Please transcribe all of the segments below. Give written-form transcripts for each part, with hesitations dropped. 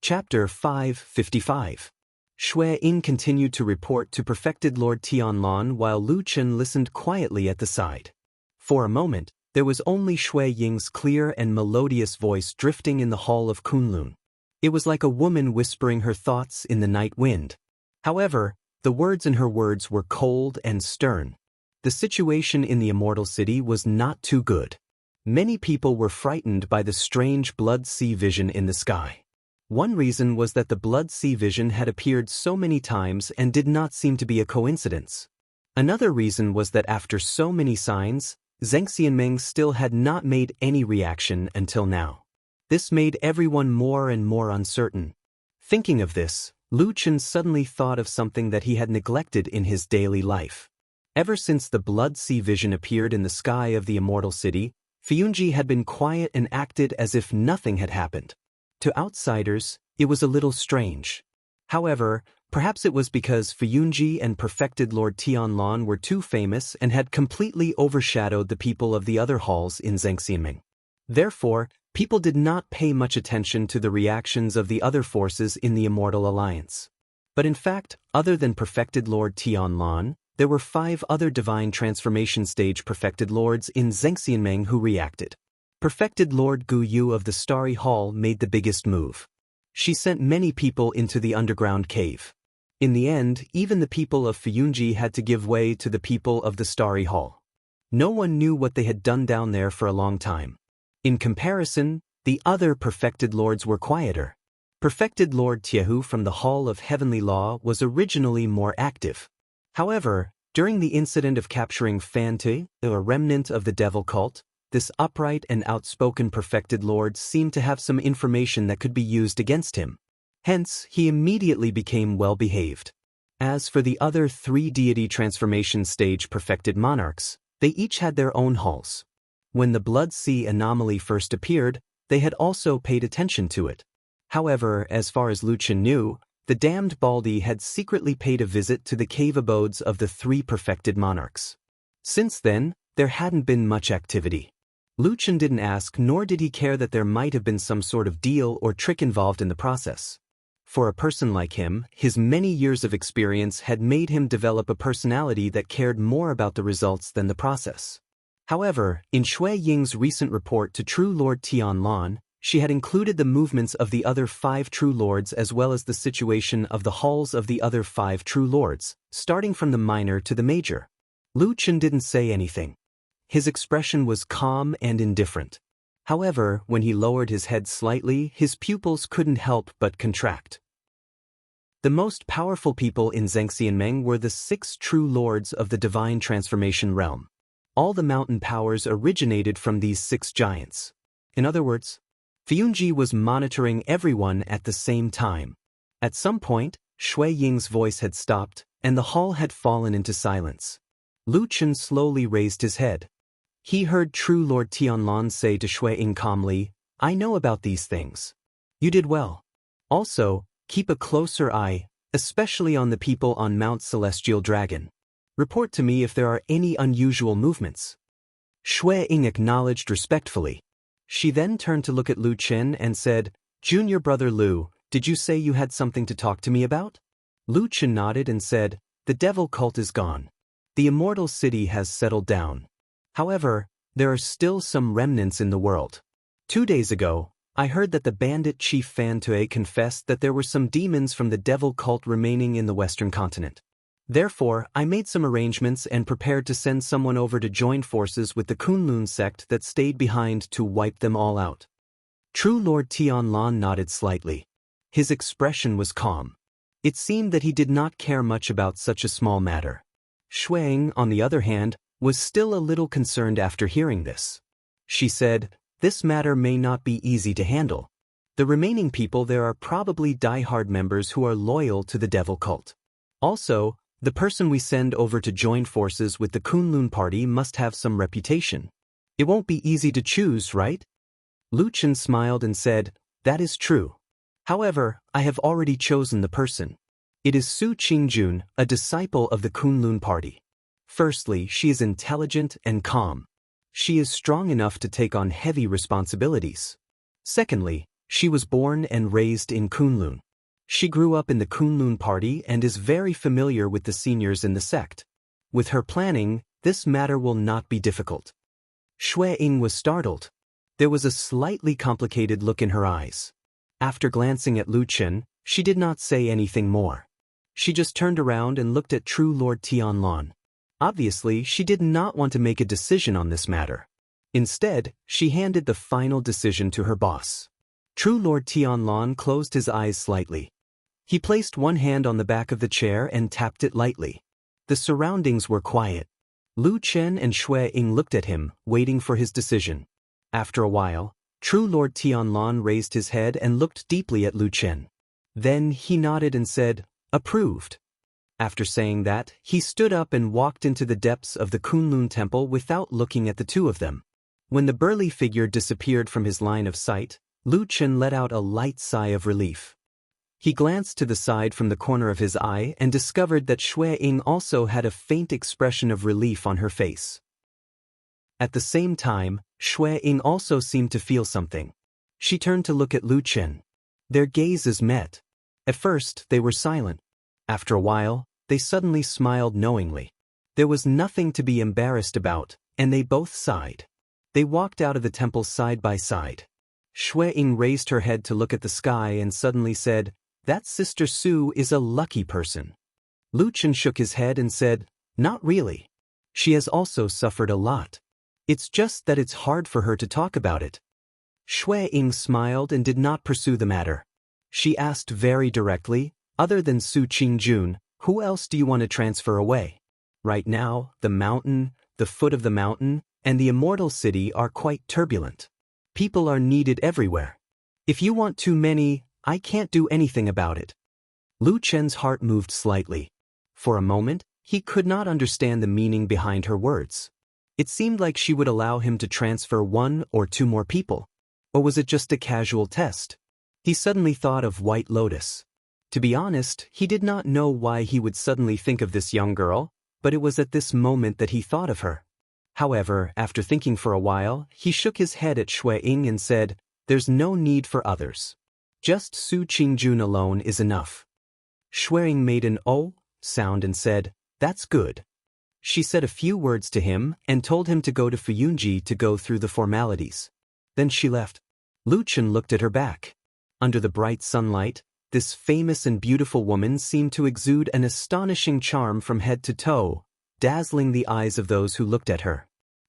Chapter 555. Shui Ying continued to report to perfected Lord Tianlan while Lu Chen listened quietly at the side. For a moment, there was only Shui Ying's clear and melodious voice drifting in the hall of Kunlun. It was like a woman whispering her thoughts in the night wind. However, the words in her words were cold and stern. The situation in the Immortal City was not too good. Many people were frightened by the strange blood sea vision in the sky. One reason was that the blood sea vision had appeared so many times and did not seem to be a coincidence. Another reason was that after so many signs, Zheng Xianmeng still had not made any reaction until now. This made everyone more and more uncertain. Thinking of this, Lu Chen suddenly thought of something that he had neglected in his daily life. Ever since the blood sea vision appeared in the sky of the Immortal City, Fuyunji had been quiet and acted as if nothing had happened. To outsiders, it was a little strange. However, perhaps it was because Fuyunji and perfected Lord Tianlan were too famous and had completely overshadowed the people of the other halls in Zheng Xianmeng. Therefore, people did not pay much attention to the reactions of the other forces in the Immortal Alliance. But in fact, other than perfected Lord Tianlan, there were 5 other divine transformation stage perfected lords in Zheng Xianmeng who reacted. Perfected Lord Gu Yu of the Starry Hall made the biggest move. She sent many people into the underground cave. In the end, even the people of Fuyunji had to give way to the people of the Starry Hall. No one knew what they had done down there for a long time. In comparison, the other perfected lords were quieter. Perfected Lord Jianghu from the Hall of Heavenly Law was originally more active. However, during the incident of capturing Fante, a remnant of the devil cult, this upright and outspoken perfected lord seemed to have some information that could be used against him. Hence, he immediately became well-behaved. As for the other 3 deity transformation stage perfected monarchs, they each had their own halls. When the blood sea anomaly first appeared, they had also paid attention to it. However, as far as Lu Chen knew, the damned Baldi had secretly paid a visit to the cave abodes of the 3 perfected monarchs. Since then, there hadn't been much activity. Lu Chen didn't ask nor did he care that there might have been some sort of deal or trick involved in the process. For a person like him, his many years of experience had made him develop a personality that cared more about the results than the process. However, in Shui Ying's recent report to True Lord Tianlan, she had included the movements of the other 5 True Lords as well as the situation of the halls of the other 5 True Lords, starting from the minor to the major. Lu Chen didn't say anything. His expression was calm and indifferent. However, when he lowered his head slightly, his pupils couldn't help but contract. The most powerful people in Zheng Xianmeng were the 6 True Lords of the Divine Transformation Realm. All the mountain powers originated from these 6 giants. In other words, Fuyunji was monitoring everyone at the same time. At some point, Shui Ying's voice had stopped, and the hall had fallen into silence. Lu Chen slowly raised his head. He heard True Lord Tianlan say to Shui Ying calmly, "I know about these things. You did well. Also, keep a closer eye, especially on the people on Mount Celestial Dragon. Report to me if there are any unusual movements." Shui Ying acknowledged respectfully. She then turned to look at Lu Chen and said, "Junior brother Lu, did you say you had something to talk to me about?" Lu Chen nodded and said, "The devil cult is gone. The Immortal City has settled down. However, there are still some remnants in the world. 2 days ago, I heard that the bandit chief Fante confessed that there were some demons from the devil cult remaining in the Western continent. Therefore, I made some arrangements and prepared to send someone over to join forces with the Kunlun sect that stayed behind to wipe them all out." True Lord Tianlan nodded slightly. His expression was calm. It seemed that he did not care much about such a small matter. Shui Ying, on the other hand, was still a little concerned after hearing this. She said, "This matter may not be easy to handle. The remaining people there are probably die-hard members who are loyal to the devil cult. Also, the person we send over to join forces with the Kunlun party must have some reputation. It won't be easy to choose, right?" Lu Chen smiled and said, "That is true. However, I have already chosen the person. It is Su Qingjun, a disciple of the Kunlun party. Firstly, she is intelligent and calm. She is strong enough to take on heavy responsibilities. Secondly, She was born and raised in Kunlun. She grew up in the Kunlun party and is very familiar with the seniors in the sect. With her planning, this matter will not be difficult. Shui Ying was startled. There was a slightly complicated look in her eyes. After glancing at Lu Chen, she did not say anything more. She just turned around and looked at True Lord Tianlan. Obviously, she did not want to make a decision on this matter. Instead, she handed the final decision to her boss. True Lord Tianlan closed his eyes slightly. He placed one hand on the back of the chair and tapped it lightly. The surroundings were quiet. Lu Chen and Shui Ying looked at him, waiting for his decision. After a while, True Lord Tianlan raised his head and looked deeply at Lu Chen. Then he nodded and said, "Approved." After saying that, he stood up and walked into the depths of the Kunlun temple without looking at the two of them. When the burly figure disappeared from his line of sight, Lu Chen let out a light sigh of relief. He glanced to the side from the corner of his eye and discovered that Shui Ying also had a faint expression of relief on her face. At the same time, Shui Ying also seemed to feel something. She turned to look at Lu Chen. Their gazes met. At first, they were silent. After a while, they suddenly smiled knowingly. There was nothing to be embarrassed about, and they both sighed. They walked out of the temple side by side. Shui Ying raised her head to look at the sky and suddenly said, "That Sister Su is a lucky person." Lu Chen shook his head and said, "Not really. She has also suffered a lot. It's just that it's hard for her to talk about it." Shui Ying smiled and did not pursue the matter. She asked very directly, "Other than Su Qingjun, who else do you want to transfer away? Right now, the mountain, the foot of the mountain, and the Immortal City are quite turbulent. People are needed everywhere. If you want too many, I can't do anything about it." Lu Chen's heart moved slightly. For a moment, he could not understand the meaning behind her words. It seemed like she would allow him to transfer one or two more people. Or was it just a casual test? He suddenly thought of White Lotus. To be honest, he did not know why he would suddenly think of this young girl, but it was at this moment that he thought of her. However, after thinking for a while, he shook his head at Shui Ying and said, "There's no need for others. Just Su Qingjun alone is enough." Shui Ying made an "oh" sound and said, "That's good." She said a few words to him and told him to go to Fuyunji to go through the formalities. Then she left. Lu Chen looked at her back. Under the bright sunlight, this famous and beautiful woman seemed to exude an astonishing charm from head to toe, dazzling the eyes of those who looked at her.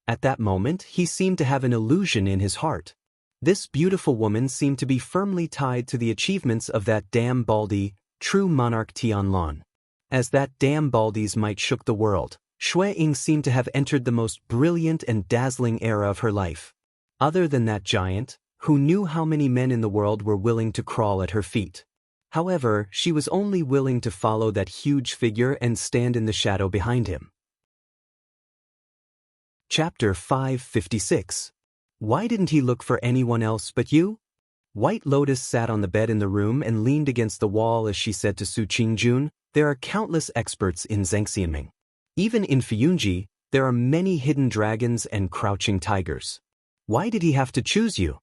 At that moment, he seemed to have an illusion in his heart. This beautiful woman seemed to be firmly tied to the achievements of that damn baldy, true monarch Tianlan. As that damn baldy's might shook the world, Shui Ying seemed to have entered the most brilliant and dazzling era of her life. Other than that giant, who knew how many men in the world were willing to crawl at her feet. However, she was only willing to follow that huge figure and stand in the shadow behind him. Chapter 556. Why didn't he look for anyone else but you? White Lotus sat on the bed in the room and leaned against the wall as she said to Su Qingjun, "There are countless experts in Zhengxianming. Even in Fuyunji, there are many hidden dragons and crouching tigers. Why did he have to choose you?"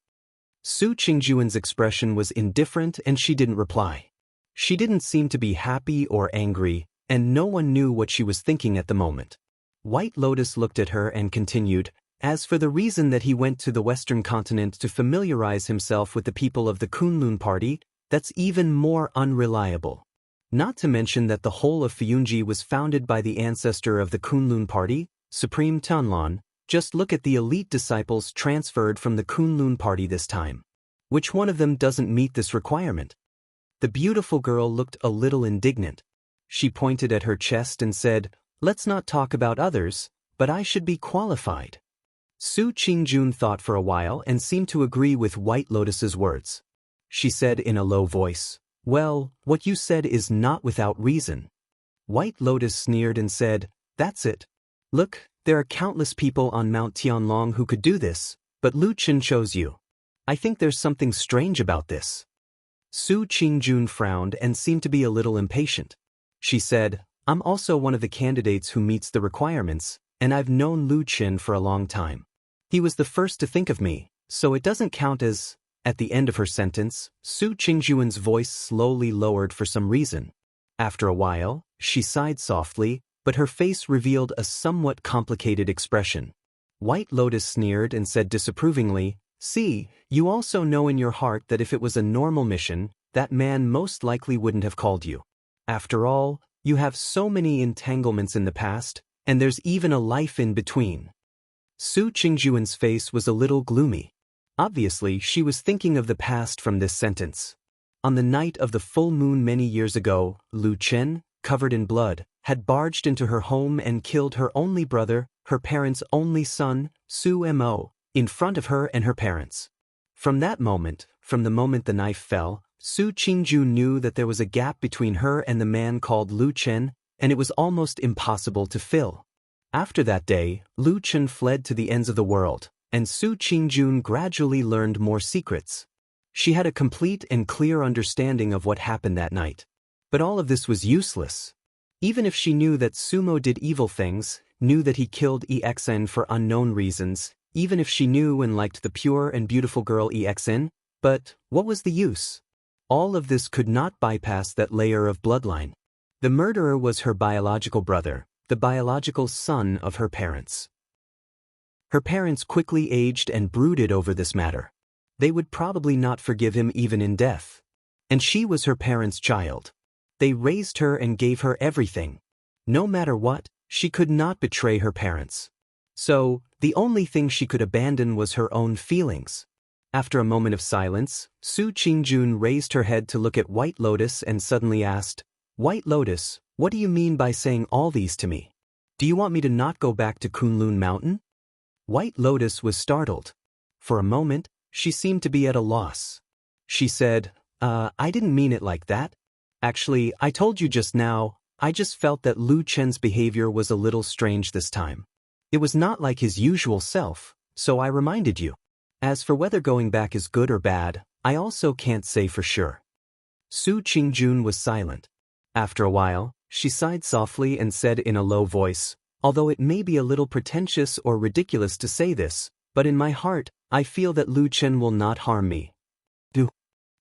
Su Qingjun's expression was indifferent and she didn't reply. She didn't seem to be happy or angry, and no one knew what she was thinking at the moment. White Lotus looked at her and continued, "As for the reason that he went to the Western continent to familiarize himself with the people of the Kunlun party, that's even more unreliable. Not to mention that the whole of Fuyunji was founded by the ancestor of the Kunlun party, Supreme Tianlan. Just look at the elite disciples transferred from the Kunlun party this time. Which one of them doesn't meet this requirement?" The beautiful girl looked a little indignant. She pointed at her chest and said, "Let's not talk about others, but I should be qualified." Su Qingjun thought for a while and seemed to agree with White Lotus's words. She said in a low voice, "Well, what you said is not without reason." White Lotus sneered and said, "That's it. Look, there are countless people on Mount Tianlong who could do this, but Lu Chen chose you. I think there's something strange about this." Su Qingjun frowned and seemed to be a little impatient. She said, "I'm also one of the candidates who meets the requirements, and I've known Lu Chen for a long time. He was the first to think of me, so it doesn't count as At the end of her sentence, Su Qingjuan's voice slowly lowered for some reason. After a while, she sighed softly, but her face revealed a somewhat complicated expression. White Lotus sneered and said disapprovingly, "See, you also know in your heart that if it was a normal mission, that man most likely wouldn't have called you. After all, you have so many entanglements in the past, and there's even a life in between." Su Qingjuan's face was a little gloomy. Obviously, she was thinking of the past from this sentence. On the night of the full moon many years ago, Lu Chen, covered in blood, had barged into her home and killed her only brother, her parents' only son, Su Mo, in front of her and her parents. From that moment, from the moment the knife fell, Su Qingju knew that there was a gap between her and the man called Lu Chen, and it was almost impossible to fill. After that day, Lu Chen fled to the ends of the world, and Su Qingjun gradually learned more secrets. She had a complete and clear understanding of what happened that night. But all of this was useless. Even if she knew that Sumo did evil things, knew that he killed EXN for unknown reasons, even if she knew and liked the pure and beautiful girl EXN, but what was the use? All of this could not bypass that layer of bloodline. The murderer was her biological brother, the biological son of her parents. Her parents quickly aged and brooded over this matter. They would probably not forgive him even in death. And she was her parents' child. They raised her and gave her everything. No matter what, she could not betray her parents. So, the only thing she could abandon was her own feelings. After a moment of silence, Su Qingjun raised her head to look at White Lotus and suddenly asked, "White Lotus, what do you mean by saying all these to me? Do you want me to not go back to Kunlun Mountain?" White Lotus was startled. For a moment, she seemed to be at a loss. She said, I didn't mean it like that. Actually, I told you just now, I just felt that Lu Chen's behavior was a little strange this time. It was not like his usual self, so I reminded you. As for whether going back is good or bad, I also can't say for sure." Su Qingjun was silent. After a while, she sighed softly and said in a low voice, "Although it may be a little pretentious or ridiculous to say this, but in my heart, I feel that Lu Chen will not harm me." "Do?"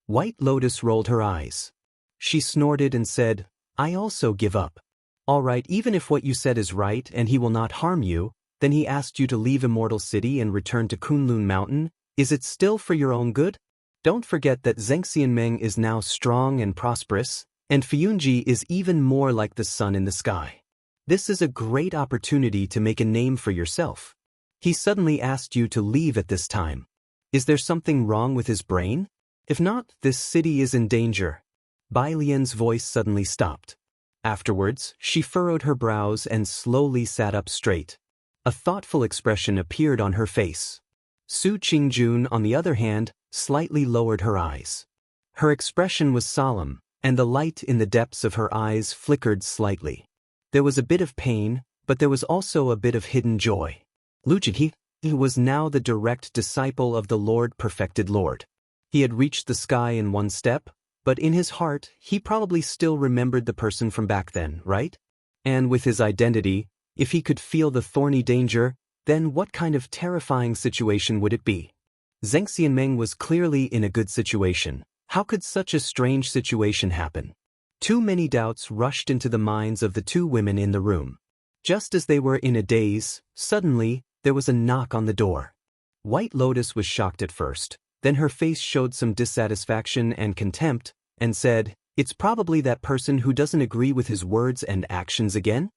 White Lotus rolled her eyes. She snorted and said, "I also give up." "All right, even if what you said is right and he will not harm you, then he asked you to leave Immortal City and return to Kunlun Mountain, is it still for your own good? Don't forget that Zhengxianmeng is now strong and prosperous, and Fiyunji is even more like the sun in the sky. This is a great opportunity to make a name for yourself. He suddenly asked you to leave at this time. Is there something wrong with his brain? If not, this city is in danger." Bai Lian's voice suddenly stopped. Afterwards, she furrowed her brows and slowly sat up straight. A thoughtful expression appeared on her face. Su Qingjun, on the other hand, slightly lowered her eyes. Her expression was solemn, and the light in the depths of her eyes flickered slightly. There was a bit of pain, but there was also a bit of hidden joy. Lu Jinghe was now the direct disciple of the Lord Perfected Lord. He had reached the sky in one step, but in his heart, he probably still remembered the person from back then, right? And with his identity, if he could feel the thorny danger, then what kind of terrifying situation would it be? Zhengxianmeng was clearly in a good situation. How could such a strange situation happen? Too many doubts rushed into the minds of the two women in the room. Just as they were in a daze, suddenly, there was a knock on the door. White Lotus was shocked at first, then her face showed some dissatisfaction and contempt, and said, "It's probably that person who doesn't agree with his words and actions again?"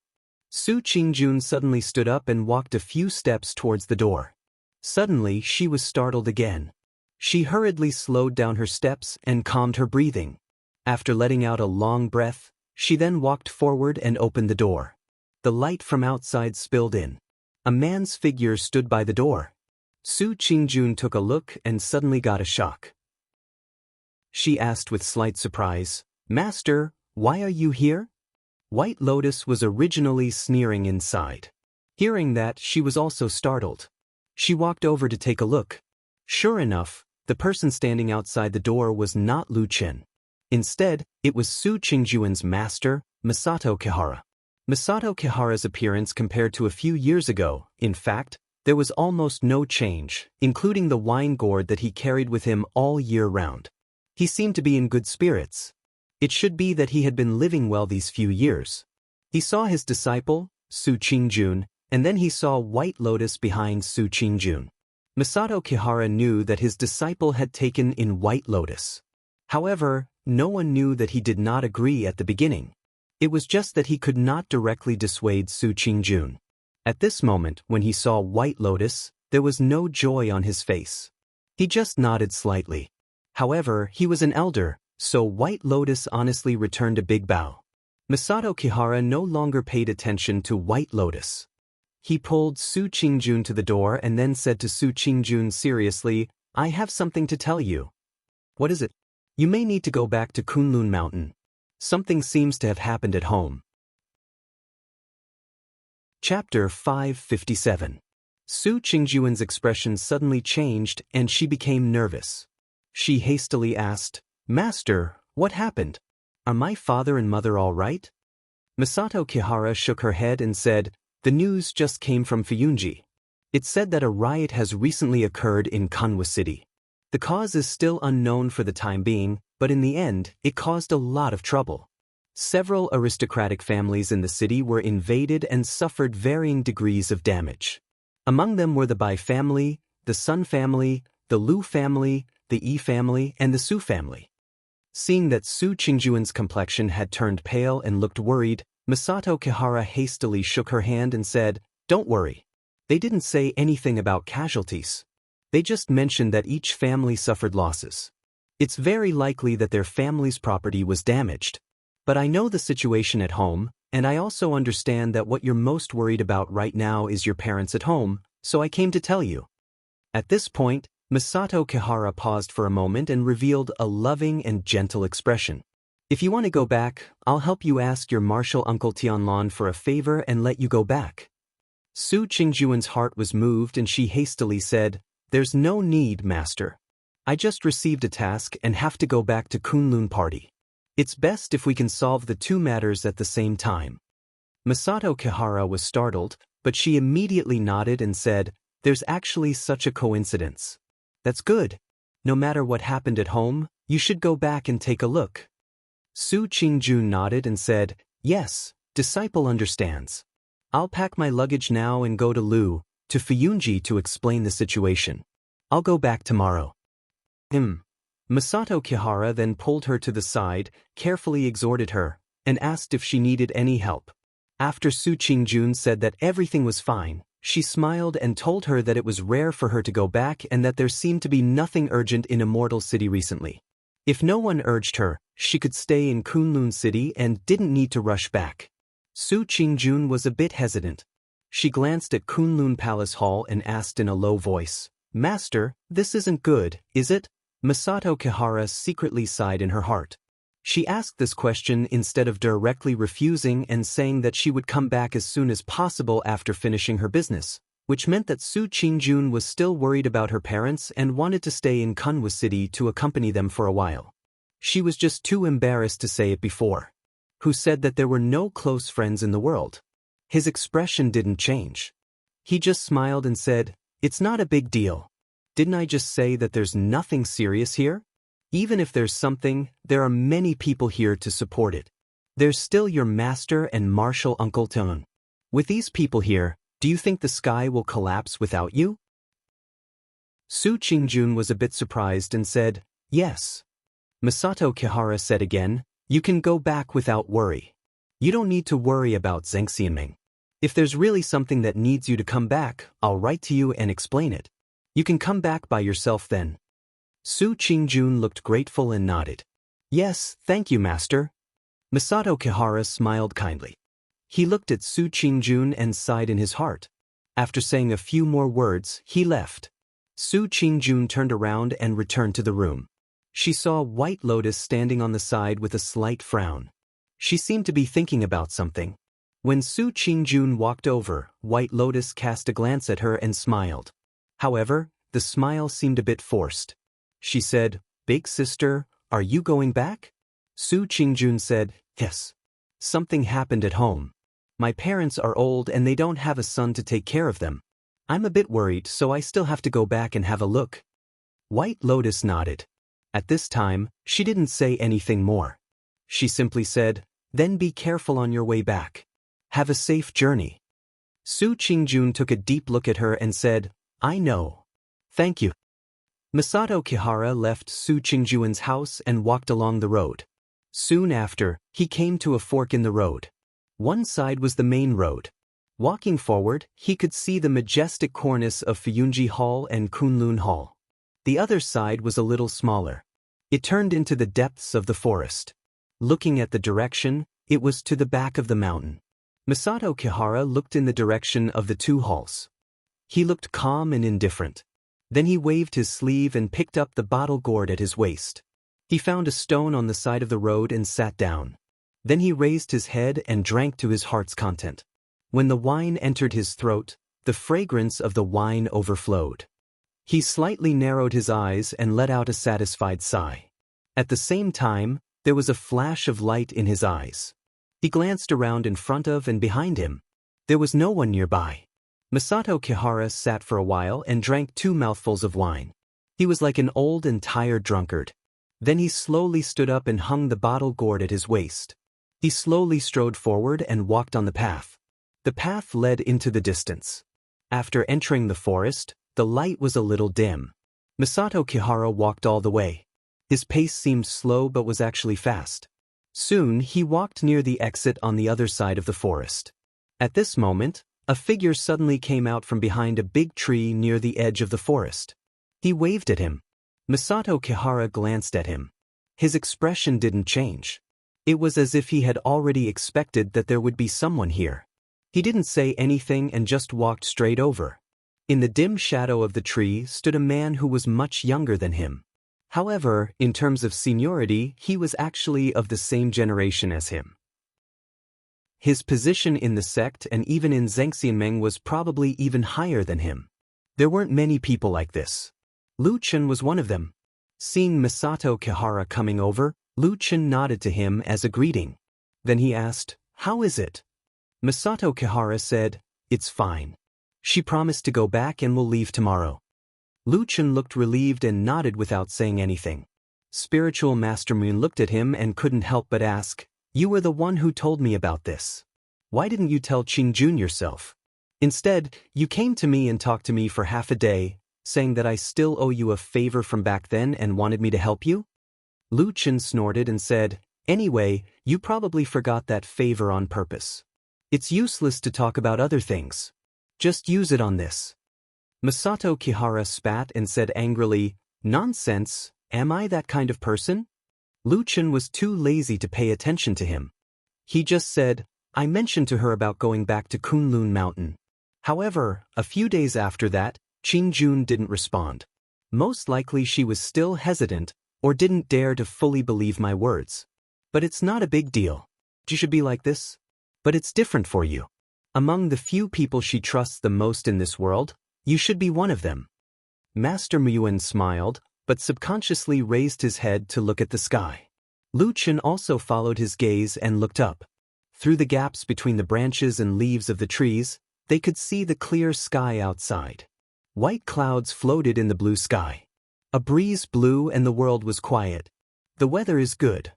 Su Qingjun suddenly stood up and walked a few steps towards the door. Suddenly, she was startled again. She hurriedly slowed down her steps and calmed her breathing. After letting out a long breath, she then walked forward and opened the door. The light from outside spilled in. A man's figure stood by the door. Su Qingjun took a look and suddenly got a shock. She asked with slight surprise, "Master, why are you here?" White Lotus was originally sneering inside. Hearing that, she was also startled. She walked over to take a look. Sure enough, the person standing outside the door was not Lu Chen. Instead, it was Su Qingjuan's master, Masato Kihara. Masato Kihara's appearance compared to a few years ago, in fact, There was almost no change, including the wine gourd that he carried with him all year round. He seemed to be in good spirits. It should be that he had been living well these few years. He saw his disciple, Su Qingjun, and then he saw White Lotus behind Su Qingjun. Masato Kihara knew that his disciple had taken in White Lotus. However, no one knew that he did not agree at the beginning. It was just that he could not directly dissuade Su Qingjun. At this moment, when he saw White Lotus, there was no joy on his face. He just nodded slightly. However, he was an elder, so White Lotus honestly returned a big bow. Masato Kihara no longer paid attention to White Lotus. He pulled Su Qingjun to the door and then said to Su Qingjun seriously, "I have something to tell you." "What is it?" "You may need to go back to Kunlun Mountain. Something seems to have happened at home." Chapter 557. Su Qingjun's expression suddenly changed and she became nervous. She hastily asked, "Master, what happened? Are my father and mother all right?" Masato Kihara shook her head and said, "The news just came from Fuyunji. It said that a riot has recently occurred in Kanwa City. The cause is still unknown for the time being, but in the end, it caused a lot of trouble. Several aristocratic families in the city were invaded and suffered varying degrees of damage. Among them were the Bai family, the Sun family, the Lu family, the Yi family, and the Su family." Seeing that Su Qingjun's complexion had turned pale and looked worried, Masato Kihara hastily shook her hand and said, "Don't worry. They didn't say anything about casualties. They just mentioned that each family suffered losses. It's very likely that their family's property was damaged. But I know the situation at home, and I also understand that what you're most worried about right now is your parents at home, so I came to tell you." At this point, Masato Kihara paused for a moment and revealed a loving and gentle expression. "If you want to go back, I'll help you ask your martial uncle Tianlan for a favor and let you go back." Su Qingjun's heart was moved and she hastily said, "There's no need, master. I just received a task and have to go back to Kunlun Party. It's best if we can solve the two matters at the same time." Masato Kihara was startled, but she immediately nodded and said, "There's actually such a coincidence. That's good. No matter what happened at home, you should go back and take a look." Su Qingjun nodded and said, "Yes, disciple understands. I'll pack my luggage now and go to Fuyunji to explain the situation. I'll go back tomorrow." Masato Kihara then pulled her to the side, carefully exhorted her, and asked if she needed any help. After Su Qingjun said that everything was fine, she smiled and told her that it was rare for her to go back and that there seemed to be nothing urgent in Immortal City recently. If no one urged her, she could stay in Kunlun City and didn't need to rush back. Su Qingjun was a bit hesitant. She glanced at Kunlun Palace Hall and asked in a low voice, "Master, this isn't good, is it?" Masato Kihara secretly sighed in her heart. She asked this question instead of directly refusing and saying that she would come back as soon as possible after finishing her business, which meant that Su Qingjun was still worried about her parents and wanted to stay in Kanwa City to accompany them for a while. She was just too embarrassed to say it before. Who said that there were no close friends in the world? His expression didn't change. He just smiled and said, "It's not a big deal. Didn't I just say that there's nothing serious here? Even if there's something, there are many people here to support it. There's still your master and martial uncle Tian. With these people here, do you think the sky will collapse without you?" Su Qingjun was a bit surprised and said, "Yes." Masato Kihara said again, "You can go back without worry. You don't need to worry about Zhengxianming. If there's really something that needs you to come back, I'll write to you and explain it. You can come back by yourself then." Su Qingjun looked grateful and nodded. "Yes, thank you, master." Masato Kihara smiled kindly. He looked at Su Qingjun and sighed in his heart. After saying a few more words, he left. Su Qingjun turned around and returned to the room. She saw White Lotus standing on the side with a slight frown. She seemed to be thinking about something. When Su Qingjun walked over, White Lotus cast a glance at her and smiled. However, the smile seemed a bit forced. She said, "Big sister, are you going back?" Su Qingjun said, "Yes. Something happened at home. My parents are old and they don't have a son to take care of them. I'm a bit worried, so I still have to go back and have a look. White Lotus nodded. At this time, she didn't say anything more. She simply said, then be careful on your way back. Have a safe journey. Su Qingjun took a deep look at her and said, I know. Thank you. Masato Kihara left Su Qingjun's house and walked along the road. Soon after, he came to a fork in the road. One side was the main road. Walking forward, he could see the majestic cornice of Fuyunji Hall and Kunlun Hall. The other side was a little smaller. It turned into the depths of the forest. Looking at the direction, it was to the back of the mountain. Masato Kihara looked in the direction of the two halls. He looked calm and indifferent. Then he waved his sleeve and picked up the bottle gourd at his waist. He found a stone on the side of the road and sat down. Then he raised his head and drank to his heart's content. When the wine entered his throat, the fragrance of the wine overflowed. He slightly narrowed his eyes and let out a satisfied sigh. At the same time, there was a flash of light in his eyes. He glanced around in front of and behind him. There was no one nearby. Masato Kihara sat for a while and drank 2 mouthfuls of wine. He was like an old and tired drunkard. Then he slowly stood up and hung the bottle gourd at his waist. He slowly strode forward and walked on the path. The path led into the distance. After entering the forest, the light was a little dim. Masato Kihara walked all the way. His pace seemed slow but was actually fast. Soon he walked near the exit on the other side of the forest. At this moment, a figure suddenly came out from behind a big tree near the edge of the forest. He waved at him. Masato Kihara glanced at him. His expression didn't change. It was as if he had already expected that there would be someone here. He didn't say anything and just walked straight over. In the dim shadow of the tree stood a man who was much younger than him. However, in terms of seniority, he was actually of the same generation as him. His position in the sect and even in Zhengxianmeng was probably even higher than him. There weren't many people like this. Lu Chen was one of them. Seeing Masato Kihara coming over, Lu Chen nodded to him as a greeting. Then he asked, "How is it?" Masato Kihara said, "It's fine. She promised to go back and will leave tomorrow." Lu Chen looked relieved and nodded without saying anything. Spiritual Master Moon looked at him and couldn't help but ask, "You were the one who told me about this. Why didn't you tell Qingjun yourself? Instead, you came to me and talked to me for half a day, saying that I still owe you a favor from back then and wanted me to help you?" Lu Chen snorted and said, "Anyway, you probably forgot that favor on purpose. It's useless to talk about other things. Just use it on this." Masato Kihara spat and said angrily, "Nonsense, am I that kind of person?" Lu Chen was too lazy to pay attention to him. He just said, "I mentioned to her about going back to Kunlun Mountain." However, a few days after that, Qingjun didn't respond. Most likely she was still hesitant or didn't dare to fully believe my words. But it's not a big deal. She should be like this. But it's different for you. Among the few people she trusts the most in this world, you should be one of them. Master Muyuan smiled, but subconsciously raised his head to look at the sky. Lu Chen also followed his gaze and looked up. Through the gaps between the branches and leaves of the trees, they could see the clear sky outside. White clouds floated in the blue sky. A breeze blew and the world was quiet. The weather is good.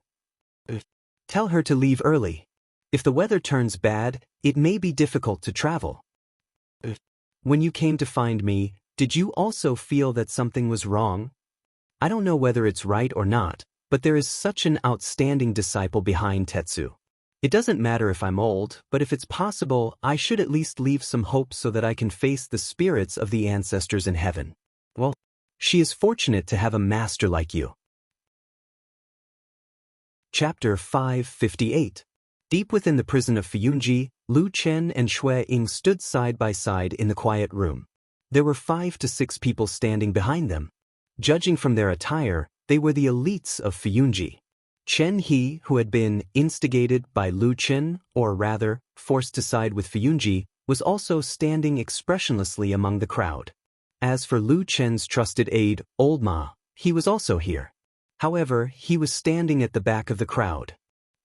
Tell her to leave early. If the weather turns bad, it may be difficult to travel. When you came to find me, did you also feel that something was wrong? I don't know whether it's right or not, but there is such an outstanding disciple behind Tetsu. It doesn't matter if I'm old, but if it's possible, I should at least leave some hope so that I can face the spirits of the ancestors in heaven. Well, she is fortunate to have a master like you. Chapter 558. Deep within the prison of Fuyunji, Lu Chen and Xue Ying stood side by side in the quiet room. There were 5 to 6 people standing behind them. Judging from their attire, they were the elites of Fuyunji. Chen He, who had been instigated by Lu Chen, or rather, forced to side with Fuyunji, was also standing expressionlessly among the crowd. As for Lu Chen's trusted aide, Old Ma, he was also here. However, he was standing at the back of the crowd.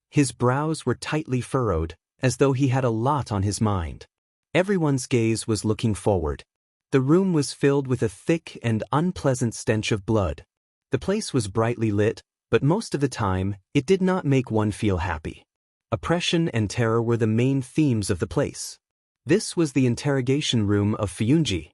His brows were tightly furrowed, as though he had a lot on his mind. Everyone's gaze was looking forward. The room was filled with a thick and unpleasant stench of blood. The place was brightly lit, but most of the time, it did not make one feel happy. Oppression and terror were the main themes of the place. This was the interrogation room of Fuyunji.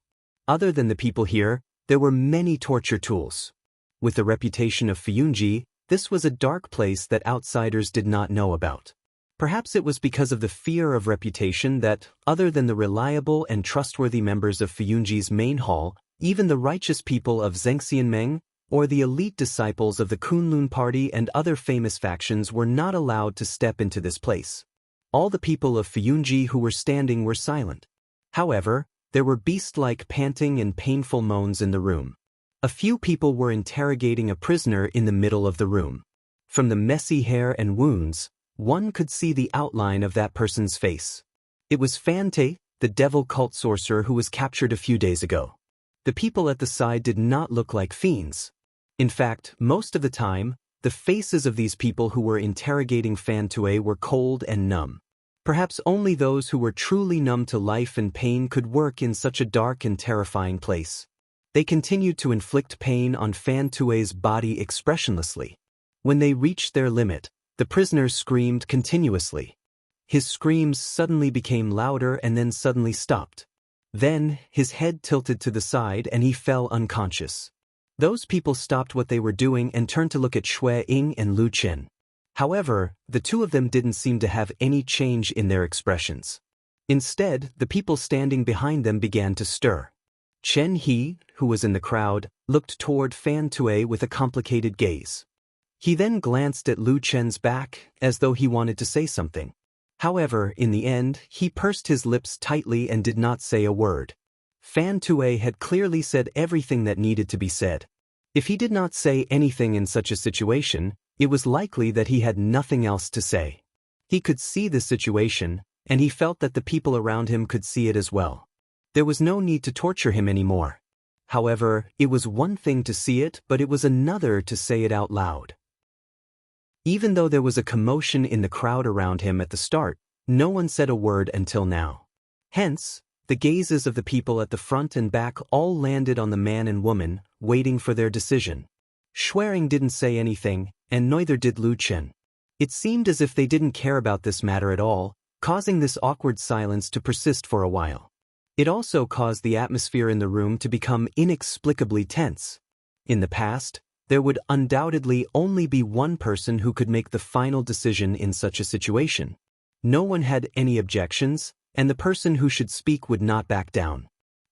Other than the people here, there were many torture tools. With the reputation of Fuyunji, this was a dark place that outsiders did not know about. Perhaps it was because of the fear of reputation that, other than the reliable and trustworthy members of Fuyunji's main hall, even the righteous people of Zhengxianmeng, or the elite disciples of the Kunlun party and other famous factions were not allowed to step into this place. All the people of Fuyunji who were standing were silent. However, there were beast-like panting and painful moans in the room. A few people were interrogating a prisoner in the middle of the room. From the messy hair and wounds, one could see the outline of that person's face. It was Fante, the devil cult sorcerer who was captured a few days ago. The people at the side did not look like fiends. In fact, most of the time, the faces of these people who were interrogating Fantue were cold and numb. Perhaps only those who were truly numb to life and pain could work in such a dark and terrifying place. They continued to inflict pain on Fantue's body expressionlessly. When they reached their limit, the prisoner screamed continuously. His screams suddenly became louder and then suddenly stopped. Then, his head tilted to the side and he fell unconscious. Those people stopped what they were doing and turned to look at Shui Ying and Lu Chen. However, the two of them didn't seem to have any change in their expressions. Instead, the people standing behind them began to stir. Chen He, who was in the crowd, looked toward Fantue with a complicated gaze. He then glanced at Lu Chen's back, as though he wanted to say something. However, in the end, he pursed his lips tightly and did not say a word. Fantue had clearly said everything that needed to be said. If he did not say anything in such a situation, it was likely that he had nothing else to say. He could see the situation, and he felt that the people around him could see it as well. There was no need to torture him anymore. However, it was one thing to see it, but it was another to say it out loud. Even though there was a commotion in the crowd around him at the start, no one said a word until now. Hence, the gazes of the people at the front and back all landed on the man and woman, waiting for their decision. Shui Ying didn't say anything, and neither did Lu Chen. It seemed as if they didn't care about this matter at all, causing this awkward silence to persist for a while. It also caused the atmosphere in the room to become inexplicably tense. In the past, there would undoubtedly only be one person who could make the final decision in such a situation. No one had any objections, and the person who should speak would not back down.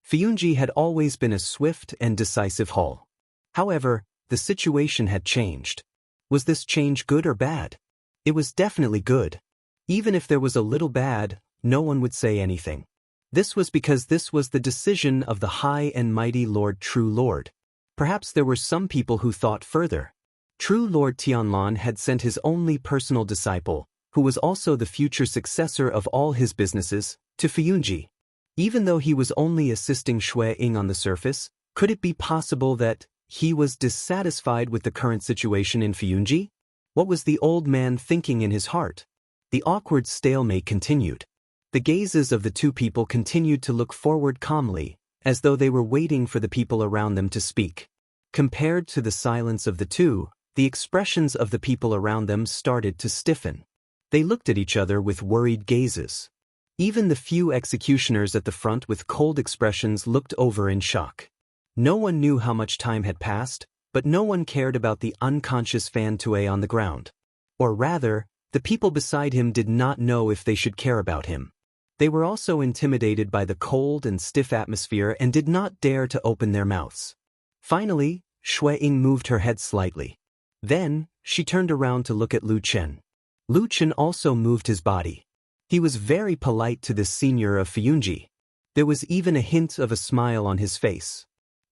Fuyunji had always been a swift and decisive hall. However, the situation had changed. Was this change good or bad? It was definitely good. Even if there was a little bad, no one would say anything. This was because this was the decision of the high and mighty Lord True Lord. Perhaps there were some people who thought further. True Lord Tianlan had sent his only personal disciple, who was also the future successor of all his businesses, to Fuyunji. Even though he was only assisting Shui Ying on the surface, could it be possible that he was dissatisfied with the current situation in Fuyunji? What was the old man thinking in his heart? The awkward stalemate continued. The gazes of the two people continued to look forward calmly, as though they were waiting for the people around them to speak. Compared to the silence of the two, the expressions of the people around them started to stiffen. They looked at each other with worried gazes. Even the few executioners at the front with cold expressions looked over in shock. No one knew how much time had passed, but no one cared about the unconscious Fantue on the ground. Or rather, the people beside him did not know if they should care about him. They were also intimidated by the cold and stiff atmosphere and did not dare to open their mouths. Finally, Shui Ying moved her head slightly. Then, she turned around to look at Lu Chen. Lu Chen also moved his body. He was very polite to this senior of Fuyunji. There was even a hint of a smile on his face.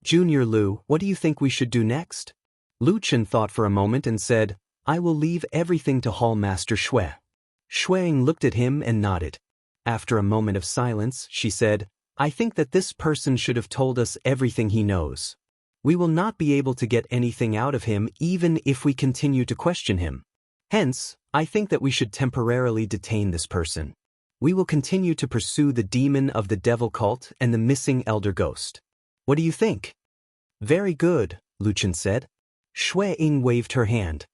"Junior Lu, what do you think we should do next?" Lu Chen thought for a moment and said, "I will leave everything to Hall Master Shui." Shui Ying looked at him and nodded. After a moment of silence, she said, "I think that this person should have told us everything he knows. We will not be able to get anything out of him even if we continue to question him. Hence, I think that we should temporarily detain this person. We will continue to pursue the demon of the devil cult and the missing elder ghost. What do you think? Very good, Luchin said. Shui Ying waved her hand.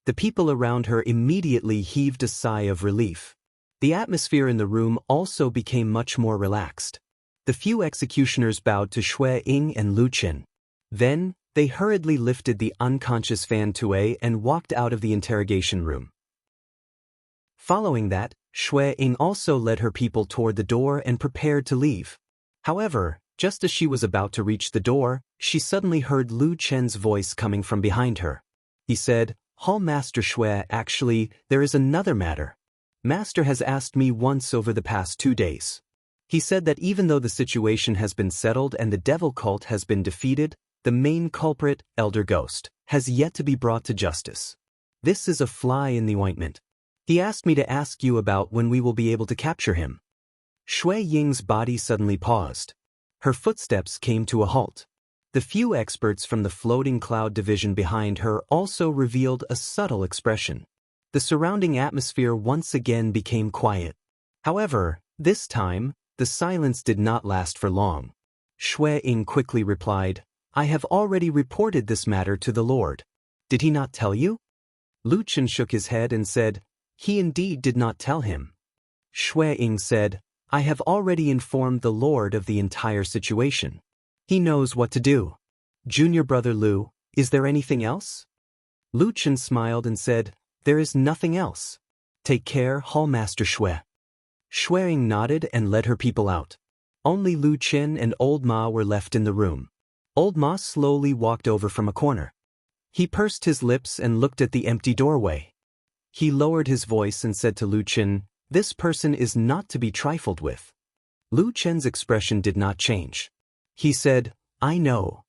The people around her immediately heaved a sigh of relief. The atmosphere in the room also became much more relaxed. The few executioners bowed to Shui Ying and Luchin. Then, they hurriedly lifted the unconscious Fan Tue and walked out of the interrogation room. Following that, Shui Ying also led her people toward the door and prepared to leave. However, just as she was about to reach the door, she suddenly heard Lu Chen's voice coming from behind her. He said, Hall Master Shui, actually, there is another matter. Master has asked me once over the past 2 days. He said that even though the situation has been settled and the devil cult has been defeated, the main culprit, Elder Ghost, has yet to be brought to justice. This is a fly in the ointment. He asked me to ask you about when we will be able to capture him. Shui Ying's body suddenly paused. Her footsteps came to a halt. The few experts from the floating cloud division behind her also revealed a subtle expression. The surrounding atmosphere once again became quiet. However, this time, the silence did not last for long. Shui Ying quickly replied, I have already reported this matter to the Lord. Did he not tell you? Luchin shook his head and said, He indeed did not tell him. Shui Ying said, I have already informed the Lord of the entire situation. He knows what to do. Junior brother Lu, is there anything else? Luchin smiled and said, There is nothing else. Take care, Hall Master Shui. Shui Ying nodded and led her people out. Only Lu Qin and Old Ma were left in the room. Old Ma slowly walked over from a corner. He pursed his lips and looked at the empty doorway. He lowered his voice and said to Lu Qin, This person is not to be trifled with. Lu Chen's expression did not change. He said, I know.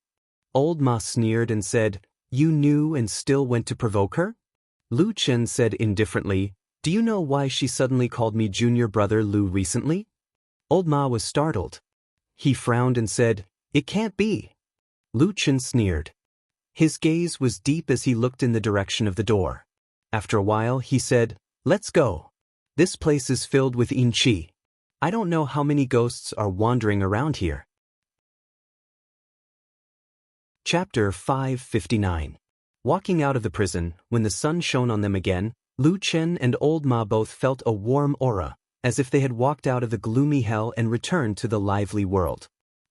Old Ma sneered and said, You knew and still went to provoke her? Lu Chen said indifferently, Do you know why she suddenly called me junior brother Lu recently? Old Ma was startled. He frowned and said, It can't be. Lu Chen sneered. His gaze was deep as he looked in the direction of the door. After a while, he said, Let's go. This place is filled with yin qi. I don't know how many ghosts are wandering around here. Chapter 559. Walking out of the prison, when the sun shone on them again, Lu Chen and Old Ma both felt a warm aura, as if they had walked out of the gloomy hell and returned to the lively world.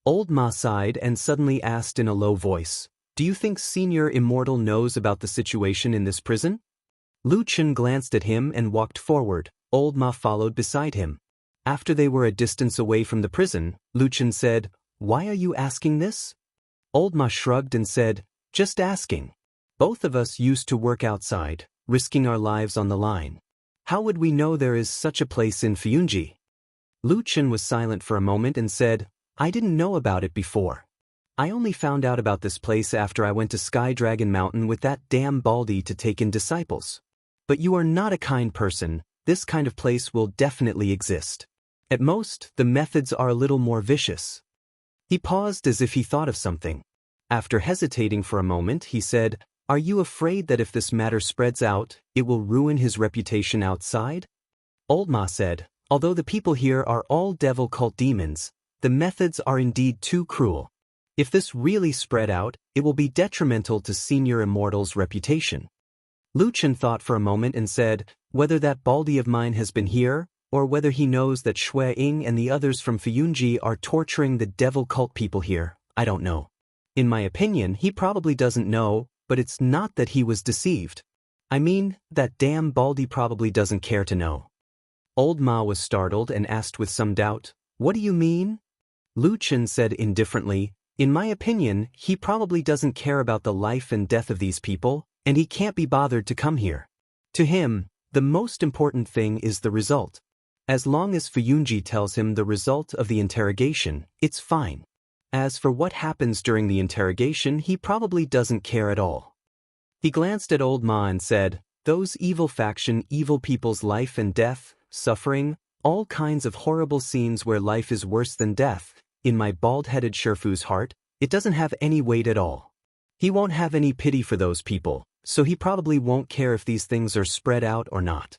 Old Ma sighed and suddenly asked in a low voice, Do you think Senior Immortal knows about the situation in this prison? Lu Chen glanced at him and walked forward. Old Ma followed beside him. After they were a distance away from the prison, Lu Chen said, Why are you asking this? Old Ma shrugged and said, Just asking. Both of us used to work outside, risking our lives on the line. How would we know there is such a place in Fuyunji? Lu Chen was silent for a moment and said, I didn't know about it before. I only found out about this place after I went to Sky Dragon Mountain with that damn Baldy to take in disciples. But you are not a kind person. This kind of place will definitely exist. At most, the methods are a little more vicious. He paused as if he thought of something. After hesitating for a moment, he said, Are you afraid that if this matter spreads out, it will ruin his reputation outside? Old Ma said, Although the people here are all devil cult demons, the methods are indeed too cruel. If this really spread out, it will be detrimental to Senior Immortal's reputation. Lu Chen thought for a moment and said, Whether that Baldy of mine has been here, or whether he knows that Shui Ying and the others from Fuyunji are torturing the devil cult people here, I don't know. In my opinion, he probably doesn't know, but it's not that he was deceived. I mean, that damn Baldy probably doesn't care to know. Old Ma was startled and asked with some doubt, What do you mean? Lu Chen said indifferently, In my opinion, he probably doesn't care about the life and death of these people, and he can't be bothered to come here. To him, the most important thing is the result. As long as Fuyunji tells him the result of the interrogation, it's fine. As for what happens during the interrogation, he probably doesn't care at all. He glanced at Old Ma and said, Those evil faction, evil people's life and death, suffering, all kinds of horrible scenes where life is worse than death, in my bald-headed Shifu's heart, it doesn't have any weight at all. He won't have any pity for those people, so he probably won't care if these things are spread out or not.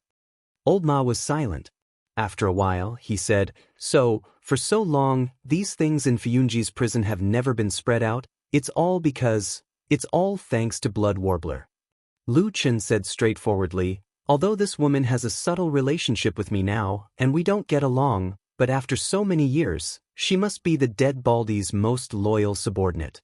Old Ma was silent. After a while, he said, So, For so long, these things in Fuyunji's prison have never been spread out. It's all thanks to Blood Warbler. Lu Chen said straightforwardly, although this woman has a subtle relationship with me now, and we don't get along, but after so many years, she must be the dead Baldy's most loyal subordinate.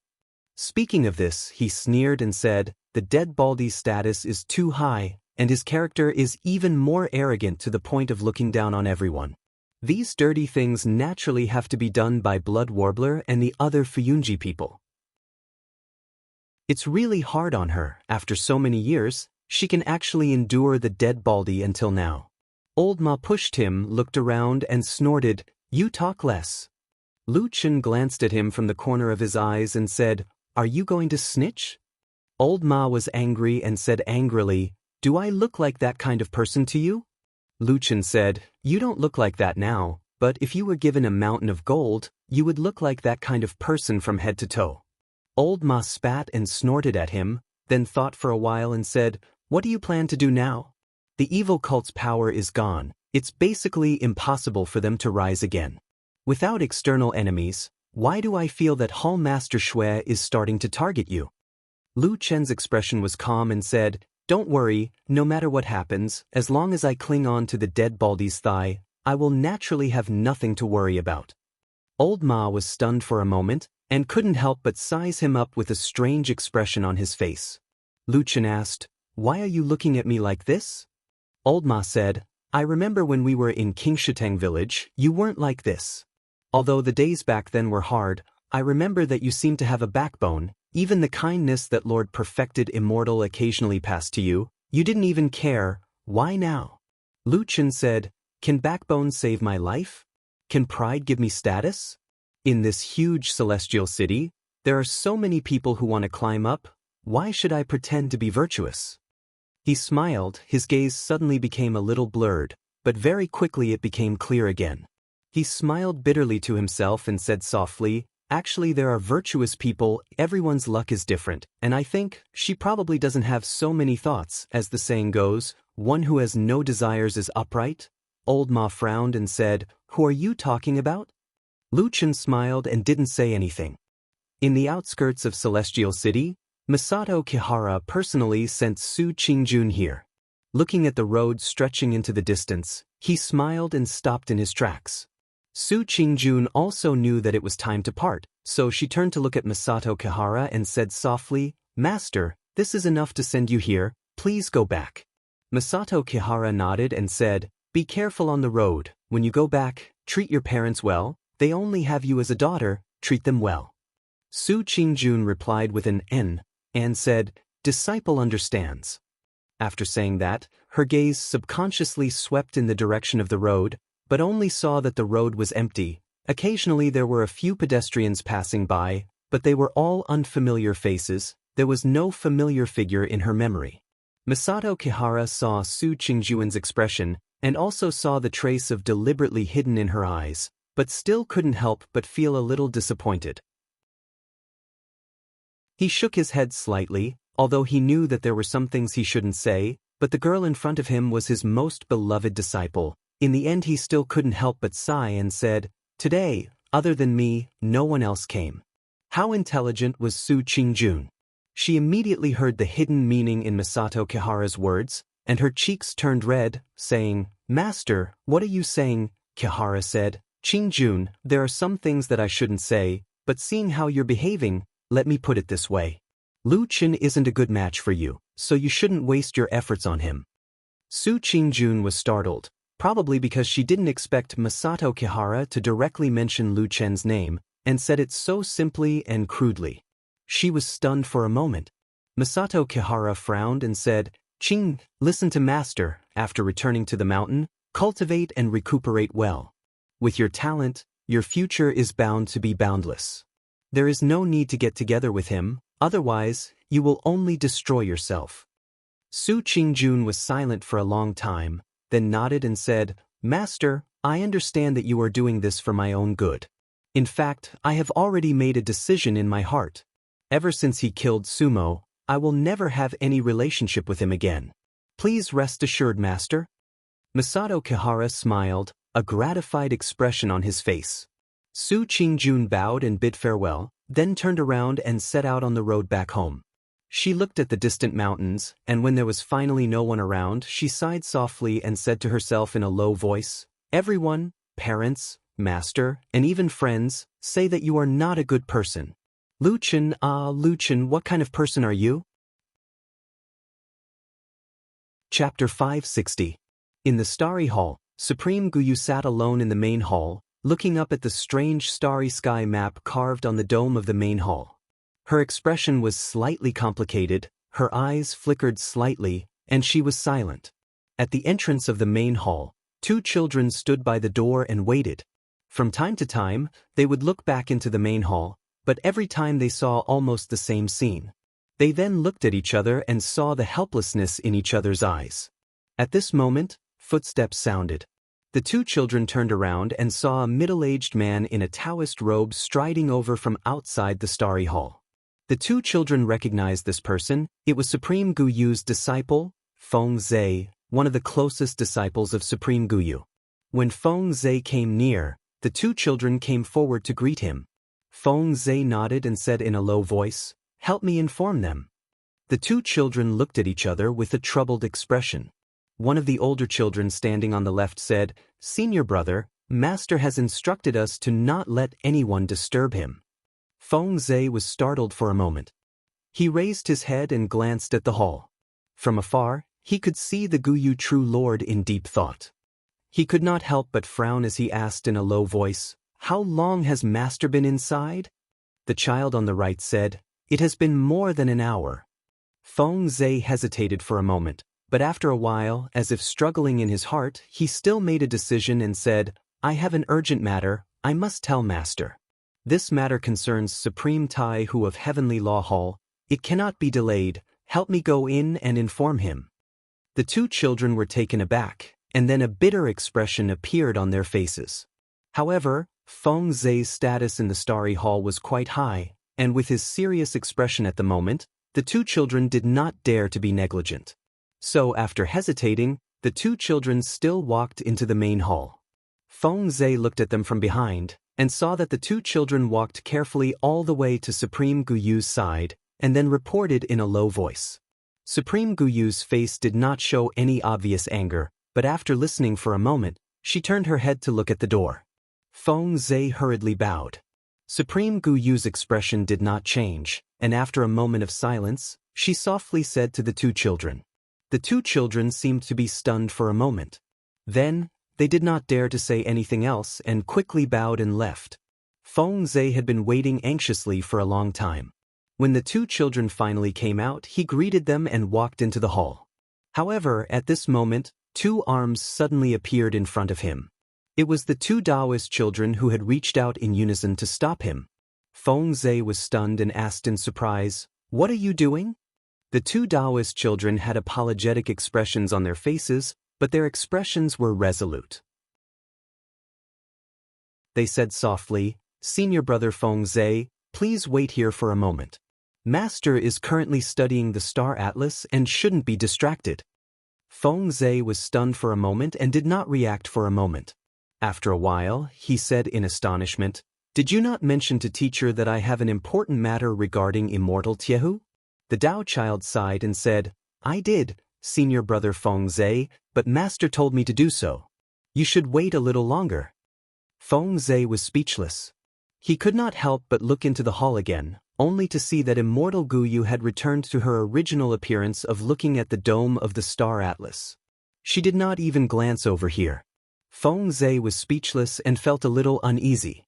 Speaking of this, he sneered and said, the dead Baldy's status is too high, and his character is even more arrogant to the point of looking down on everyone. These dirty things naturally have to be done by Blood Warbler and the other Fuyunji people. It's really hard on her, after so many years, she can actually endure the dead Baldy until now. Old Ma pushed him, looked around and snorted, you talk less. Lu Chen glanced at him from the corner of his eyes and said, are you going to snitch? Old Ma was angry and said angrily, do I look like that kind of person to you? Lu Chen said, you don't look like that now, but if you were given a mountain of gold, you would look like that kind of person from head to toe. Old Ma spat and snorted at him, then thought for a while and said, what do you plan to do now? The evil cult's power is gone, it's basically impossible for them to rise again. Without external enemies, why do I feel that Hall Master Shui is starting to target you? Lu Chen's expression was calm and said, don't worry, no matter what happens, as long as I cling on to the dead Baldy's thigh, I will naturally have nothing to worry about. Old Ma was stunned for a moment, and couldn't help but size him up with a strange expression on his face. Lu Chen asked, why are you looking at me like this? Old Ma said, I remember when we were in Qingshiteng village, you weren't like this. Although the days back then were hard, I remember that you seemed to have a backbone, even the kindness that Lord Perfected Immortal occasionally passed to you, you didn't even care, why now? Lu Chen said, can backbone save my life? Can pride give me status? In this huge celestial city, there are so many people who want to climb up, why should I pretend to be virtuous? He smiled, his gaze suddenly became a little blurred, but very quickly it became clear again. He smiled bitterly to himself and said softly, actually there are virtuous people, everyone's luck is different, and I think, she probably doesn't have so many thoughts, as the saying goes, one who has no desires is upright? Old Ma frowned and said, who are you talking about? Lu Chen smiled and didn't say anything. In the outskirts of Celestial City, Masato Kihara personally sent Su Qingjun here. Looking at the road stretching into the distance, he smiled and stopped in his tracks. Su Qingjun also knew that it was time to part, so she turned to look at Masato Kihara and said softly, Master, this is enough to send you here, please go back. Masato Kihara nodded and said, be careful on the road, when you go back, treat your parents well, they only have you as a daughter, treat them well. Su Qingjun replied with an N, and said, disciple understands. After saying that, her gaze subconsciously swept in the direction of the road, but only saw that the road was empty. Occasionally there were a few pedestrians passing by, but they were all unfamiliar faces, there was no familiar figure in her memory. Masato Kihara saw Su Qingjun's expression, and also saw the trace of deliberately hidden in her eyes, but still couldn't help but feel a little disappointed. He shook his head slightly, although he knew that there were some things he shouldn't say, but the girl in front of him was his most beloved disciple. In the end he still couldn't help but sigh and said, today, other than me, no one else came. How intelligent was Su Qingjun? She immediately heard the hidden meaning in Masato Kihara's words, and her cheeks turned red, saying, Master, what are you saying? Kihara said, Qingjun, there are some things that I shouldn't say, but seeing how you're behaving, let me put it this way. Lu Chen isn't a good match for you, so you shouldn't waste your efforts on him. Su Qingjun was startled, probably because she didn't expect Masato Kihara to directly mention Lu Chen's name, and said it so simply and crudely. She was stunned for a moment. Masato Kihara frowned and said, Qing, listen to Master, after returning to the mountain, cultivate and recuperate well. With your talent, your future is bound to be boundless. There is no need to get together with him, otherwise, you will only destroy yourself. Su Qingjun was silent for a long time, then nodded and said, Master, I understand that you are doing this for my own good. In fact, I have already made a decision in my heart. Ever since he killed Sumo, I will never have any relationship with him again. Please rest assured, Master. Masato Kihara smiled, a gratified expression on his face. Su Qingjun bowed and bid farewell, then turned around and set out on the road back home. She looked at the distant mountains, and when there was finally no one around, she sighed softly and said to herself in a low voice, "Everyone, parents, master, and even friends, say that you are not a good person. Luchan, Luchan, what kind of person are you?" Chapter 560. In the starry hall, Supreme Guyu sat alone in the main hall, looking up at the strange starry sky map carved on the dome of the main hall. Her expression was slightly complicated, her eyes flickered slightly, and she was silent. At the entrance of the main hall, two children stood by the door and waited. From time to time, they would look back into the main hall, but every time they saw almost the same scene. They then looked at each other and saw the helplessness in each other's eyes. At this moment, footsteps sounded. The two children turned around and saw a middle-aged man in a Taoist robe striding over from outside the starry hall. The two children recognized this person. It was Supreme Guyu's disciple, Feng Zhe, one of the closest disciples of Supreme Guyu. When Feng Zhe came near, the two children came forward to greet him. Feng Zhe nodded and said in a low voice, "Help me inform them." The two children looked at each other with a troubled expression. One of the older children standing on the left said, "Senior brother, Master has instructed us to not let anyone disturb him." Feng Zhe was startled for a moment. He raised his head and glanced at the hall. From afar, he could see the Guyu True Lord in deep thought. He could not help but frown as he asked in a low voice, "How long has Master been inside?" The child on the right said, "It has been more than an hour." Feng Zhe hesitated for a moment, but after a while, as if struggling in his heart, he still made a decision and said, "I have an urgent matter, I must tell Master. This matter concerns Supreme Tai Hu of Heavenly Law Hall. It cannot be delayed. Help me go in and inform him." The two children were taken aback, and then a bitter expression appeared on their faces. However, Feng Zhe's status in the starry hall was quite high, and with his serious expression at the moment, the two children did not dare to be negligent. So after hesitating, the two children still walked into the main hall. Feng Zhe looked at them from behind, and saw that the two children walked carefully all the way to Supreme Guyu's side, and then reported in a low voice. Supreme Guyu's face did not show any obvious anger, but after listening for a moment, she turned her head to look at the door. Feng Zhe hurriedly bowed. Supreme Guyu's expression did not change, and after a moment of silence, she softly said to the two children. The two children seemed to be stunned for a moment. Then, they did not dare to say anything else and quickly bowed and left. Feng Zhe had been waiting anxiously for a long time. When the two children finally came out, he greeted them and walked into the hall. However, at this moment, two arms suddenly appeared in front of him. It was the two Taoist children who had reached out in unison to stop him. Feng Zhe was stunned and asked in surprise, "What are you doing?" The two Taoist children had apologetic expressions on their faces, but their expressions were resolute. They said softly, "Senior brother Feng Zhe, please wait here for a moment. Master is currently studying the star atlas and shouldn't be distracted." Feng Zhe was stunned for a moment and did not react for a moment. After a while, he said in astonishment, "Did you not mention to teacher that I have an important matter regarding Immortal Tiehu?" The Tao child sighed and said, "I did, Senior brother Feng Zhe, but Master told me to do so. You should wait a little longer." Feng Zhe was speechless. He could not help but look into the hall again, only to see that Immortal Guyu had returned to her original appearance of looking at the dome of the star atlas. She did not even glance over here. Feng Zhe was speechless and felt a little uneasy.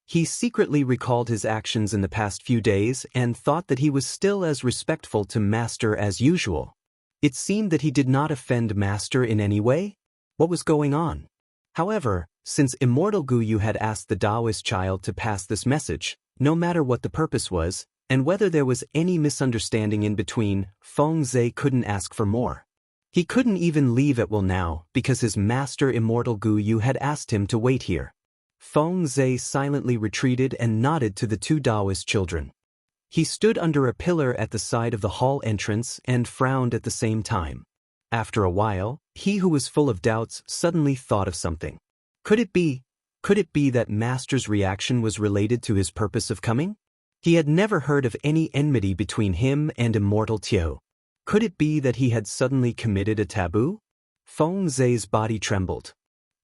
He secretly recalled his actions in the past few days and thought that he was still as respectful to Master as usual. It seemed that he did not offend Master in any way. What was going on? However, since Immortal Guyu had asked the Taoist child to pass this message, no matter what the purpose was, and whether there was any misunderstanding in between, Feng Zhe couldn't ask for more. He couldn't even leave at will now because his master Immortal Guyu had asked him to wait here. Feng Zhe silently retreated and nodded to the two Taoist children. He stood under a pillar at the side of the hall entrance and frowned at the same time. After a while, he who was full of doubts suddenly thought of something. Could it be? Could it be that Master's reaction was related to his purpose of coming? He had never heard of any enmity between him and Immortal Tiao. Could it be that he had suddenly committed a taboo? Feng Zhe's body trembled.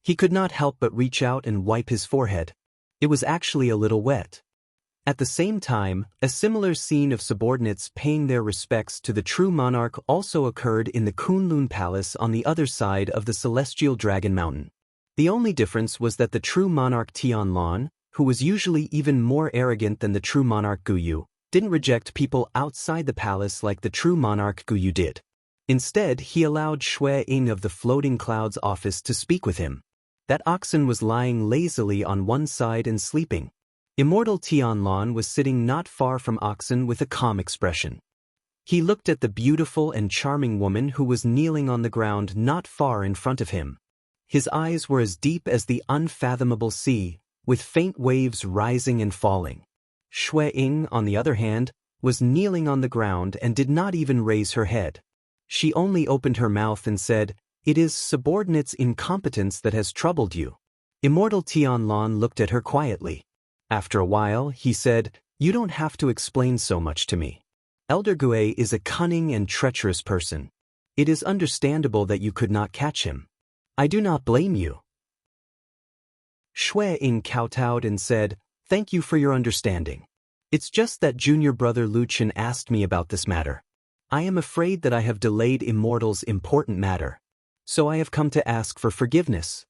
He could not help but reach out and wipe his forehead. It was actually a little wet. At the same time, a similar scene of subordinates paying their respects to the true monarch also occurred in the Kunlun Palace on the other side of the Celestial Dragon Mountain. The only difference was that the true monarch Tianlan, who was usually even more arrogant than the true monarch Guyu, didn't reject people outside the palace like the true monarch Guyu did. Instead, he allowed Shui Ying of the Floating Clouds office to speak with him. That oxen was lying lazily on one side and sleeping. Immortal Tianlan was sitting not far from oxen with a calm expression. He looked at the beautiful and charming woman who was kneeling on the ground not far in front of him. His eyes were as deep as the unfathomable sea, with faint waves rising and falling. Shui Ying, on the other hand, was kneeling on the ground and did not even raise her head. She only opened her mouth and said, "It is subordinates' incompetence that has troubled you." Immortal Tianlan looked at her quietly. After a while, he said, "You don't have to explain so much to me. Elder Gui is a cunning and treacherous person. It is understandable that you could not catch him. I do not blame you." Shui Ying kowtowed and said, "Thank you for your understanding. It's just that junior brother Lu Chen asked me about this matter. I am afraid that I have delayed Immortal's important matter. So I have come to ask for forgiveness."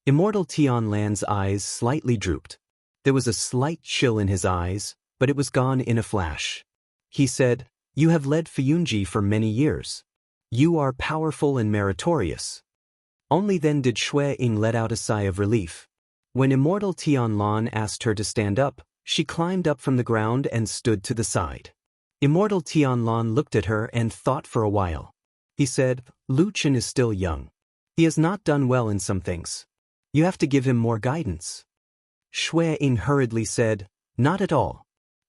Immortal Tianlan's eyes slightly drooped. There was a slight chill in his eyes, but it was gone in a flash. He said, "You have led Fuyunji for many years. You are powerful and meritorious." Only then did Shui Ying let out a sigh of relief. When Immortal Tianlan asked her to stand up, she climbed up from the ground and stood to the side. Immortal Tianlan looked at her and thought for a while. He said, "Lu Chen is still young. He has not done well in some things. You have to give him more guidance." Shui Ying hurriedly said, "Not at all.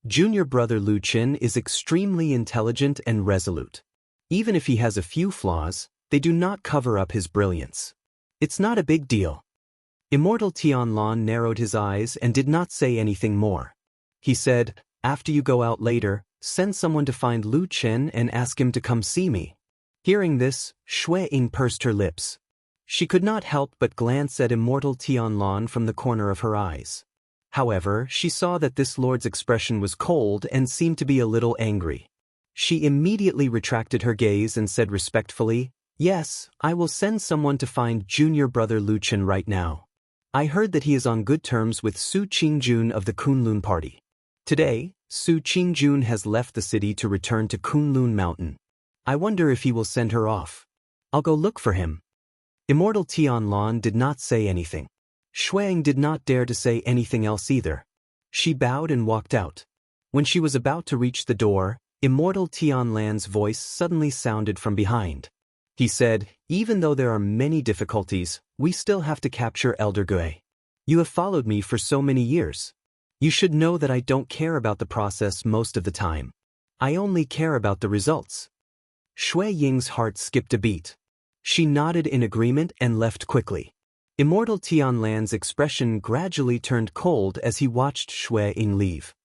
Junior brother Lu Chen is extremely intelligent and resolute. Even if he has a few flaws, they do not cover up his brilliance. It's not a big deal." Immortal Tianlan narrowed his eyes and did not say anything more. He said, "After you go out later, send someone to find Lu Chen and ask him to come see me." Hearing this, Shui Ying pursed her lips. She could not help but glance at Immortal Tianlan from the corner of her eyes. However, she saw that this lord's expression was cold and seemed to be a little angry. She immediately retracted her gaze and said respectfully, "Yes, I will send someone to find junior brother Lu Chen right now. I heard that he is on good terms with Su Qingjun of the Kunlun party. Today, Su Qingjun has left the city to return to Kunlun Mountain. I wonder if he will send her off. I'll go look for him." Immortal Tianlan did not say anything. Shui Ying did not dare to say anything else either. She bowed and walked out. When she was about to reach the door, Immortal Tianlan's voice suddenly sounded from behind. He said, "Even though there are many difficulties, we still have to capture Elder Gui. You have followed me for so many years. You should know that I don't care about the process most of the time. I only care about the results." Shui Ying's heart skipped a beat. She nodded in agreement and left quickly. Immortal Tianlan's expression gradually turned cold as he watched Shui Ying leave.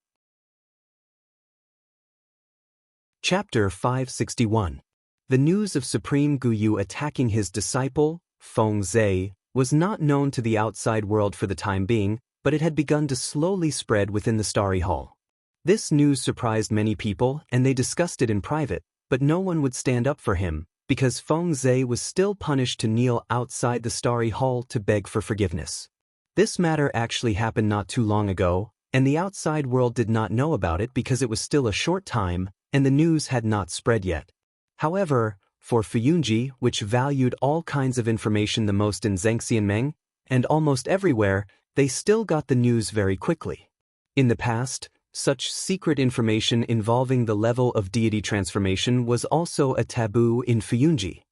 Chapter 561. The news of Supreme Guyu attacking his disciple, Feng Zhe, was not known to the outside world for the time being, but it had begun to slowly spread within the Starry Hall. This news surprised many people and they discussed it in private, but no one would stand up for him, because Feng Zhe was still punished to kneel outside the Starry Hall to beg for forgiveness. This matter actually happened not too long ago, and the outside world did not know about it because it was still a short time, and the news had not spread yet. However, for Fuyunji, which valued all kinds of information the most in Zhangxianmeng, and almost everywhere, they still got the news very quickly. In the past, such secret information involving the level of deity transformation was also a taboo in Fuyunji.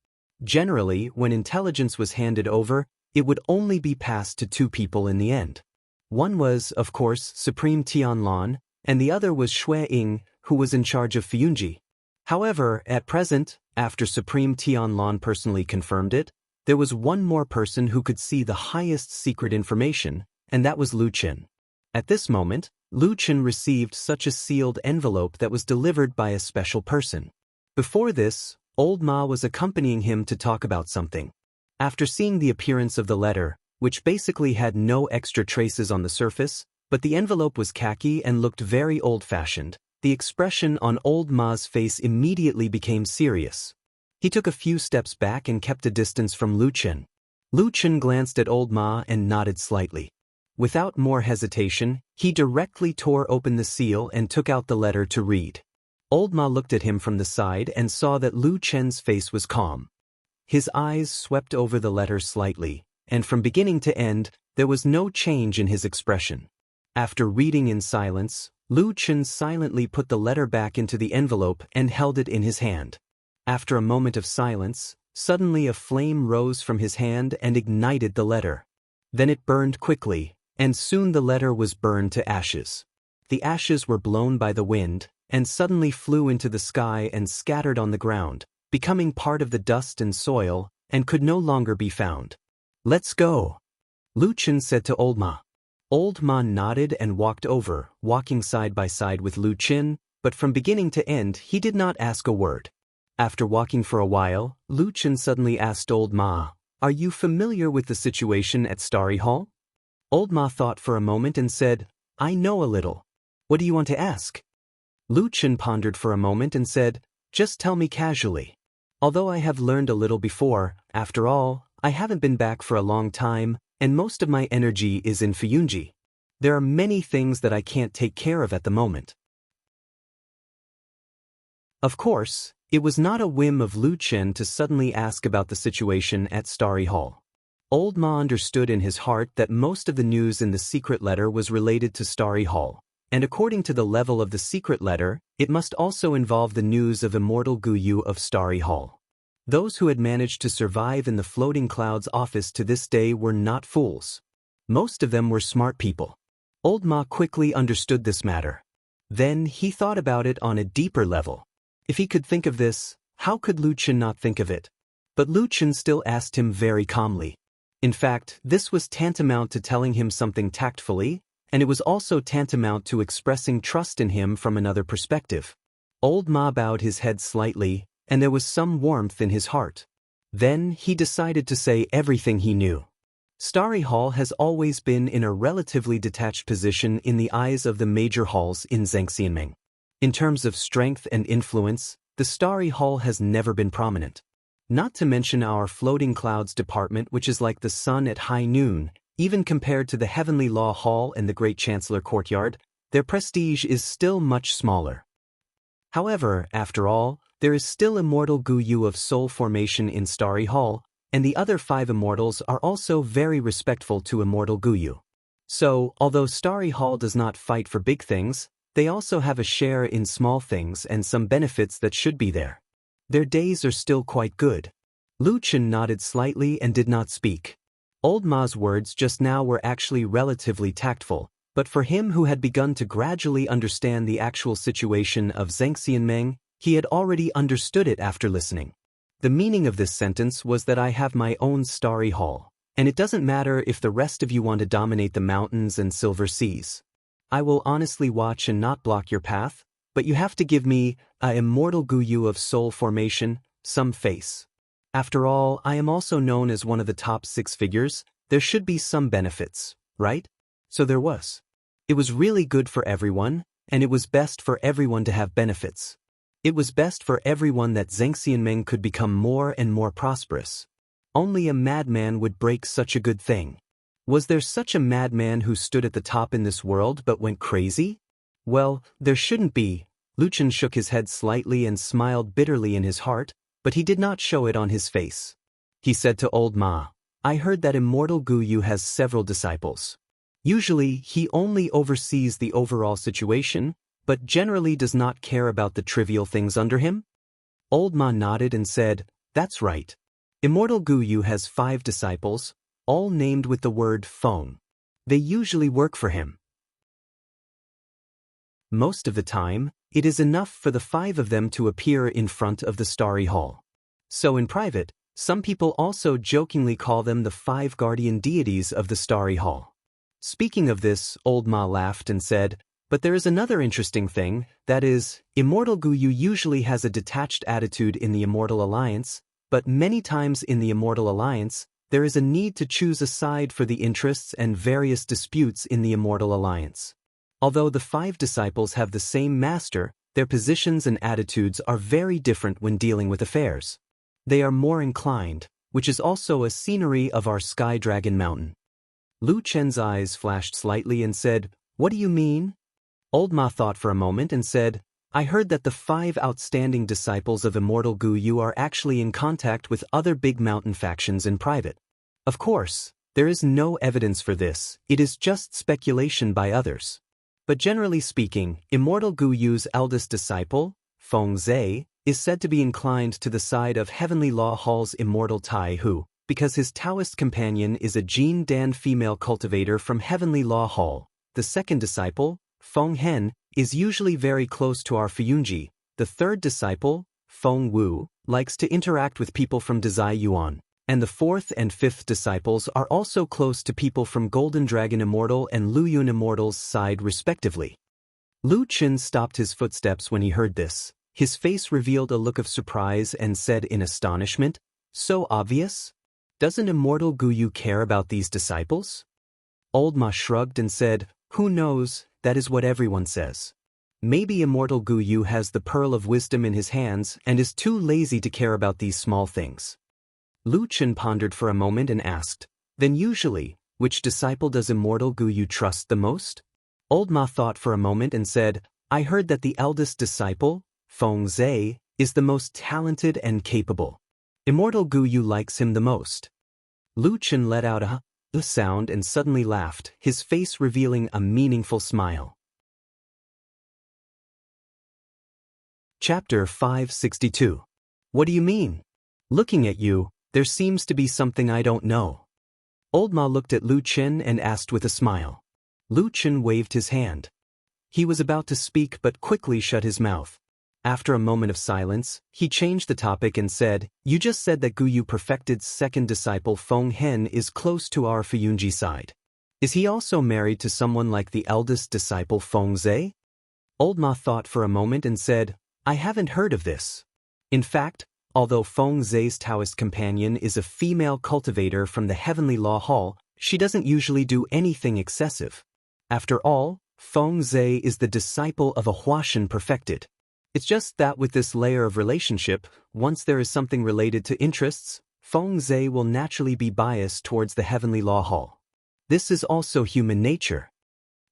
Generally, when intelligence was handed over, it would only be passed to two people in the end. One was, of course, Supreme Tianlan, and the other was Shui Ying, who was in charge of Fuyunji. However, at present, after Supreme Tianlan personally confirmed it, there was one more person who could see the highest secret information, and that was Lu Qin. At this moment, Lu Qin received such a sealed envelope that was delivered by a special person. Before this, old Ma was accompanying him to talk about something. After seeing the appearance of the letter, which basically had no extra traces on the surface, but the envelope was khaki and looked very old-fashioned, the expression on old Ma's face immediately became serious. He took a few steps back and kept a distance from Lu Qin. Lu Qin glanced at old Ma and nodded slightly. Without more hesitation, he directly tore open the seal and took out the letter to read. Old Ma looked at him from the side and saw that Lu Qin's face was calm. His eyes swept over the letter slightly, and from beginning to end, there was no change in his expression. After reading in silence, Lu Qin silently put the letter back into the envelope and held it in his hand. After a moment of silence, suddenly a flame rose from his hand and ignited the letter. Then it burned quickly, and soon the letter was burned to ashes. The ashes were blown by the wind, and suddenly flew into the sky and scattered on the ground, becoming part of the dust and soil, and could no longer be found. "Let's go," Lu Qin said to old Ma. Old Ma nodded and walked over, walking side by side with Lu Qin, but from beginning to end he did not ask a word. After walking for a while, Lu Qin suddenly asked old Ma, "Are you familiar with the situation at Starry Hall?" Old Ma thought for a moment and said, "I know a little. What do you want to ask?" Lu Qin pondered for a moment and said, "Just tell me casually. Although I have learned a little before, after all, I haven't been back for a long time, and most of my energy is in Fuyunji. There are many things that I can't take care of at the moment." Of course, it was not a whim of Lu Qin to suddenly ask about the situation at Starry Hall. Old Ma understood in his heart that most of the news in the secret letter was related to Starry Hall, and according to the level of the secret letter, it must also involve the news of Immortal Guyu of Starry Hall. Those who had managed to survive in the Floating Clouds office to this day were not fools. Most of them were smart people. Old Ma quickly understood this matter. Then he thought about it on a deeper level. If he could think of this, how could Lu Qin not think of it? But Lu Qin still asked him very calmly. In fact, this was tantamount to telling him something tactfully, and it was also tantamount to expressing trust in him from another perspective. Old Ma bowed his head slightly, and there was some warmth in his heart. Then he decided to say everything he knew. Starry Hall has always been in a relatively detached position in the eyes of the major halls in Zhangxianming. In terms of strength and influence, the Starry Hall has never been prominent. Not to mention our Floating Clouds department, which is like the sun at high noon, even compared to the Heavenly Law Hall and the Great Chancellor Courtyard, their prestige is still much smaller. However, after all, there is still Immortal Guyu of Soul Formation in Starry Hall, and the other 5 immortals are also very respectful to Immortal Guyu. So, although Starry Hall does not fight for big things, they also have a share in small things and some benefits that should be there. Their days are still quite good. Lu Qin nodded slightly and did not speak. Old Ma's words just now were actually relatively tactful, but for him who had begun to gradually understand the actual situation of Zhangxianmeng, he had already understood it after listening. The meaning of this sentence was that I have my own Starry Hall, and it doesn't matter if the rest of you want to dominate the mountains and silver seas. I will honestly watch and not block your path, but you have to give me, a Immortal Guyu of Soul Formation, some face. After all, I am also known as one of the top 6 figures. There should be some benefits, right? So there was. It was really good for everyone, and it was best for everyone to have benefits. It was best for everyone that Zhangxianmeng could become more and more prosperous. Only a madman would break such a good thing. Was there such a madman who stood at the top in this world but went crazy? Well, there shouldn't be. Lu Qin shook his head slightly and smiled bitterly in his heart, but he did not show it on his face. He said to old Ma, "I heard that Immortal Guyu has several disciples. Usually, he only oversees the overall situation, but generally does not care about the trivial things under him?" Old Ma nodded and said, "That's right. Immortal Guyu has 5 disciples, all named with the word Feng. They usually work for him. Most of the time, it is enough for the 5 of them to appear in front of the Starry Hall. So in private, some people also jokingly call them the 5 guardian deities of the Starry Hall. Speaking of this, Old Ma laughed and said, but there is another interesting thing, that is, Immortal Guyu usually has a detached attitude in the Immortal Alliance, but many times in the Immortal Alliance, there is a need to choose a side for the interests and various disputes in the Immortal Alliance. Although the 5 disciples have the same master, their positions and attitudes are very different when dealing with affairs. They are more inclined, which is also a scenery of our Sky Dragon Mountain. Lu Chen's eyes flashed slightly and said, "What do you mean?" Old Ma thought for a moment and said, "I heard that the 5 outstanding disciples of Immortal Guyu are actually in contact with other big mountain factions in private. Of course, there is no evidence for this, it is just speculation by others. But generally speaking, Immortal Guyu's eldest disciple, Feng Zhe, is said to be inclined to the side of Heavenly Law Hall's Immortal Tai Hu, because his Taoist companion is a Jin Dan female cultivator from Heavenly Law Hall. The second disciple, Feng Hen, is usually very close to our Fuyunji. The third disciple, Feng Wu, likes to interact with people from Dazai Yuan. And the fourth and fifth disciples are also close to people from Golden Dragon Immortal and Luyun Immortal's side respectively." Lu Chen stopped his footsteps when he heard this. His face revealed a look of surprise and said in astonishment, "So obvious? Doesn't Immortal Guyu care about these disciples?" Old Ma shrugged and said, "Who knows, that is what everyone says. Maybe Immortal Guyu has the pearl of wisdom in his hands and is too lazy to care about these small things." Lu Chen pondered for a moment and asked, "Then usually, which disciple does Immortal Guyu trust the most?" Old Ma thought for a moment and said, "I heard that the eldest disciple, Feng Zhe, is the most talented and capable. Immortal Guyu likes him the most." Lu Chen let out a sound and suddenly laughed, his face revealing a meaningful smile. Chapter 562. What do you mean? Looking at you, there seems to be something I don't know. Old Ma looked at Lu Chen and asked with a smile. Lu Chen waved his hand. He was about to speak but quickly shut his mouth. After a moment of silence, he changed the topic and said, "You just said that Guyu Perfected's second disciple Feng Hen is close to our Fuyunji side. Is he also married to someone like the eldest disciple Feng Zhe?" Old Ma thought for a moment and said, "I haven't heard of this. In fact, although Feng Zhe's Taoist companion is a female cultivator from the Heavenly Law Hall, she doesn't usually do anything excessive. After all, Feng Zhe is the disciple of a Huashan Perfected. It's just that with this layer of relationship, once there is something related to interests, Feng Zhe will naturally be biased towards the Heavenly Law Hall. This is also human nature."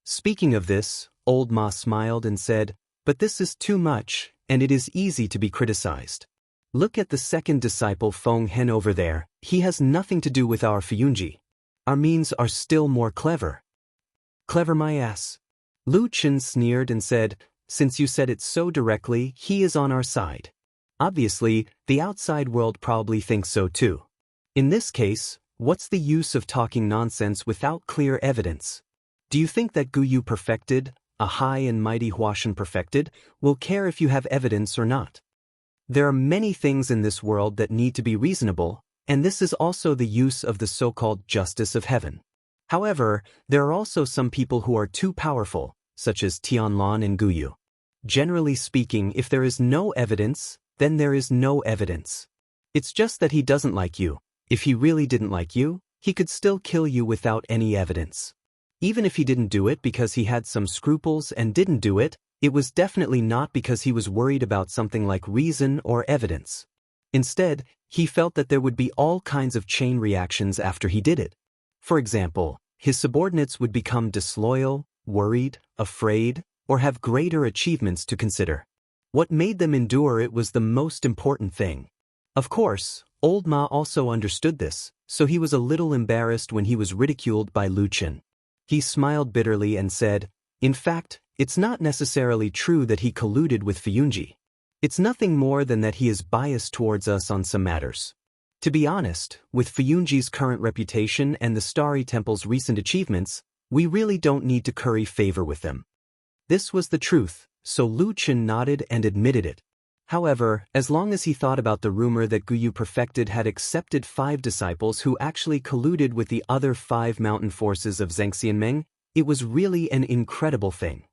Speaking of this, Old Ma smiled and said, "But this is too much, and it is easy to be criticized. Look at the second disciple Feng Hen over there, he has nothing to do with our Fuyunji. Our means are still more clever." "Clever my ass." Lu Chen sneered and said, "Since you said it so directly, he is on our side. Obviously, the outside world probably thinks so too. In this case, what's the use of talking nonsense without clear evidence? Do you think that Guyu Perfected, a high and mighty Huashan Perfected, will care if you have evidence or not? There are many things in this world that need to be reasonable, and this is also the use of the so-called justice of heaven. However, there are also some people who are too powerful, such as Tianlan and Guyu. Generally speaking, if there is no evidence, then there is no evidence. It's just that he doesn't like you. If he really didn't like you, he could still kill you without any evidence. Even if he didn't do it because he had some scruples and didn't do it, it was definitely not because he was worried about something like reason or evidence. Instead, he felt that there would be all kinds of chain reactions after he did it. For example, his subordinates would become disloyal, worried, afraid, or have greater achievements to consider. What made them endure it was the most important thing. Of course, Old Ma also understood this, so he was a little embarrassed when he was ridiculed by Lu Chen. He smiled bitterly and said, "In fact, it's not necessarily true that he colluded with Fuyunji. It's nothing more than that he is biased towards us on some matters. To be honest, with Fuyunji's current reputation and the Starry Temple's recent achievements, we really don't need to curry favor with them." This was the truth, so Lu Chen nodded and admitted it. However, as long as he thought about the rumor that Guyu Perfected had accepted 5 disciples who actually colluded with the other 5 mountain forces of Zhengxianmeng, it was really an incredible thing.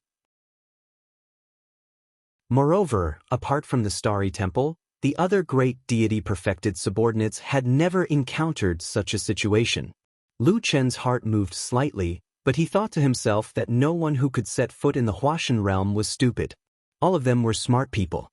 Moreover, apart from the Starry Temple, the other great deity perfected subordinates had never encountered such a situation. Lu Chen's heart moved slightly, but he thought to himself that no one who could set foot in the Huashan realm was stupid. All of them were smart people.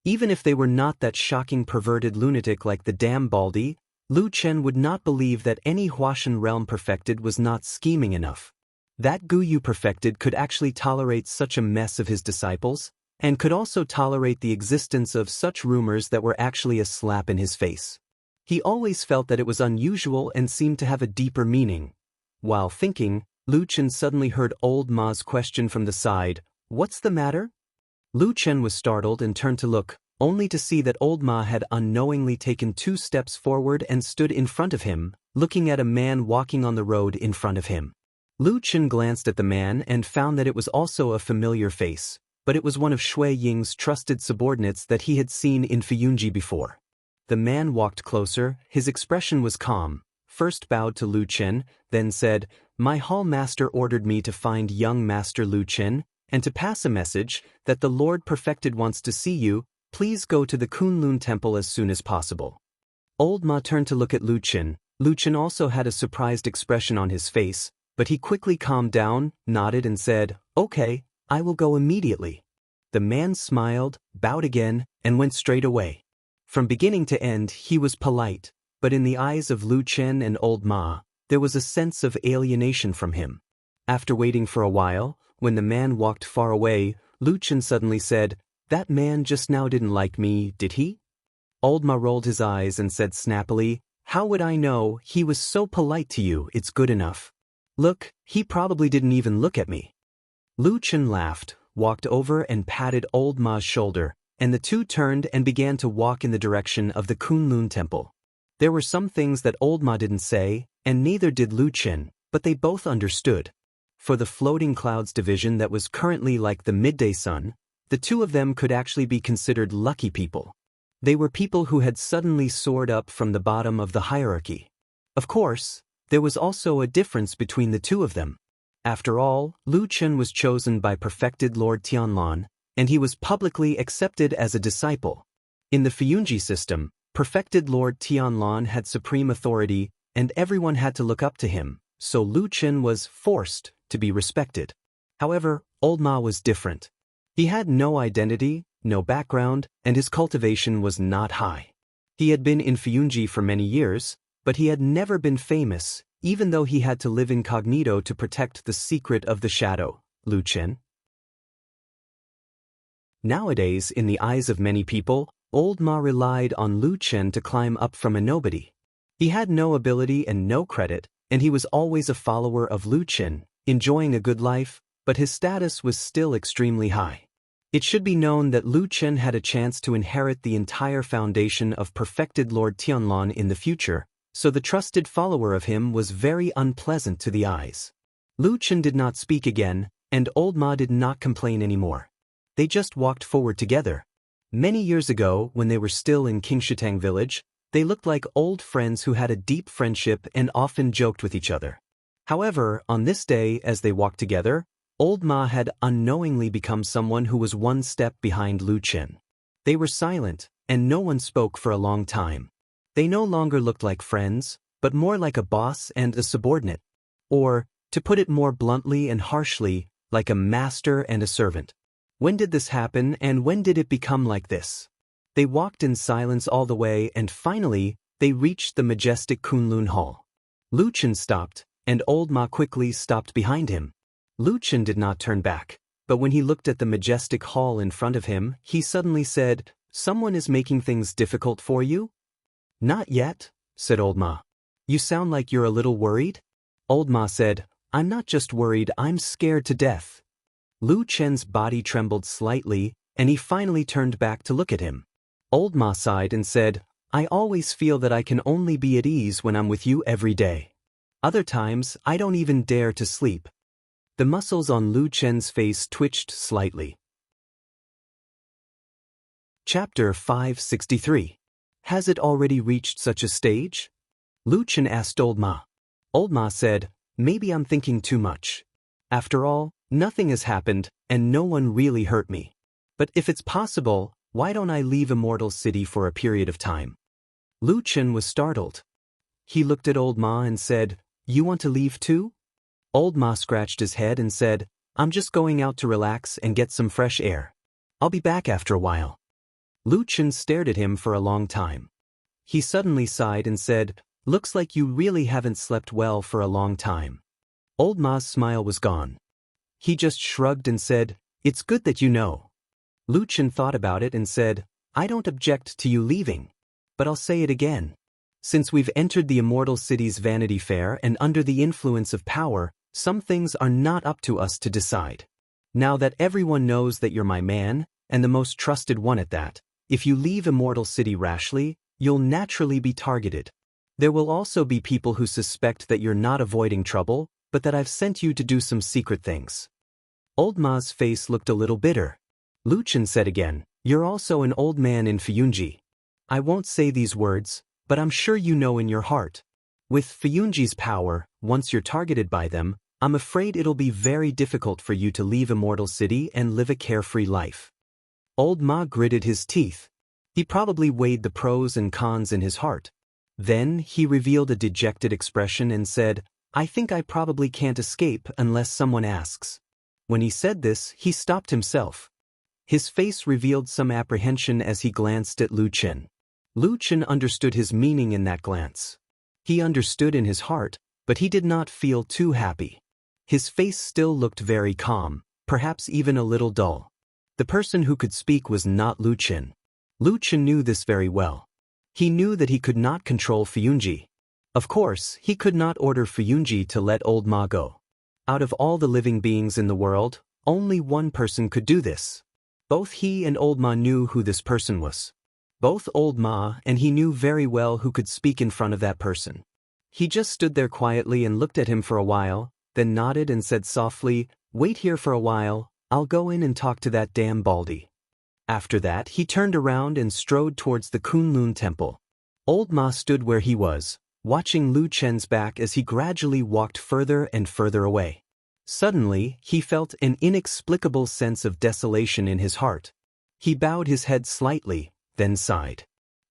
Even if they were not that shocking perverted lunatic like the damn Baldy, Lu Chen would not believe that any Huashan realm perfected was not scheming enough. That Guyu Perfected could actually tolerate such a mess of his disciples, and could also tolerate the existence of such rumors that were actually a slap in his face. He always felt that it was unusual and seemed to have a deeper meaning. While thinking, Lu Chen suddenly heard old Ma's question from the side, "What's the matter?" Lu Chen was startled and turned to look, only to see that old Ma had unknowingly taken 2 steps forward and stood in front of him, looking at a man walking on the road in front of him. Lu Chen glanced at the man and found that it was also a familiar face, but it was one of Shui Ying's trusted subordinates that he had seen in Fuyunji before. The man walked closer, his expression was calm, first bowed to Lu Chen, then said, "My hall master ordered me to find young master Lu Chen, and to pass a message that the Lord Perfected wants to see you. Please go to the Kunlun Temple as soon as possible." Old Ma turned to look at Lu Chen. Lu Chen also had a surprised expression on his face, but he quickly calmed down, nodded and said, "Okay, I will go immediately." The man smiled, bowed again, and went straight away. From beginning to end he was polite, but in the eyes of Lu Chen and old Ma, there was a sense of alienation from him. After waiting for a while, when the man walked far away, Lu Chen suddenly said, "That man just now didn't like me, did he?" Old Ma rolled his eyes and said snappily, "How would I know? He was so polite to you, it's good enough. Look, he probably didn't even look at me." Lu Chen laughed, walked over and patted old Ma's shoulder, and the two turned and began to walk in the direction of the Kunlun Temple. There were some things that old Ma didn't say, and neither did Lu Chen, but they both understood. For the floating clouds division that was currently like the midday sun, the two of them could actually be considered lucky people. They were people who had suddenly soared up from the bottom of the hierarchy. Of course, there was also a difference between the two of them. After all, Lu Chen was chosen by perfected Lord Tianlan, and he was publicly accepted as a disciple. In the Fuyunji system, perfected Lord Tianlan had supreme authority, and everyone had to look up to him, so Lu Chen was forced to be respected. However, old Ma was different. He had no identity, no background, and his cultivation was not high. He had been in Fuyunji for many years, but he had never been famous, even though he had to live incognito to protect the secret of the shadow, Lu Chen. Nowadays, in the eyes of many people, old Ma relied on Lu Chen to climb up from a nobody. He had no ability and no credit, and he was always a follower of Lu Chen, enjoying a good life, but his status was still extremely high. It should be known that Lu Chen had a chance to inherit the entire foundation of perfected Lord Tianlan in the future, so the trusted follower of him was very unpleasant to the eyes. Lu Chen did not speak again, and old Ma did not complain anymore. They just walked forward together. Many years ago, when they were still in Qingshitang village, they looked like old friends who had a deep friendship and often joked with each other. However, on this day, as they walked together, old Ma had unknowingly become someone who was one step behind Lu Chen. They were silent, and no one spoke for a long time. They no longer looked like friends, but more like a boss and a subordinate. Or, to put it more bluntly and harshly, like a master and a servant. When did this happen, and when did it become like this? They walked in silence all the way, and finally, they reached the majestic Kunlun Hall. Lu Chen stopped, and old Ma quickly stopped behind him. Lu Chen did not turn back, but when he looked at the majestic hall in front of him, he suddenly said, "Someone is making things difficult for you?" "Not yet," said old Ma. "You sound like you're a little worried?" Old Ma said, "I'm not just worried, I'm scared to death." Lu Chen's body trembled slightly, and he finally turned back to look at him. Old Ma sighed and said, "I always feel that I can only be at ease when I'm with you every day. Other times, I don't even dare to sleep." The muscles on Lu Chen's face twitched slightly. Chapter 563. Has it already reached such a stage? Lu Chen asked Old Ma. Old Ma said, maybe I'm thinking too much. After all, nothing has happened, and no one really hurt me. But if it's possible, why don't I leave Immortal City for a period of time? Lu Chen was startled. He looked at Old Ma and said, you want to leave too? Old Ma scratched his head and said, I'm just going out to relax and get some fresh air. I'll be back after a while. Lu Chen stared at him for a long time. He suddenly sighed and said, looks like you really haven't slept well for a long time. Old Ma's smile was gone. He just shrugged and said, it's good that you know. Lu Chen thought about it and said, I don't object to you leaving. But I'll say it again. Since we've entered the Immortal City's Vanity Fair and under the influence of power, some things are not up to us to decide. Now that everyone knows that you're my man, and the most trusted one at that, if you leave Immortal City rashly, you'll naturally be targeted. There will also be people who suspect that you're not avoiding trouble, but that I've sent you to do some secret things. Old Ma's face looked a little bitter. Lu Chen said again, you're also an old man in Fuyunji. I won't say these words, but I'm sure you know in your heart. With Fuyunji's power, once you're targeted by them, I'm afraid it'll be very difficult for you to leave Immortal City and live a carefree life. Old Ma gritted his teeth. He probably weighed the pros and cons in his heart. Then he revealed a dejected expression and said, I think I probably can't escape unless someone asks. When he said this, he stopped himself. His face revealed some apprehension as he glanced at Lu Chen. Lu Chen understood his meaning in that glance. He understood in his heart, but he did not feel too happy. His face still looked very calm, perhaps even a little dull. The person who could speak was not Lu Chen. Lu Chen knew this very well. He knew that he could not control Fuyunji. Of course, he could not order Fuyunji to let Old Ma go. Out of all the living beings in the world, only one person could do this. Both he and Old Ma knew who this person was. Both Old Ma and he knew very well who could speak in front of that person. He just stood there quietly and looked at him for a while, then nodded and said softly, wait here for a while, I'll go in and talk to that damn Baldy. After that, he turned around and strode towards the Kunlun Temple. Old Ma stood where he was, watching Lu Chen's back as he gradually walked further and further away. Suddenly, he felt an inexplicable sense of desolation in his heart. He bowed his head slightly, then sighed.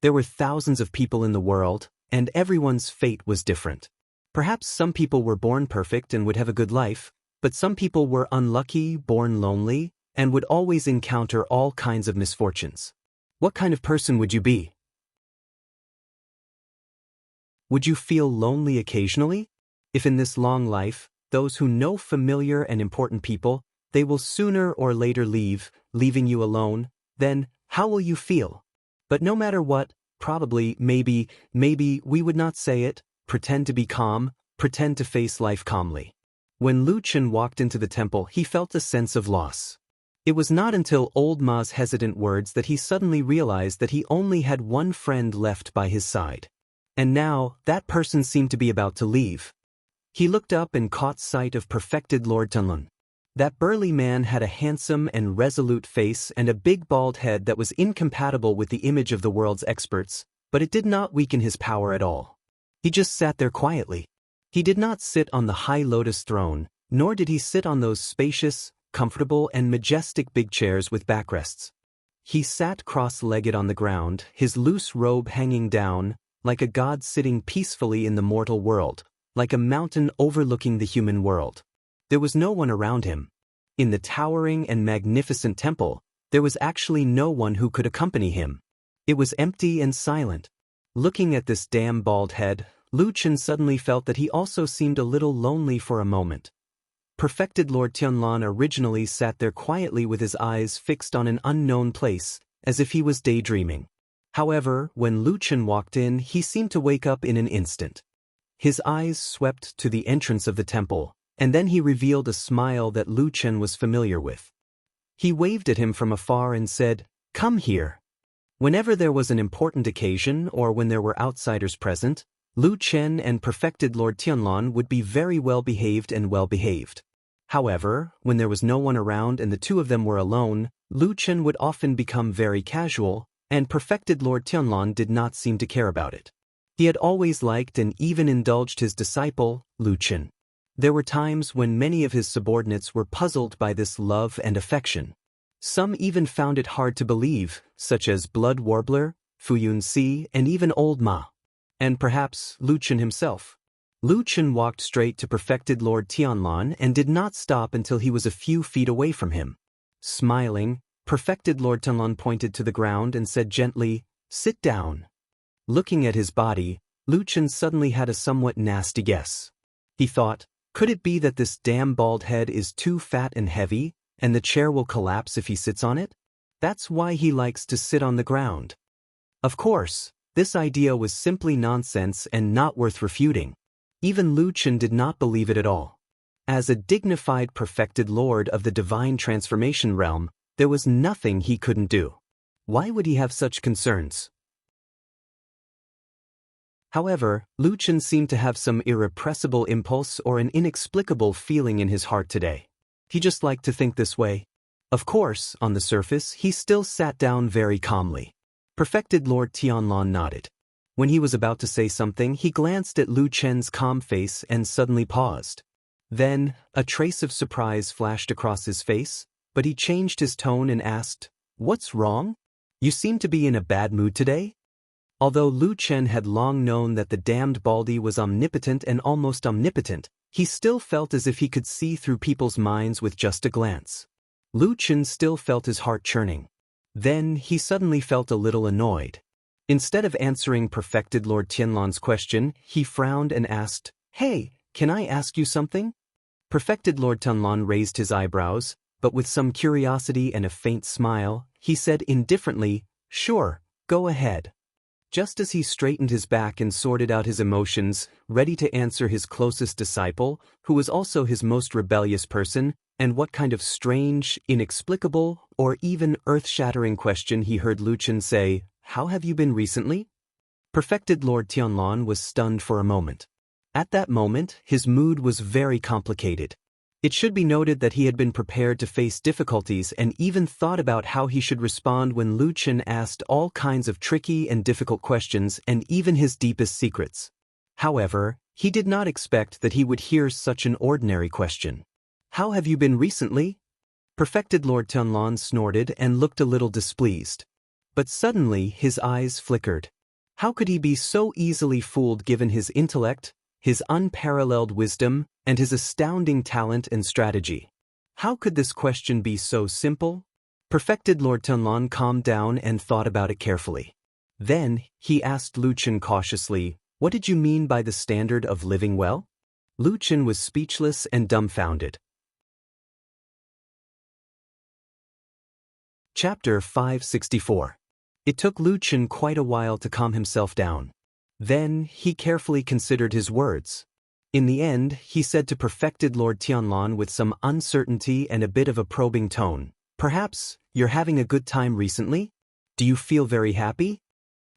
There were thousands of people in the world, and everyone's fate was different. Perhaps some people were born perfect and would have a good life, but some people were unlucky, born lonely, and would always encounter all kinds of misfortunes. What kind of person would you be? Would you feel lonely occasionally? If in this long life, those who know familiar and important people, they will sooner or later leave, leaving you alone, then how will you feel? But no matter what, probably, maybe we would not say it, pretend to be calm, pretend to face life calmly. When Lu Chen walked into the temple, he felt a sense of loss. It was not until Old Ma's hesitant words that he suddenly realized that he only had one friend left by his side. And now, that person seemed to be about to leave. He looked up and caught sight of perfected Lord Tunlun. That burly man had a handsome and resolute face and a big bald head that was incompatible with the image of the world's experts, but it did not weaken his power at all. He just sat there quietly. He did not sit on the high lotus throne, nor did he sit on those spacious, comfortable and majestic big chairs with backrests. He sat cross-legged on the ground, his loose robe hanging down, like a god sitting peacefully in the mortal world, like a mountain overlooking the human world. There was no one around him. In the towering and magnificent temple, there was actually no one who could accompany him. It was empty and silent. Looking at this damn bald head, Lu Chen suddenly felt that he also seemed a little lonely for a moment. Perfected Lord Tianlan originally sat there quietly with his eyes fixed on an unknown place, as if he was daydreaming. However, when Lu Chen walked in, he seemed to wake up in an instant. His eyes swept to the entrance of the temple, and then he revealed a smile that Lu Chen was familiar with. He waved at him from afar and said, "Come here." Whenever there was an important occasion or when there were outsiders present, Lu Chen and perfected Lord Tianlan would be very well behaved and well behaved. However, when there was no one around and the two of them were alone, Lu Chen would often become very casual, and perfected Lord Tianlan did not seem to care about it. He had always liked and even indulged his disciple, Lu Chen. There were times when many of his subordinates were puzzled by this love and affection. Some even found it hard to believe, such as Blood Warbler, Fuyun Si, and even Old Ma. And perhaps Lu Chen himself. Lu Chen walked straight to perfected Lord Tianlan and did not stop until he was a few feet away from him. Smiling, perfected Lord Tianlan pointed to the ground and said gently, "Sit down." Looking at his body, Lu Chen suddenly had a somewhat nasty guess. He thought, could it be that this damn bald head is too fat and heavy, and the chair will collapse if he sits on it? That's why he likes to sit on the ground. Of course, this idea was simply nonsense and not worth refuting. Even Lu Chen did not believe it at all. As a dignified perfected lord of the divine transformation realm, there was nothing he couldn't do. Why would he have such concerns? However, Lu Chen seemed to have some irrepressible impulse or an inexplicable feeling in his heart today. He just liked to think this way. Of course, on the surface, he still sat down very calmly. Perfected Lord Tianlan nodded. When he was about to say something, he glanced at Lu Chen's calm face and suddenly paused. Then, a trace of surprise flashed across his face, but he changed his tone and asked, "What's wrong? You seem to be in a bad mood today?" Although Lu Chen had long known that the damned Baldy was omnipotent and almost omnipotent, he still felt as if he could see through people's minds with just a glance. Lu Chen still felt his heart churning. Then he suddenly felt a little annoyed. Instead of answering perfected Lord Tianlan's question, he frowned and asked, "Hey, can I ask you something?" Perfected Lord Tianlan raised his eyebrows, but with some curiosity and a faint smile, he said indifferently, "Sure, go ahead." Just as he straightened his back and sorted out his emotions, ready to answer his closest disciple, who was also his most rebellious person, and what kind of strange, inexplicable, or even earth-shattering question he heard Lu Chen say, "How have you been recently?" Perfected Lord Tianlan was stunned for a moment. At that moment, his mood was very complicated. It should be noted that he had been prepared to face difficulties and even thought about how he should respond when Lu Chen asked all kinds of tricky and difficult questions and even his deepest secrets. However, he did not expect that he would hear such an ordinary question. "How have you been recently?" Perfected Lord Tianlan snorted and looked a little displeased. But suddenly his eyes flickered. How could he be so easily fooled given his intellect, his unparalleled wisdom, and his astounding talent and strategy? How could this question be so simple? Perfected Lord Tianlan calmed down and thought about it carefully. Then, he asked Lu Chen cautiously, "What did you mean by the standard of living well?" Lu Chen was speechless and dumbfounded. Chapter 564. It took Lu Chen quite a while to calm himself down. Then, he carefully considered his words. In the end, he said to perfected Lord Tianlan with some uncertainty and a bit of a probing tone, "Perhaps, you're having a good time recently? Do you feel very happy?"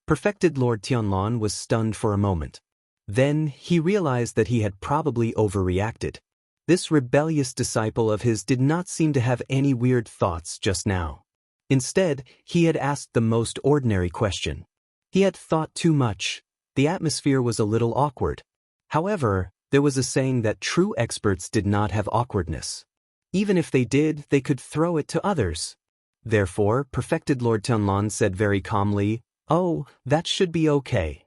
Perfected Lord Tianlan was stunned for a moment. Then, he realized that he had probably overreacted. This rebellious disciple of his did not seem to have any weird thoughts just now. Instead, he had asked the most ordinary question. He had thought too much. The atmosphere was a little awkward. However, there was a saying that true experts did not have awkwardness. Even if they did, they could throw it to others. Therefore, perfected Lord Tianlan said very calmly, "Oh, that should be okay."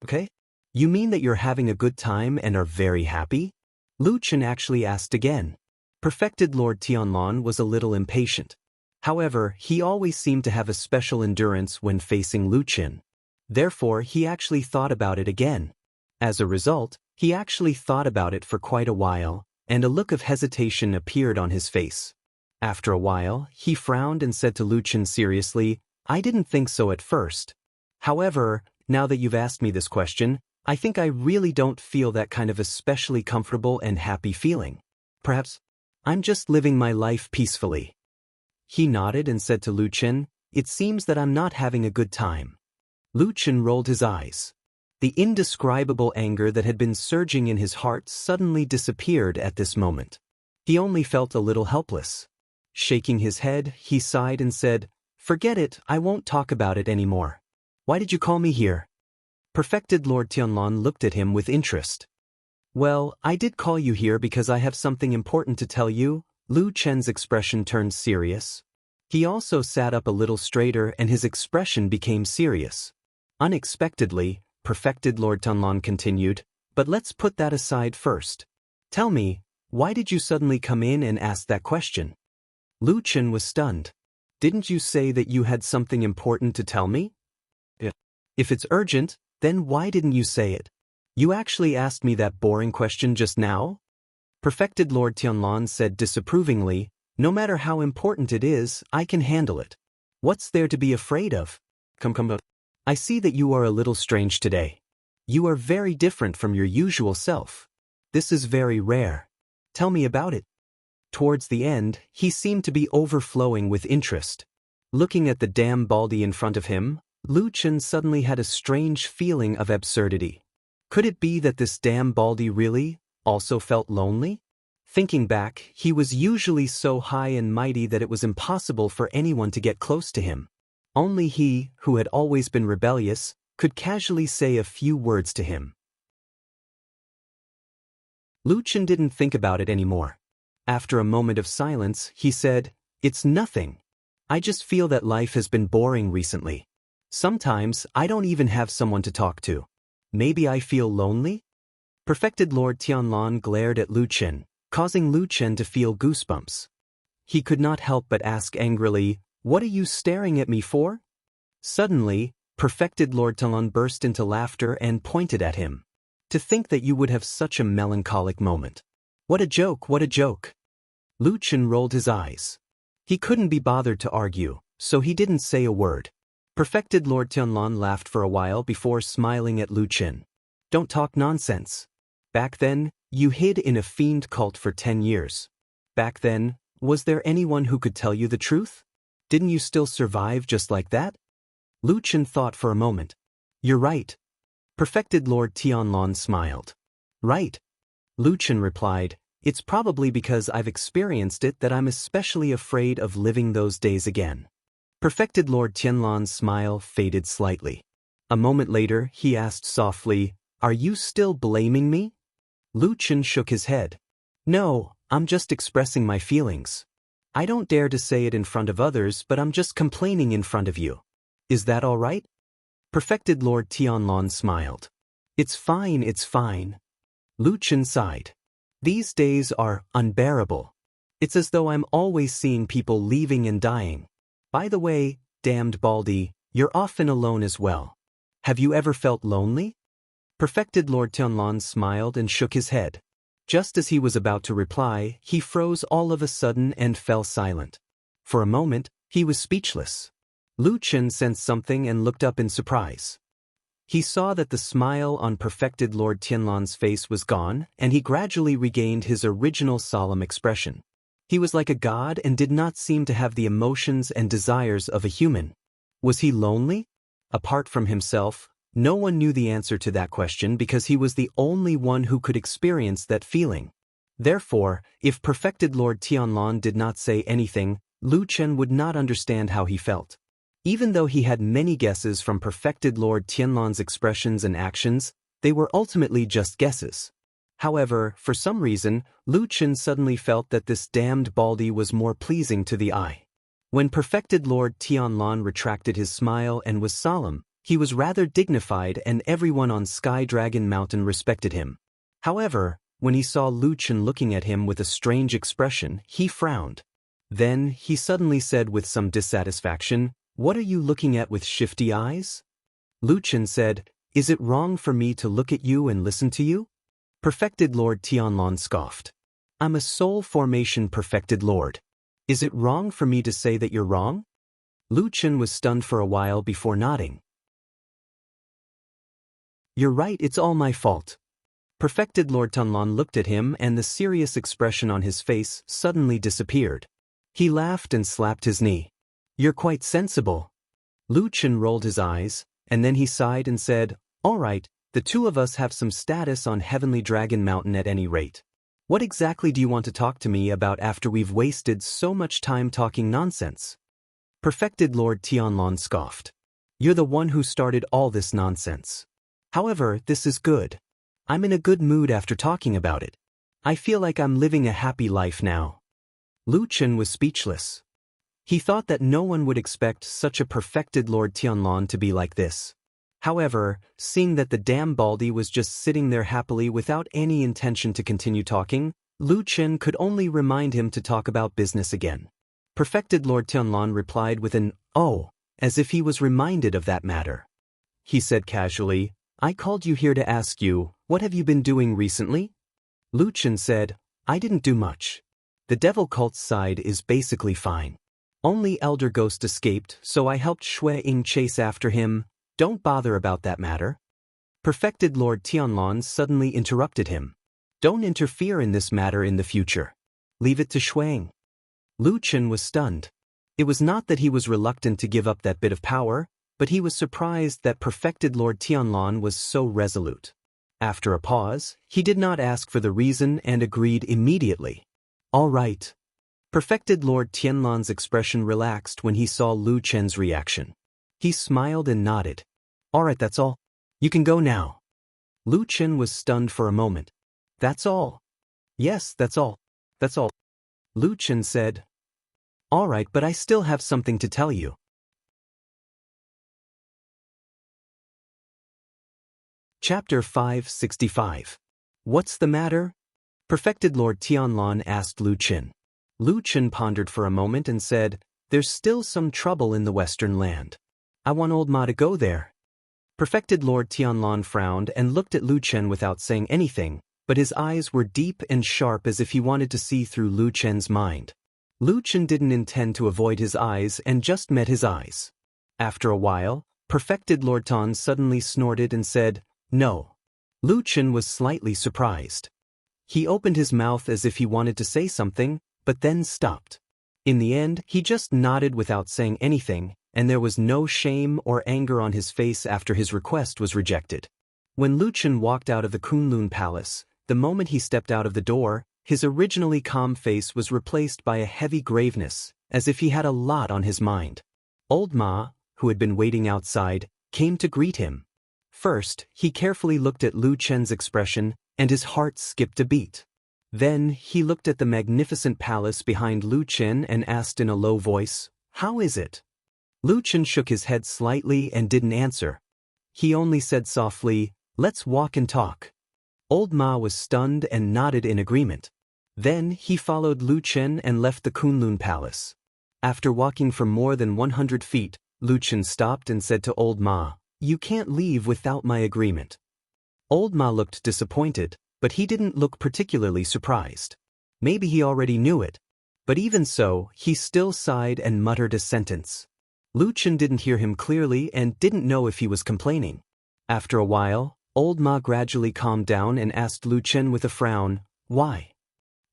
"Okay? You mean that you're having a good time and are very happy?" Lu Chen actually asked again. Perfected Lord Tianlan was a little impatient. However, he always seemed to have a special endurance when facing Lu Chen. Therefore, he actually thought about it again. As a result, he actually thought about it for quite a while, and a look of hesitation appeared on his face. After a while, he frowned and said to Lu Chen seriously, "I didn't think so at first. However, now that you've asked me this question, I think I really don't feel that kind of especially comfortable and happy feeling. Perhaps I'm just living my life peacefully." He nodded and said to Lu Chen, "It seems that I'm not having a good time." Lu Chen rolled his eyes. The indescribable anger that had been surging in his heart suddenly disappeared at this moment. He only felt a little helpless. Shaking his head, he sighed and said, "Forget it, I won't talk about it anymore. Why did you call me here?" Perfected Lord Tianlan looked at him with interest. "Well, I did call you here because I have something important to tell you." Lu Chen's expression turned serious. He also sat up a little straighter and his expression became serious. Unexpectedly, Perfected Lord Tianlan continued, "But let's put that aside first. Tell me, why did you suddenly come in and ask that question?" Lu Chen was stunned. "Didn't you say that you had something important to tell me?" If it's urgent, then why didn't you say it? You actually asked me that boring question just now?" Perfected Lord Tianlan said disapprovingly, "No matter how important it is, I can handle it. What's there to be afraid of? Come. I see that you are a little strange today. You are very different from your usual self. This is very rare. Tell me about it." Towards the end, he seemed to be overflowing with interest. Looking at the damn baldy in front of him, Lu Chen suddenly had a strange feeling of absurdity. Could it be that this damn baldy really also felt lonely? Thinking back, he was usually so high and mighty that it was impossible for anyone to get close to him. Only he, who had always been rebellious, could casually say a few words to him. Lu Chen didn't think about it anymore. After a moment of silence, he said, "It's nothing. I just feel that life has been boring recently. Sometimes I don't even have someone to talk to. Maybe I feel lonely?" Perfected Lord Tianlan glared at Lu Chen, causing Lu Chen to feel goosebumps. He could not help but ask angrily, "What are you staring at me for?" Suddenly, Perfected Lord Tianlan burst into laughter and pointed at him. "To think that you would have such a melancholic moment. What a joke, what a joke." Lu Chen rolled his eyes. He couldn't be bothered to argue, so he didn't say a word. Perfected Lord Tianlan laughed for a while before smiling at Lu Chen. "Don't talk nonsense. Back then, you hid in a fiend cult for 10 years. Back then, was there anyone who could tell you the truth? Didn't you still survive just like that?" Lu Chen thought for a moment. "You're right." Perfected Lord Tianlan smiled. "Right?" Lu Chen replied, "It's probably because I've experienced it that I'm especially afraid of living those days again." Perfected Lord Tianlan's smile faded slightly. A moment later, he asked softly, "Are you still blaming me?" Lu Chen shook his head. "No, I'm just expressing my feelings. I don't dare to say it in front of others, but I'm just complaining in front of you. Is that all right?" Perfected Lord Tianlan smiled. It's fine. Lu Chen sighed. "These days are unbearable. It's as though I'm always seeing people leaving and dying. By the way, damned baldy, you're often alone as well. Have you ever felt lonely?" Perfected Lord Tianlan smiled and shook his head. Just as he was about to reply, he froze all of a sudden and fell silent. For a moment, he was speechless. Lu Chen sensed something and looked up in surprise. He saw that the smile on Perfected Lord Tianlan's face was gone, and he gradually regained his original solemn expression. He was like a god and did not seem to have the emotions and desires of a human. Was he lonely? Apart from himself, no one knew the answer to that question because he was the only one who could experience that feeling. Therefore, if Perfected Lord Tianlan did not say anything, Lu Chen would not understand how he felt. Even though he had many guesses from Perfected Lord Tianlan's expressions and actions, they were ultimately just guesses. However, for some reason, Lu Chen suddenly felt that this damned baldy was more pleasing to the eye. When Perfected Lord Tianlan retracted his smile and was solemn, he was rather dignified and everyone on Sky Dragon Mountain respected him. However, when he saw Lu Chen looking at him with a strange expression, he frowned. Then, he suddenly said with some dissatisfaction, "What are you looking at with shifty eyes?" Lu Chen said, "Is it wrong for me to look at you and listen to you?" Perfected Lord Tianlan scoffed. "I'm a soul formation perfected lord. Is it wrong for me to say that you're wrong?" Lu Chen was stunned for a while before nodding. "You're right, it's all my fault." Perfected Lord Tianlan looked at him and the serious expression on his face suddenly disappeared. He laughed and slapped his knee. "You're quite sensible." Lu Chen rolled his eyes, and then he sighed and said, "All right, the two of us have some status on Heavenly Dragon Mountain at any rate. What exactly do you want to talk to me about after we've wasted so much time talking nonsense? Perfected Lord Tianlong scoffed. You're the one who started all this nonsense. However, this is good. I'm in a good mood after talking about it. I feel like I'm living a happy life now. Lu Chen was speechless. He thought that no one would expect such a perfected Lord Tianlong to be like this. However, seeing that the damn baldy was just sitting there happily without any intention to continue talking, Lu Chen could only remind him to talk about business again. Perfected Lord Tianlong replied with an "oh," as if he was reminded of that matter. He said casually, I called you here to ask you, what have you been doing recently? Lu Chen said, I didn't do much. The devil cult's side is basically fine. Only Elder Ghost escaped, so I helped Shui Ying chase after him. Don't bother about that matter. Perfected Lord Tianlong suddenly interrupted him. Don't interfere in this matter in the future. Leave it to Shui Ying. Lu Chen was stunned. It was not that he was reluctant to give up that bit of power, but he was surprised that Perfected Lord Tianlong was so resolute. After a pause, he did not ask for the reason and agreed immediately. All right. Perfected Lord Tianlong's expression relaxed when he saw Lu Chen's reaction. He smiled and nodded. All right, that's all. You can go now. Lu Chen was stunned for a moment. That's all? Yes, that's all. That's all. Lu Chen said. All right, but I still have something to tell you. Chapter 565. What's the matter? Perfected Lord Tianlong asked Lu Chen. Lu Chen pondered for a moment and said, There's still some trouble in the Western land. I want old Ma to go there. Perfected Lord Tianlong frowned and looked at Lu Chen without saying anything, but his eyes were deep and sharp as if he wanted to see through Lu Chen's mind. Lu Chen didn't intend to avoid his eyes and just met his eyes. After a while, Perfected Lord Tan suddenly snorted and said, No. Lu Chen was slightly surprised. He opened his mouth as if he wanted to say something, but then stopped. In the end, he just nodded without saying anything, and there was no shame or anger on his face after his request was rejected. When Lu Chen walked out of the Kunlun Palace, the moment he stepped out of the door, his originally calm face was replaced by a heavy graveness, as if he had a lot on his mind. Old Ma, who had been waiting outside, came to greet him. First, he carefully looked at Lu Chen's expression, and his heart skipped a beat. Then, he looked at the magnificent palace behind Lu Chen and asked in a low voice, How is it? Lu Chen shook his head slightly and didn't answer. He only said softly, Let's walk and talk. Old Ma was stunned and nodded in agreement. Then, he followed Lu Chen and left the Kunlun Palace. After walking for more than 100 feet, Lu Chen stopped and said to Old Ma, You can't leave without my agreement. Old Ma looked disappointed, but he didn't look particularly surprised. Maybe he already knew it. But even so, he still sighed and muttered a sentence. Lu Chen didn't hear him clearly and didn't know if he was complaining. After a while, Old Ma gradually calmed down and asked Lu Chen with a frown, Why?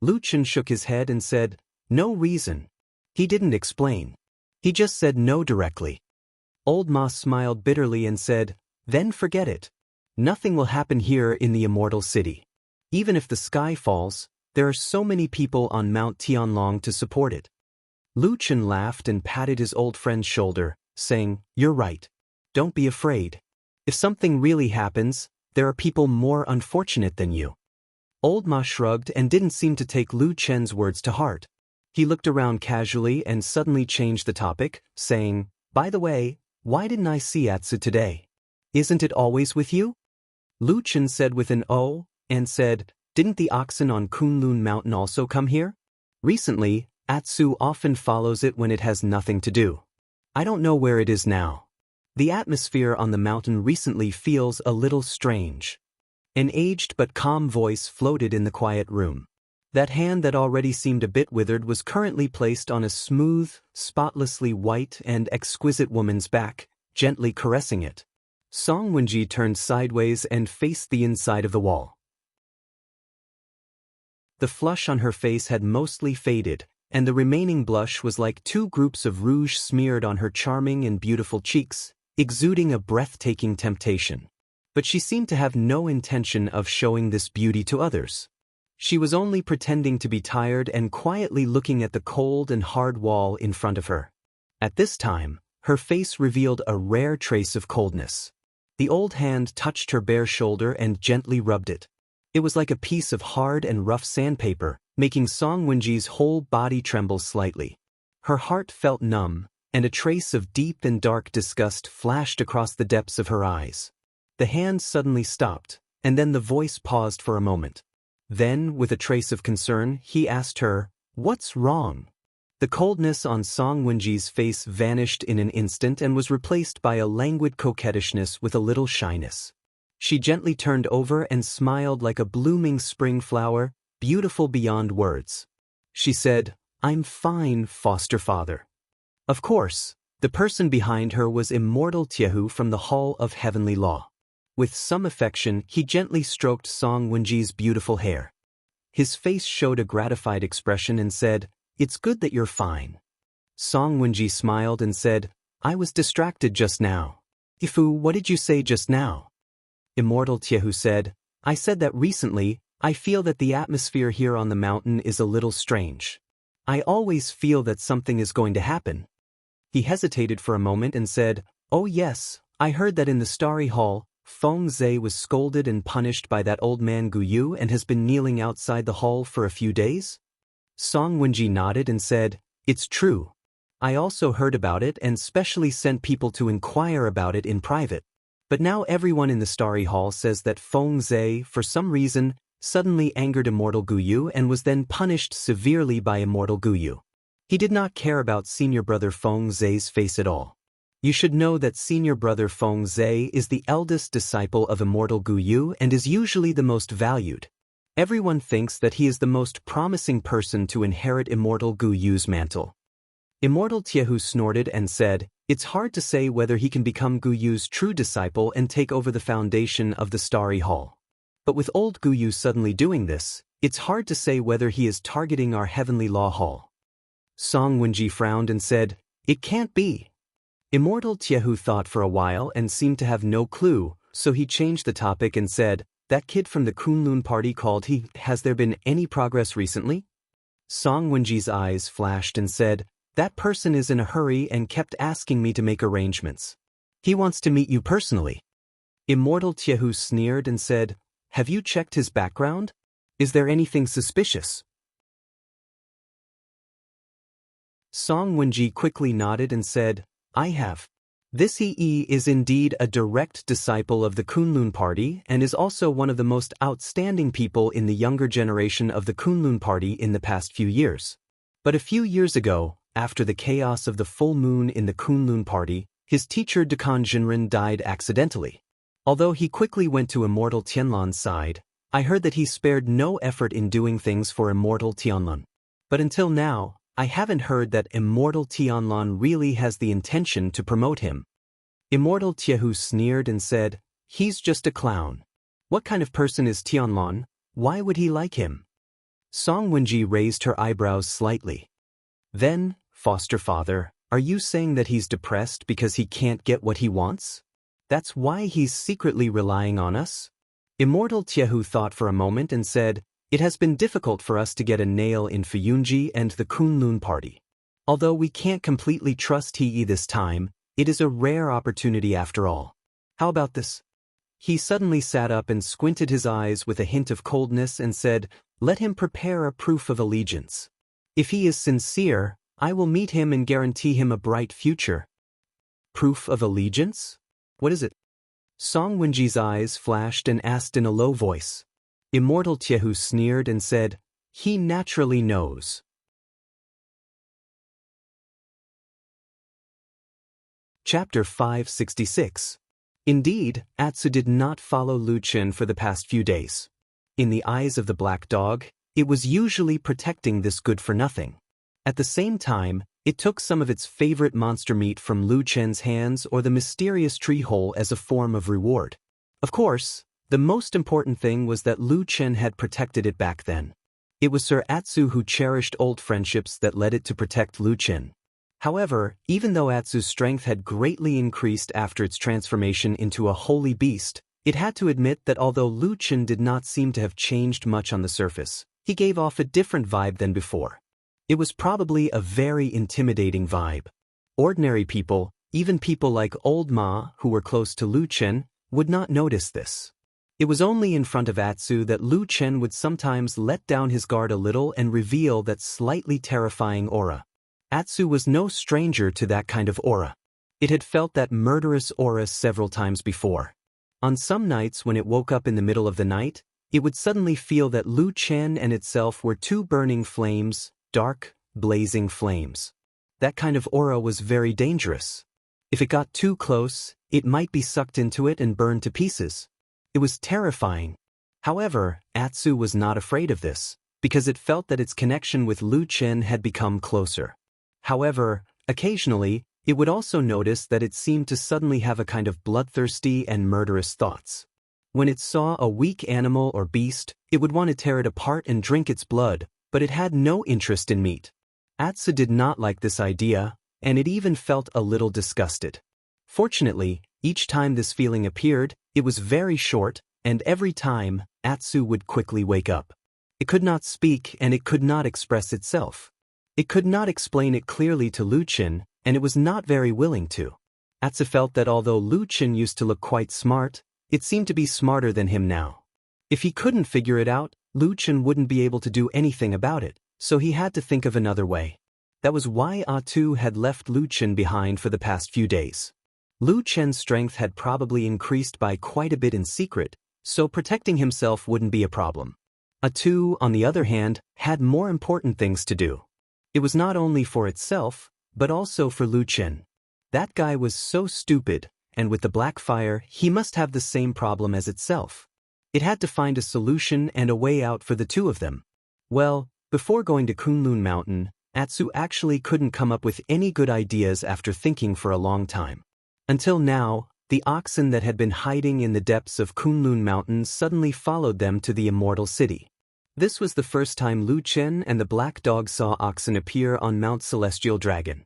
Lu Chen shook his head and said, No reason. He didn't explain. He just said no directly. Old Ma smiled bitterly and said, Then forget it. Nothing will happen here in the Immortal City. Even if the sky falls, there are so many people on Mount Tianlong to support it. Lu Chen laughed and patted his old friend's shoulder, saying, You're right. Don't be afraid. If something really happens, there are people more unfortunate than you. Old Ma shrugged and didn't seem to take Lu Chen's words to heart. He looked around casually and suddenly changed the topic, saying, By the way, why didn't I see Atsu today? Isn't it always with you? Lu Chen said with an "oh," and said, Didn't the oxen on Kunlun Mountain also come here? Recently, Atsu often follows it when it has nothing to do. I don't know where it is now. The atmosphere on the mountain recently feels a little strange. An aged but calm voice floated in the quiet room. That hand that already seemed a bit withered was currently placed on a smooth, spotlessly white and exquisite woman's back, gently caressing it. Song Wenji turned sideways and faced the inside of the wall. The flush on her face had mostly faded, and the remaining blush was like two groups of rouge smeared on her charming and beautiful cheeks, exuding a breathtaking temptation. But she seemed to have no intention of showing this beauty to others. She was only pretending to be tired and quietly looking at the cold and hard wall in front of her. At this time, her face revealed a rare trace of coldness. The old hand touched her bare shoulder and gently rubbed it. It was like a piece of hard and rough sandpaper, making Song Wenji's whole body tremble slightly. Her heart felt numb, and a trace of deep and dark disgust flashed across the depths of her eyes. The hand suddenly stopped, and then the voice paused for a moment. Then, with a trace of concern, he asked her, "What's wrong?" The coldness on Song Wenji's face vanished in an instant and was replaced by a languid coquettishness with a little shyness. She gently turned over and smiled like a blooming spring flower, beautiful beyond words. She said, "I'm fine, foster father." Of course, the person behind her was Immortal Jianghu from the Hall of Heavenly Law. With some affection, he gently stroked Song Wenji's beautiful hair. His face showed a gratified expression and said, "It's good that you're fine." Song Wenji smiled and said, "I was distracted just now." "Ifu, what did you say just now?" Immortal Jianghu said, "I said that recently, I feel that the atmosphere here on the mountain is a little strange. I always feel that something is going to happen." He hesitated for a moment and said, "Oh yes, I heard that in the Starry Hall, Feng Zhe was scolded and punished by that old man Guyu and has been kneeling outside the hall for a few days?" Song Wenji nodded and said, "It's true. I also heard about it and specially sent people to inquire about it in private. But now everyone in the Starry Hall says that Feng Zhe, for some reason, suddenly angered Immortal Guyu and was then punished severely by Immortal Guyu. He did not care about senior brother Feng Zhe's face at all. You should know that senior brother Feng Zhe is the eldest disciple of Immortal Guyu and is usually the most valued. Everyone thinks that he is the most promising person to inherit Immortal Guyu's mantle." Immortal Jianghu snorted and said, "It's hard to say whether he can become Guyu's true disciple and take over the foundation of the Starry Hall. But with old Guyu suddenly doing this, it's hard to say whether he is targeting our Heavenly Law Hall." Song Wenji frowned and said, "It can't be." Immortal Jianghu thought for a while and seemed to have no clue, so he changed the topic and said, "That kid from the Kunlun party called has there been any progress recently?" Song Wenji's eyes flashed and said, "That person is in a hurry and kept asking me to make arrangements. He wants to meet you personally." Immortal Jianghu sneered and said, "Have you checked his background? Is there anything suspicious?" Song Wenji quickly nodded and said, "I have. This He is indeed a direct disciple of the Kunlun party and is also one of the most outstanding people in the younger generation of the Kunlun party in the past few years. But a few years ago, after the chaos of the full moon in the Kunlun party, his teacher Dekan Jinren died accidentally. Although he quickly went to Immortal Tianlan's side, I heard that he spared no effort in doing things for Immortal Tianlan. But until now, I haven't heard that Immortal Tianlan really has the intention to promote him." Immortal Jianghu sneered and said, "He's just a clown. What kind of person is Tianlan? Why would he like him?" Song Wenji raised her eyebrows slightly. "Then, foster father, are you saying that he's depressed because he can't get what he wants? That's why he's secretly relying on us?" Immortal Jianghu thought for a moment and said, "It has been difficult for us to get a nail in Fuyunji and the Kunlun party. Although we can't completely trust He this time, it is a rare opportunity after all. How about this?" He suddenly sat up and squinted his eyes with a hint of coldness and said, "Let him prepare a proof of allegiance. If he is sincere, I will meet him and guarantee him a bright future." "Proof of allegiance? What is it?" Song Wenji's eyes flashed and asked in a low voice. Immortal Jianghu sneered and said, "He naturally knows." Chapter 566. Indeed, Atsu did not follow Lu Chen for the past few days. In the eyes of the black dog, it was usually protecting this good-for-nothing. At the same time, it took some of its favorite monster meat from Lu Chen's hands or the mysterious tree hole as a form of reward. Of course, the most important thing was that Lu Chen had protected it back then. It was Sir Atsu who cherished old friendships that led it to protect Lu Chen. However, even though Atsu's strength had greatly increased after its transformation into a holy beast, It had to admit that although Lu Chen did not seem to have changed much on the surface, he gave off a different vibe than before. It was probably a very intimidating vibe. Ordinary people, even people like Old Ma who were close to Lu Chen, would not notice this. It was only in front of Atsu that Lu Chen would sometimes let down his guard a little and reveal that slightly terrifying aura. Atsu was no stranger to that kind of aura. It had felt that murderous aura several times before. On some nights when it woke up in the middle of the night, it would suddenly feel that Lu Chen and itself were two burning flames, dark, blazing flames. That kind of aura was very dangerous. If it got too close, it might be sucked into it and burned to pieces. It was terrifying. However, Atsu was not afraid of this, because it felt that its connection with Lu Chen had become closer. However, occasionally, it would also notice that it seemed to suddenly have a kind of bloodthirsty and murderous thoughts. When it saw a weak animal or beast, it would want to tear it apart and drink its blood, but it had no interest in meat. Atsu did not like this idea, and it even felt a little disgusted. Fortunately, each time this feeling appeared, it was very short, and every time, Atsu would quickly wake up. It could not speak and it could not express itself. It could not explain it clearly to Lu Chen, and it was not very willing to. Atsu felt that although Lu Chen used to look quite smart, it seemed to be smarter than him now. If he couldn't figure it out, Lu Chen wouldn't be able to do anything about it, so he had to think of another way. That was why Atsu had left Lu Chen behind for the past few days. Lu Chen's strength had probably increased by quite a bit in secret, so protecting himself wouldn't be a problem. Atsu, on the other hand, had more important things to do. It was not only for itself, but also for Lu Chen. That guy was so stupid, and with the black fire, he must have the same problem as itself. It had to find a solution and a way out for the two of them. Well, before going to Kunlun Mountain, Atsu actually couldn't come up with any good ideas after thinking for a long time. Until now, the oxen that had been hiding in the depths of Kunlun Mountain suddenly followed them to the Immortal City. This was the first time Lu Chen and the black dog saw oxen appear on Mount Celestial Dragon.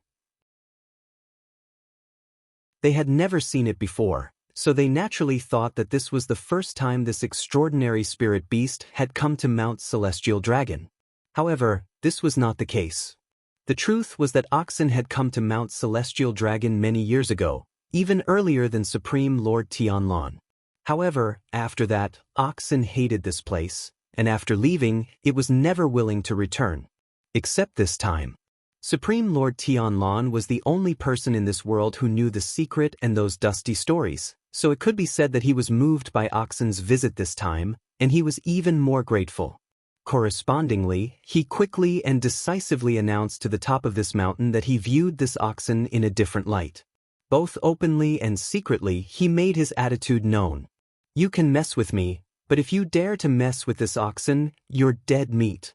They had never seen it before, so they naturally thought that this was the first time this extraordinary spirit beast had come to Mount Celestial Dragon. However, this was not the case. The truth was that oxen had come to Mount Celestial Dragon many years ago, even earlier than Supreme Lord Tianlan. However, after that, oxen hated this place, and after leaving, it was never willing to return. Except this time. Supreme Lord Tianlan was the only person in this world who knew the secret and those dusty stories, so it could be said that he was moved by oxen's visit this time, and he was even more grateful. Correspondingly, he quickly and decisively announced to the top of this mountain that he viewed this oxen in a different light. Both openly and secretly, he made his attitude known. You can mess with me, but if you dare to mess with this oxen, you're dead meat.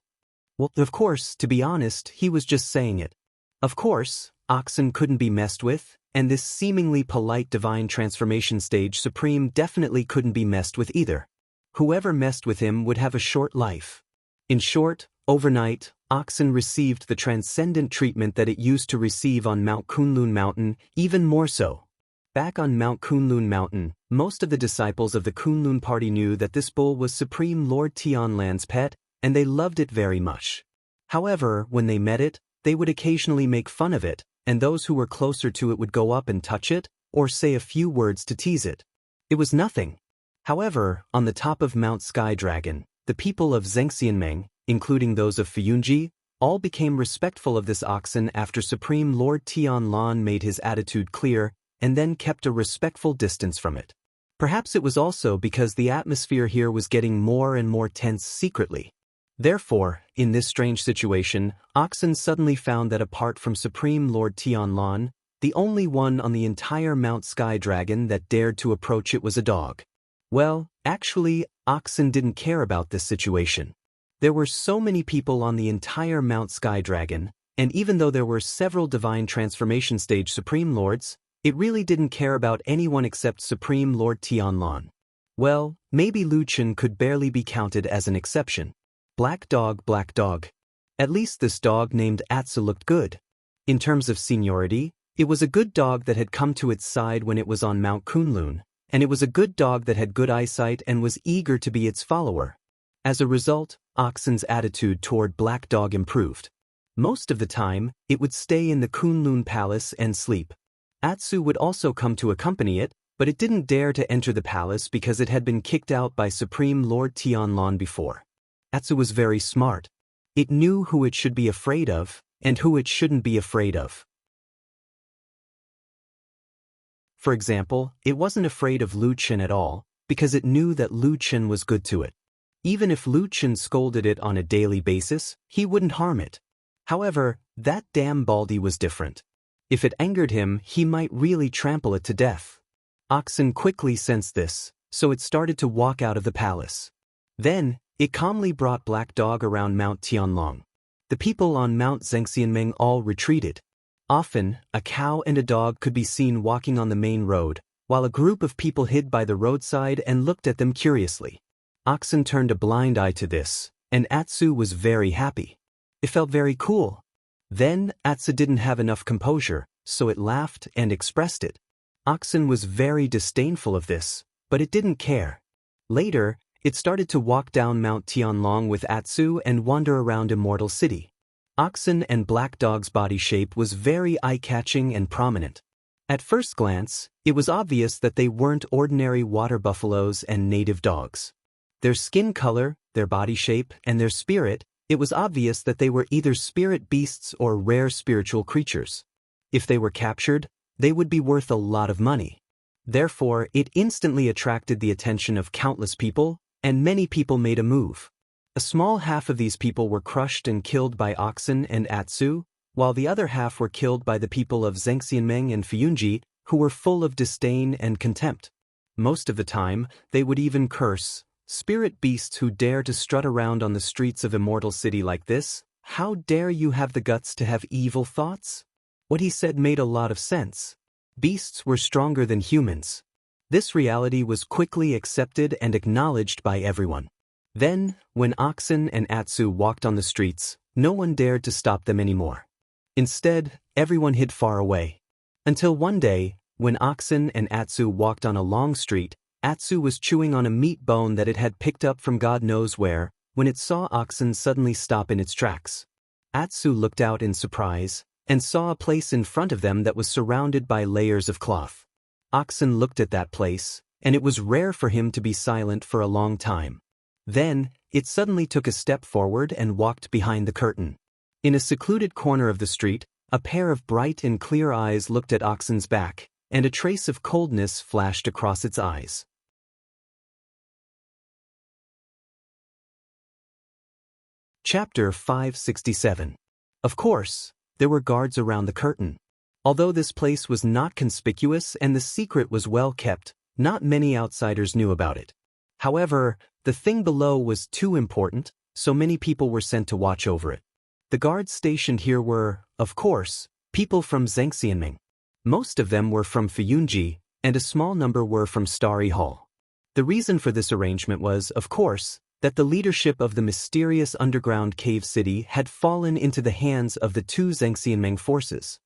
Well, of course, to be honest, he was just saying it. Of course, oxen couldn't be messed with, and this seemingly polite divine transformation stage supreme definitely couldn't be messed with either. Whoever messed with him would have a short life. In short, overnight, oxen received the transcendent treatment that it used to receive on Mount Kunlun Mountain, even more so. Back on Mount Kunlun Mountain, most of the disciples of the Kunlun party knew that this bull was Supreme Lord Tianlan's pet, and they loved it very much. However, when they met it, they would occasionally make fun of it, and those who were closer to it would go up and touch it, or say a few words to tease it. It was nothing. However, on the top of Mount Sky Dragon, the people of Zhengxianmeng, including those of Fuyunji, all became respectful of this oxen after Supreme Lord Tianlan made his attitude clear and then kept a respectful distance from it. Perhaps it was also because the atmosphere here was getting more and more tense secretly. Therefore, in this strange situation, oxen suddenly found that apart from Supreme Lord Tianlan, the only one on the entire Mount Sky Dragon that dared to approach it was a dog. Well, actually, oxen didn't care about this situation. There were so many people on the entire Mount Sky Dragon, and even though there were several divine transformation stage Supreme Lords, it really didn't care about anyone except Supreme Lord Tianlan. Well, maybe Lu Chen could barely be counted as an exception. Black dog, black dog. At least this dog named Atsu looked good. In terms of seniority, it was a good dog that had come to its side when it was on Mount Kunlun, and it was a good dog that had good eyesight and was eager to be its follower. As a result, Oxen's attitude toward Black Dog improved. Most of the time, it would stay in the Kunlun Palace and sleep. Atsu would also come to accompany it, but it didn't dare to enter the palace because it had been kicked out by Supreme Lord Tianlong before. Atsu was very smart. It knew who it should be afraid of, and who it shouldn't be afraid of. For example, it wasn't afraid of Lu Chen at all, because it knew that Lu Chen was good to it. Even if Lu Chen scolded it on a daily basis, he wouldn't harm it. However, that damn Baldy was different. If it angered him, he might really trample it to death. Oxen quickly sensed this, so it started to walk out of the palace. Then, it calmly brought Black Dog around Mount Tianlong. The people on Mount Zhengxianmeng all retreated. Often, a cow and a dog could be seen walking on the main road, while a group of people hid by the roadside and looked at them curiously. Oxen turned a blind eye to this, and Atsu was very happy. It felt very cool. Then, Atsu didn't have enough composure, so it laughed and expressed it. Oxen was very disdainful of this, but it didn't care. Later, it started to walk down Mount Tianlong with Atsu and wander around Immortal City. Oxen and Black Dog's body shape was very eye-catching and prominent. At first glance, it was obvious that they weren't ordinary water buffaloes and native dogs. Their skin color, their body shape, and their spirit, it was obvious that they were either spirit beasts or rare spiritual creatures. If they were captured, they would be worth a lot of money. Therefore, it instantly attracted the attention of countless people, and many people made a move. A small half of these people were crushed and killed by Oxen and Atsu, while the other half were killed by the people of Zhengxianmeng and Fuyunji, who were full of disdain and contempt. Most of the time, they would even curse, "Spirit beasts who dare to strut around on the streets of Immortal City like this, how dare you have the guts to have evil thoughts?" What he said made a lot of sense. Beasts were stronger than humans. This reality was quickly accepted and acknowledged by everyone. Then, when Oxen and Atsu walked on the streets, no one dared to stop them anymore. Instead, everyone hid far away. Until one day, when Oxen and Atsu walked on a long street, Atsu was chewing on a meat bone that it had picked up from God knows where, when it saw Oxen suddenly stop in its tracks. Atsu looked out in surprise, and saw a place in front of them that was surrounded by layers of cloth. Oxen looked at that place, and it was rare for him to be silent for a long time. Then, it suddenly took a step forward and walked behind the curtain. In a secluded corner of the street, a pair of bright and clear eyes looked at Oxen's back, and a trace of coldness flashed across its eyes. Chapter 567. Of course, there were guards around the curtain. Although this place was not conspicuous and the secret was well kept, not many outsiders knew about it. However, the thing below was too important, so many people were sent to watch over it. The guards stationed here were, of course, people from Zhengxianmeng. Most of them were from Fuyunji, and a small number were from Starry Hall. The reason for this arrangement was, of course, that the leadership of the mysterious underground cave city had fallen into the hands of the two Zhengxianmeng forces.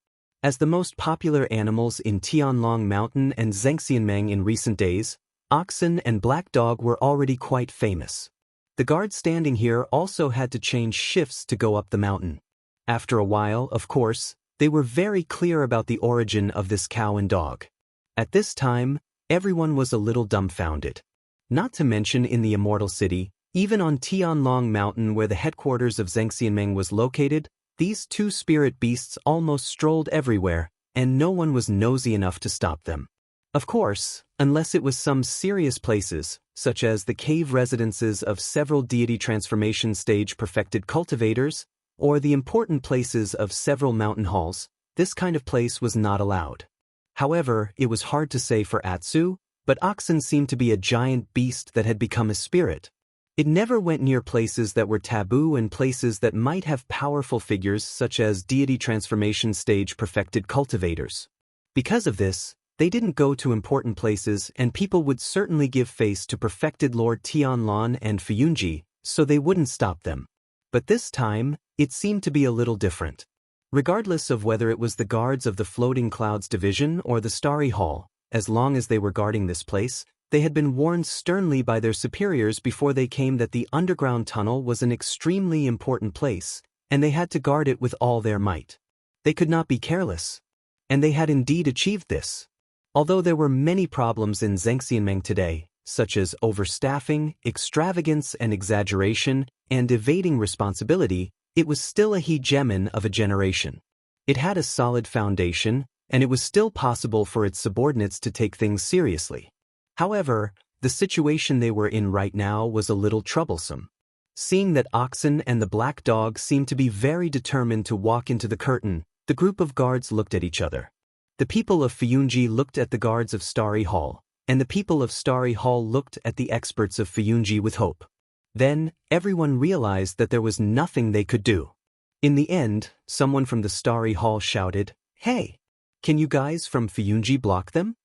As the most popular animals in Tianlong Mountain and Zhengxianmeng in recent days, Oxen and Black Dog were already quite famous. The guards standing here also had to change shifts to go up the mountain. After a while, of course, they were very clear about the origin of this cow and dog. At this time, everyone was a little dumbfounded. Not to mention in the Immortal City, even on Tianlong Mountain where the headquarters of Zhengxianmeng was located, these two spirit beasts almost strolled everywhere, and no one was nosy enough to stop them. Of course, unless it was some serious places, such as the cave residences of several deity transformation stage perfected cultivators, or the important places of several mountain halls, this kind of place was not allowed. However, it was hard to say for Atsu, but Oxen seemed to be a giant beast that had become a spirit. It never went near places that were taboo and places that might have powerful figures such as deity transformation stage perfected cultivators. Because of this, they didn't go to important places and people would certainly give face to perfected Lord Tianlong and Fuyunji, so they wouldn't stop them. But this time, it seemed to be a little different. Regardless of whether it was the guards of the Floating Clouds Division or the Starry Hall, as long as they were guarding this place, they had been warned sternly by their superiors before they came that the underground tunnel was an extremely important place, and they had to guard it with all their might. They could not be careless. And they had indeed achieved this. Although there were many problems in Zhengxianmeng today, such as overstaffing, extravagance and exaggeration, and evading responsibility, it was still a hegemon of a generation. It had a solid foundation, and it was still possible for its subordinates to take things seriously. However, the situation they were in right now was a little troublesome. Seeing that Oxen and the black dog seemed to be very determined to walk into the curtain, the group of guards looked at each other. The people of Fuyunji looked at the guards of Starry Hall, and the people of Starry Hall looked at the experts of Fuyunji with hope. Then, everyone realized that there was nothing they could do. In the end, someone from the Starry Hall shouted, "Hey! Can you guys from Fuyunji block them?"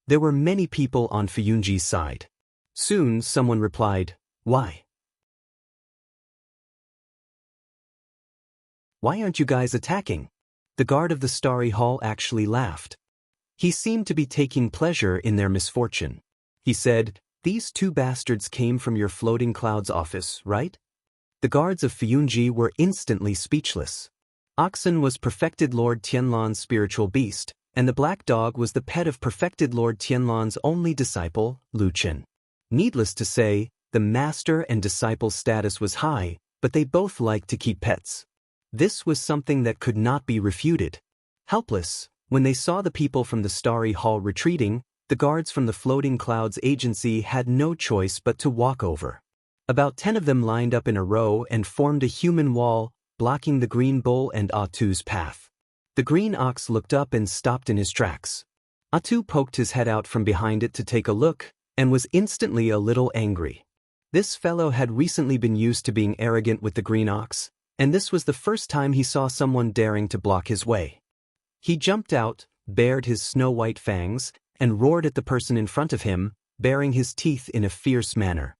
There were many people on Fuyunji's side. Soon, someone replied, "Why? Why aren't you guys attacking?" The guard of the Starry Hall actually laughed. He seemed to be taking pleasure in their misfortune. He said, "These two bastards came from your floating clouds office, right?" The guards of Fuyunji were instantly speechless. Oxen was perfected Lord Tianlan's spiritual beast, and the black dog was the pet of perfected Lord Tianlan's only disciple, Lu Chen. Needless to say, the master and disciple status was high, but they both liked to keep pets. This was something that could not be refuted. Helpless, when they saw the people from the Starry Hall retreating, the guards from the Floating Clouds Agency had no choice but to walk over. About 10 of them lined up in a row and formed a human wall, blocking the green bull and Atu's path. The green ox looked up and stopped in his tracks. Atu poked his head out from behind it to take a look, and was instantly a little angry. This fellow had recently been used to being arrogant with the green ox, and this was the first time he saw someone daring to block his way. He jumped out, bared his snow-white fangs, and roared at the person in front of him, baring his teeth in a fierce manner.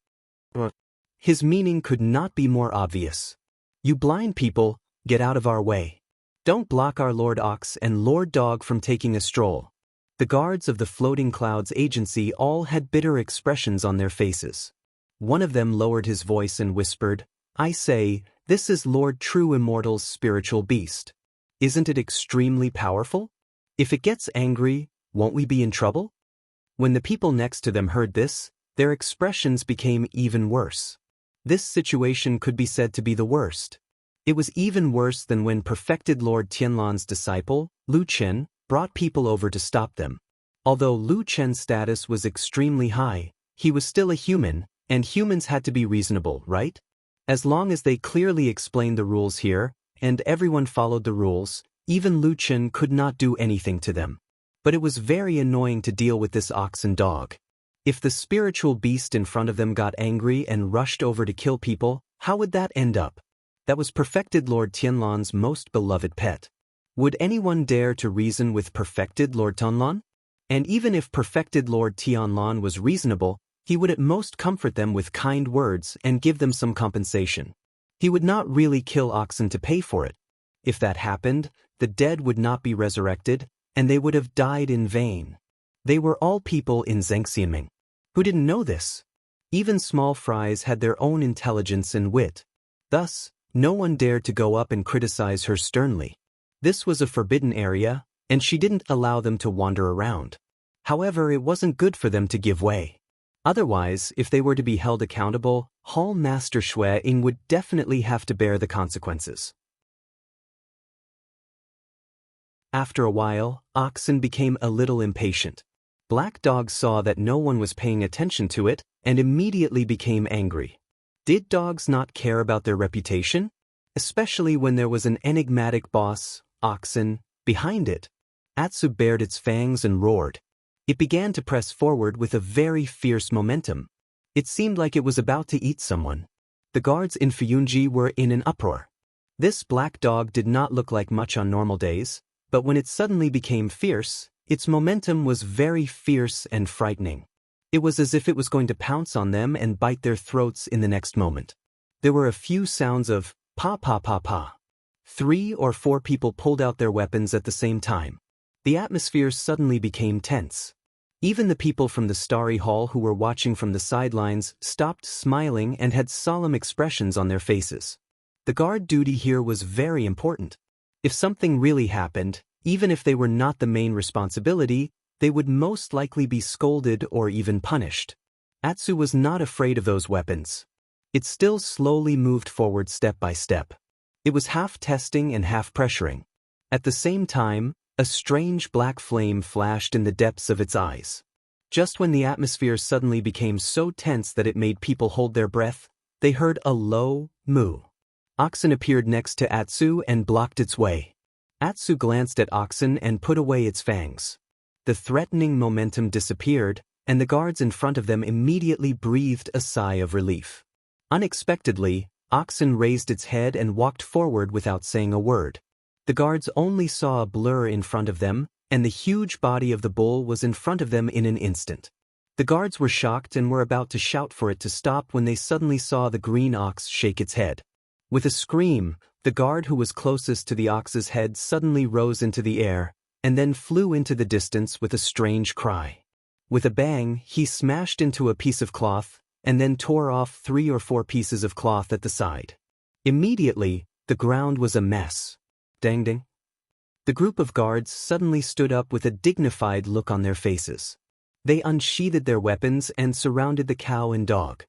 His meaning could not be more obvious. "You blind people, get out of our way. Don't block our Lord Ox and Lord Dog from taking a stroll." The guards of the Floating Clouds Agency all had bitter expressions on their faces. One of them lowered his voice and whispered, "I say, this is Lord True Immortal's spiritual beast. Isn't it extremely powerful? If it gets angry, won't we be in trouble?" When the people next to them heard this, their expressions became even worse. This situation could be said to be the worst. It was even worse than when perfected Lord Tianlan's disciple, Lu Chen, brought people over to stop them. Although Lu Chen's status was extremely high, he was still a human, and humans had to be reasonable, right? As long as they clearly explained the rules here, and everyone followed the rules, even Lu Chen could not do anything to them. But it was very annoying to deal with this ox and dog. If the spiritual beast in front of them got angry and rushed over to kill people, how would that end up? That was perfected Lord Tianlan's most beloved pet. Would anyone dare to reason with perfected Lord Tianlan? And even if perfected Lord Tianlan was reasonable, he would at most comfort them with kind words and give them some compensation. He would not really kill oxen to pay for it. If that happened, the dead would not be resurrected, and they would have died in vain. They were all people in Zhengxianmeng. Who didn't know this? Even small fries had their own intelligence and wit. Thus, no one dared to go up and criticize her sternly. This was a forbidden area, and she didn't allow them to wander around. However, it wasn't good for them to give way. Otherwise, if they were to be held accountable, Hall Master Shui Ying would definitely have to bear the consequences. After a while, Oxen became a little impatient. Black Dog saw that no one was paying attention to it, and immediately became angry. Did dogs not care about their reputation? Especially when there was an enigmatic boss, Oxen, behind it. Atsu bared its fangs and roared. It began to press forward with a very fierce momentum. It seemed like it was about to eat someone. The guards in Fuyunji were in an uproar. This black dog did not look like much on normal days, but when it suddenly became fierce, its momentum was very fierce and frightening. It was as if it was going to pounce on them and bite their throats in the next moment. There were a few sounds of pa pa pa pa. 3 or 4 people pulled out their weapons at the same time. The atmosphere suddenly became tense. Even the people from the Starry Hall who were watching from the sidelines stopped smiling and had solemn expressions on their faces. The guard duty here was very important. If something really happened, even if they were not the main responsibility, they would most likely be scolded or even punished. Atsu was not afraid of those weapons. It still slowly moved forward step by step. It was half testing and half pressuring. At the same time, a strange black flame flashed in the depths of its eyes. Just when the atmosphere suddenly became so tense that it made people hold their breath, they heard a low moo. Oxen appeared next to Atsu and blocked its way. Atsu glanced at Oxen and put away its fangs. The threatening momentum disappeared, and the guards in front of them immediately breathed a sigh of relief. Unexpectedly, Oxen raised its head and walked forward without saying a word. The guards only saw a blur in front of them, and the huge body of the bull was in front of them in an instant. The guards were shocked and were about to shout for it to stop when they suddenly saw the green ox shake its head. With a scream, the guard who was closest to the ox's head suddenly rose into the air, and then flew into the distance with a strange cry. With a bang, he smashed into a piece of cloth, and then tore off 3 or 4 pieces of cloth at the side. Immediately, the ground was a mess. Dang ding. The group of guards suddenly stood up with a dignified look on their faces. They unsheathed their weapons and surrounded the cow and dog.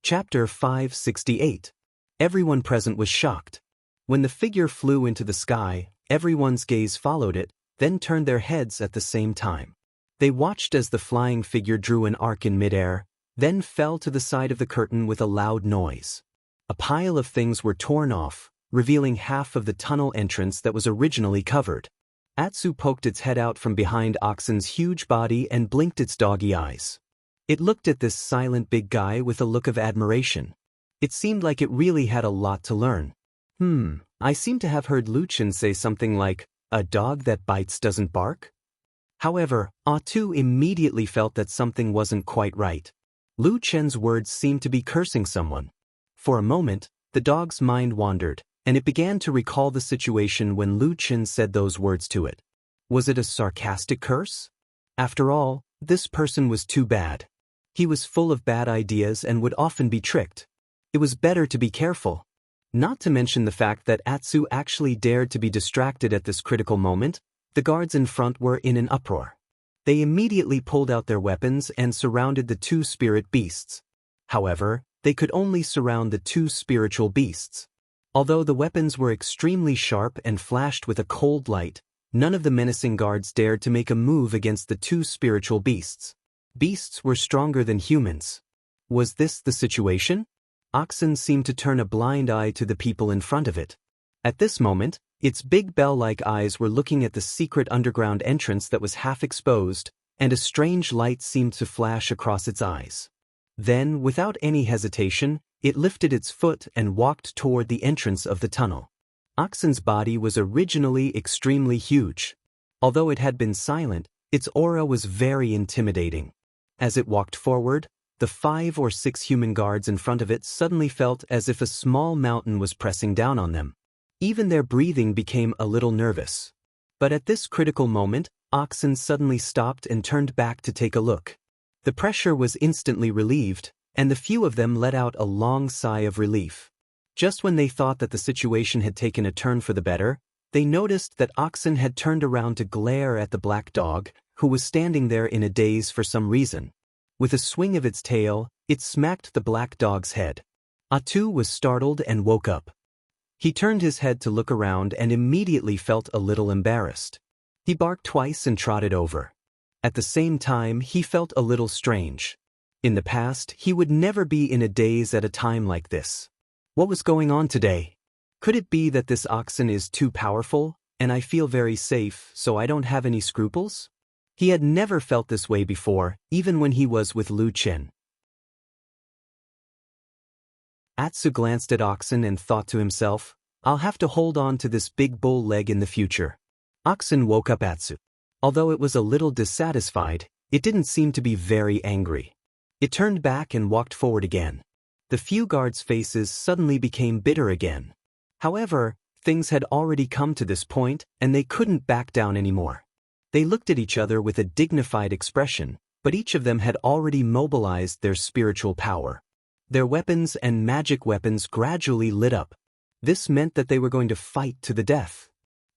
Chapter 568. Everyone present was shocked. When the figure flew into the sky, everyone's gaze followed it, then turned their heads at the same time. They watched as the flying figure drew an arc in midair, then fell to the side of the curtain with a loud noise. A pile of things were torn off, revealing half of the tunnel entrance that was originally covered. Atsu poked its head out from behind Oxen's huge body and blinked its doggy eyes. It looked at this silent big guy with a look of admiration. It seemed like it really had a lot to learn. I seem to have heard Luchin say something like, "A dog that bites doesn't bark?" However, Atsu immediately felt that something wasn't quite right. Lu Chen's words seemed to be cursing someone. For a moment, the dog's mind wandered, and it began to recall the situation when Lu Chen said those words to it. Was it a sarcastic curse? After all, this person was too bad. He was full of bad ideas and would often be tricked. It was better to be careful. Not to mention the fact that Atsu actually dared to be distracted at this critical moment, the guards in front were in an uproar. They immediately pulled out their weapons and surrounded the 2 spirit beasts. However, they could only surround the 2 spiritual beasts. Although the weapons were extremely sharp and flashed with a cold light, none of the menacing guards dared to make a move against the 2 spiritual beasts. Beasts were stronger than humans. Was this the situation? Oxen seemed to turn a blind eye to the people in front of it. At this moment, its big bell-like eyes were looking at the secret underground entrance that was half exposed, and a strange light seemed to flash across its eyes. Then, without any hesitation, it lifted its foot and walked toward the entrance of the tunnel. Oxen's body was originally extremely huge. Although it had been silent, its aura was very intimidating. As it walked forward, the 5 or 6 human guards in front of it suddenly felt as if a small mountain was pressing down on them. Even their breathing became a little nervous. But at this critical moment, Oxen suddenly stopped and turned back to take a look. The pressure was instantly relieved, and the few of them let out a long sigh of relief. Just when they thought that the situation had taken a turn for the better, they noticed that Oxen had turned around to glare at the black dog, who was standing there in a daze for some reason. With a swing of its tail, it smacked the black dog's head. Atsu was startled and woke up. He turned his head to look around and immediately felt a little embarrassed. He barked twice and trotted over. At the same time, he felt a little strange. In the past, he would never be in a daze at a time like this. What was going on today? Could it be that this oxen is too powerful, and I feel very safe, so I don't have any scruples? He had never felt this way before, even when he was with Lu Chen. Atsu glanced at Oxen and thought to himself, I'll have to hold on to this big bull leg in the future. Oxen woke up Atsu. Although it was a little dissatisfied, it didn't seem to be very angry. It turned back and walked forward again. The few guards' faces suddenly became bitter again. However, Things had already come to this point, and they couldn't back down anymore. They looked at each other with a dignified expression, but each of them had already mobilized their spiritual power. Their weapons and magic weapons gradually lit up. This meant that they were going to fight to the death.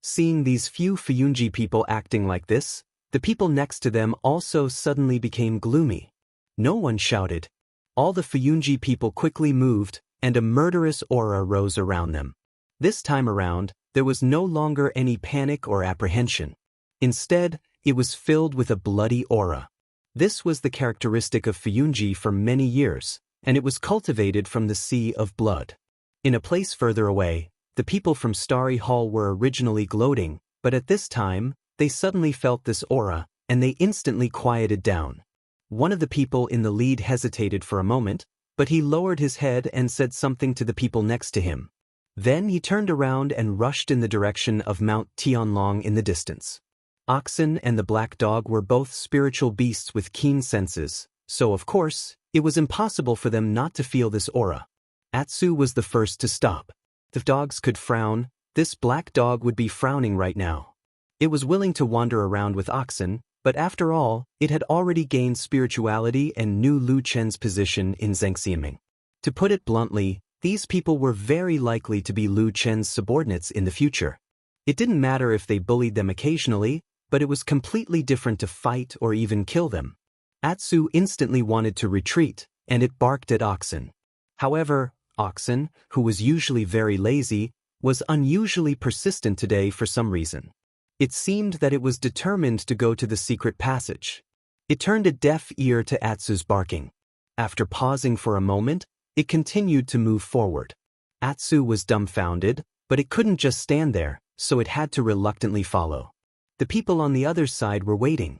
Seeing these few Fuyunji people acting like this, the people next to them also suddenly became gloomy. No one shouted. All the Fuyunji people quickly moved, and a murderous aura rose around them. This time around, there was no longer any panic or apprehension. Instead, it was filled with a bloody aura. This was the characteristic of Fuyunji for many years, and it was cultivated from the sea of blood. In a place further away, the people from Starry Hall were originally gloating, but at this time, they suddenly felt this aura, and they instantly quieted down. One of the people in the lead hesitated for a moment, but he lowered his head and said something to the people next to him. Then he turned around and rushed in the direction of Mount Tianlong in the distance. Oxen and the black dog were both spiritual beasts with keen senses, so of course, it was impossible for them not to feel this aura. Atsu was the first to stop. If dogs could frown, this black dog would be frowning right now. It was willing to wander around with oxen, but after all, it had already gained spirituality and knew Lu Chen's position in Zhengxiaming. To put it bluntly, these people were very likely to be Lu Chen's subordinates in the future. It didn't matter if they bullied them occasionally, but it was completely different to fight or even kill them. Atsu instantly wanted to retreat, and it barked at Oxen. However, Oxen, who was usually very lazy, was unusually persistent today for some reason. It seemed that it was determined to go to the secret passage. It turned a deaf ear to Atsu's barking. After pausing for a moment, it continued to move forward. Atsu was dumbfounded, but it couldn't just stand there, so it had to reluctantly follow. The people on the other side were waiting.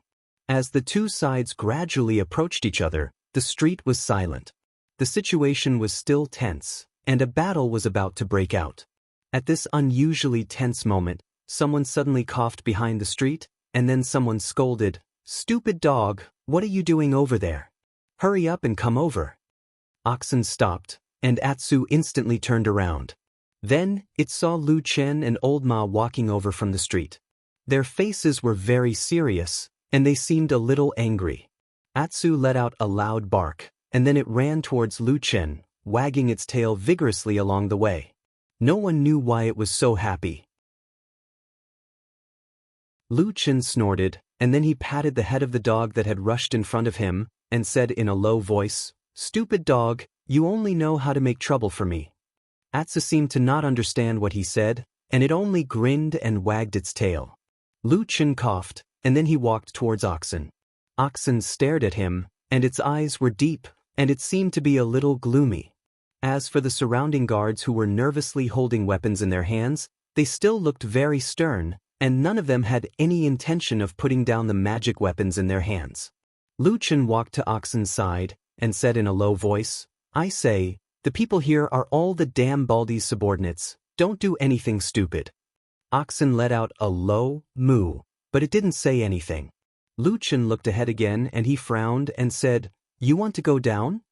As the two sides gradually approached each other, the street was silent. The situation was still tense, and a battle was about to break out. At this unusually tense moment, someone suddenly coughed behind the street, and then someone scolded, "Stupid dog, what are you doing over there? Hurry up and come over." Oxen stopped, and Atsu instantly turned around. Then, it saw Lu Chen and Old Ma walking over from the street. Their faces were very serious, and they seemed a little angry. Atsu let out a loud bark, and then it ran towards Lu Chen, wagging its tail vigorously along the way. No one knew why it was so happy. Lu Chen snorted, and then he patted the head of the dog that had rushed in front of him, and said in a low voice, "Stupid dog, you only know how to make trouble for me." Atsu seemed to not understand what he said, and it only grinned and wagged its tail. Lu Chen coughed, and then he walked towards Oxen. Oxen stared at him, and its eyes were deep, and it seemed to be a little gloomy. As for the surrounding guards who were nervously holding weapons in their hands, they still looked very stern, and none of them had any intention of putting down the magic weapons in their hands. Lu Chen walked to Oxen's side, and said in a low voice, "I say, the people here are all the damn Baldi's subordinates, don't do anything stupid." Oxen let out a low moo, but it didn't say anything. Lu Chen looked ahead again and he frowned and said, "You want to go down?"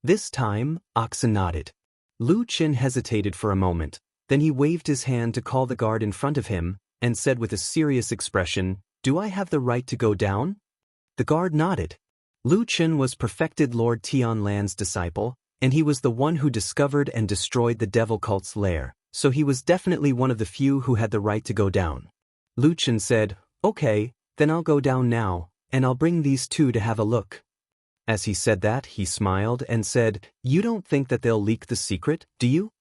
This time, Oxen nodded. Lu Chen hesitated for a moment, then he waved his hand to call the guard in front of him, and said with a serious expression, "Do I have the right to go down?" The guard nodded. Lu Chen was perfected Lord Tianlan's disciple, and he was the one who discovered and destroyed the devil cult's lair, so he was definitely one of the few who had the right to go down. Lu Chen said, "Okay, then I'll go down now, and I'll bring these two to have a look." As he said that, he smiled and said, "You don't think that they'll leak the secret, do you?"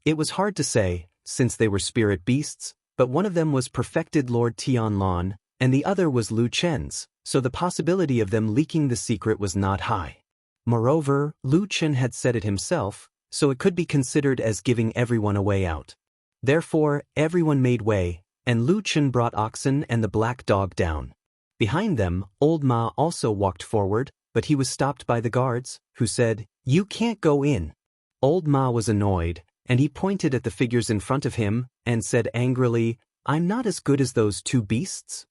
It was hard to say, since they were spirit beasts, but one of them was perfected Lord Tianlan, and the other was Lu Chen's, so the possibility of them leaking the secret was not high. Moreover, Lu Chen had said it himself, so it could be considered as giving everyone a way out. Therefore, everyone made way, and Lu Chen brought Oxen and the black dog down. Behind them, Old Ma also walked forward, but he was stopped by the guards, who said, "You can't go in." Old Ma was annoyed, and he pointed at the figures in front of him, and said angrily, "I'm not as good as those two beasts?"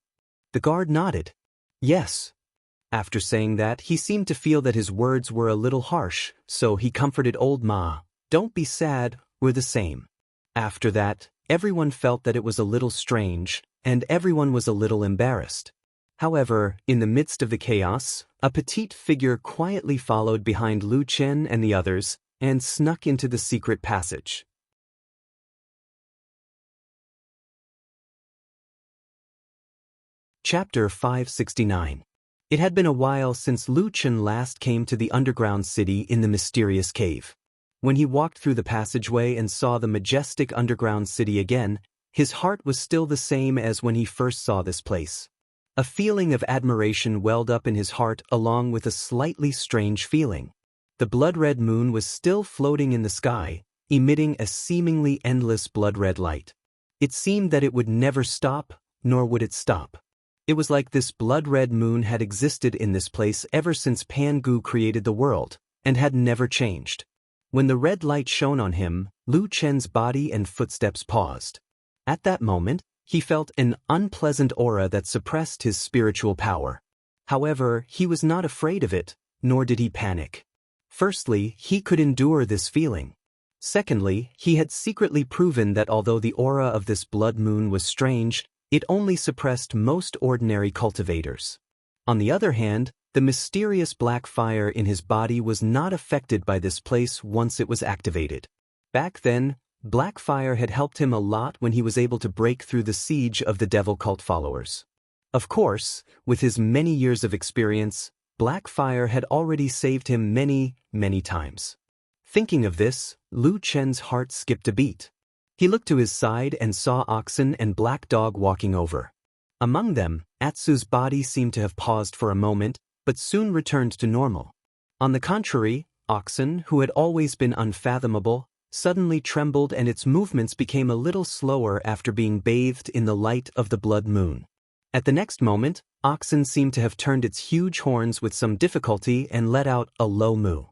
The guard nodded. "Yes." After saying that, he seemed to feel that his words were a little harsh, so he comforted Old Ma, "Don't be sad, we're the same." After that, everyone felt that it was a little strange, and everyone was a little embarrassed. However, in the midst of the chaos, a petite figure quietly followed behind Lu Chen and the others, and snuck into the secret passage. Chapter 569. It had been a while since Lu Chen last came to the underground city in the mysterious cave. When he walked through the passageway and saw the majestic underground city again, his heart was still the same as when he first saw this place. A feeling of admiration welled up in his heart along with a slightly strange feeling. The blood-red moon was still floating in the sky, emitting a seemingly endless blood-red light. It seemed that it would never stop, nor would it stop. It was like this blood-red moon had existed in this place ever since Pangu created the world, and had never changed. When the red light shone on him, Lu Chen's body and footsteps paused. At that moment, he felt an unpleasant aura that suppressed his spiritual power. However, he was not afraid of it, nor did he panic. Firstly, he could endure this feeling. Secondly, he had secretly proven that although the aura of this blood moon was strange, it only suppressed most ordinary cultivators. On the other hand, the mysterious black fire in his body was not affected by this place once it was activated. Back then, black fire had helped him a lot when he was able to break through the siege of the devil cult followers. Of course, with his many years of experience, black fire had already saved him many, many times. Thinking of this, Lu Chen's heart skipped a beat. He looked to his side and saw Oxen and Black Dog walking over. Among them, Atsu's body seemed to have paused for a moment, but soon returned to normal. On the contrary, Oxen, who had always been unfathomable, suddenly trembled and its movements became a little slower after being bathed in the light of the blood moon. At the next moment, Oxen seemed to have turned its huge horns with some difficulty and let out a low moo.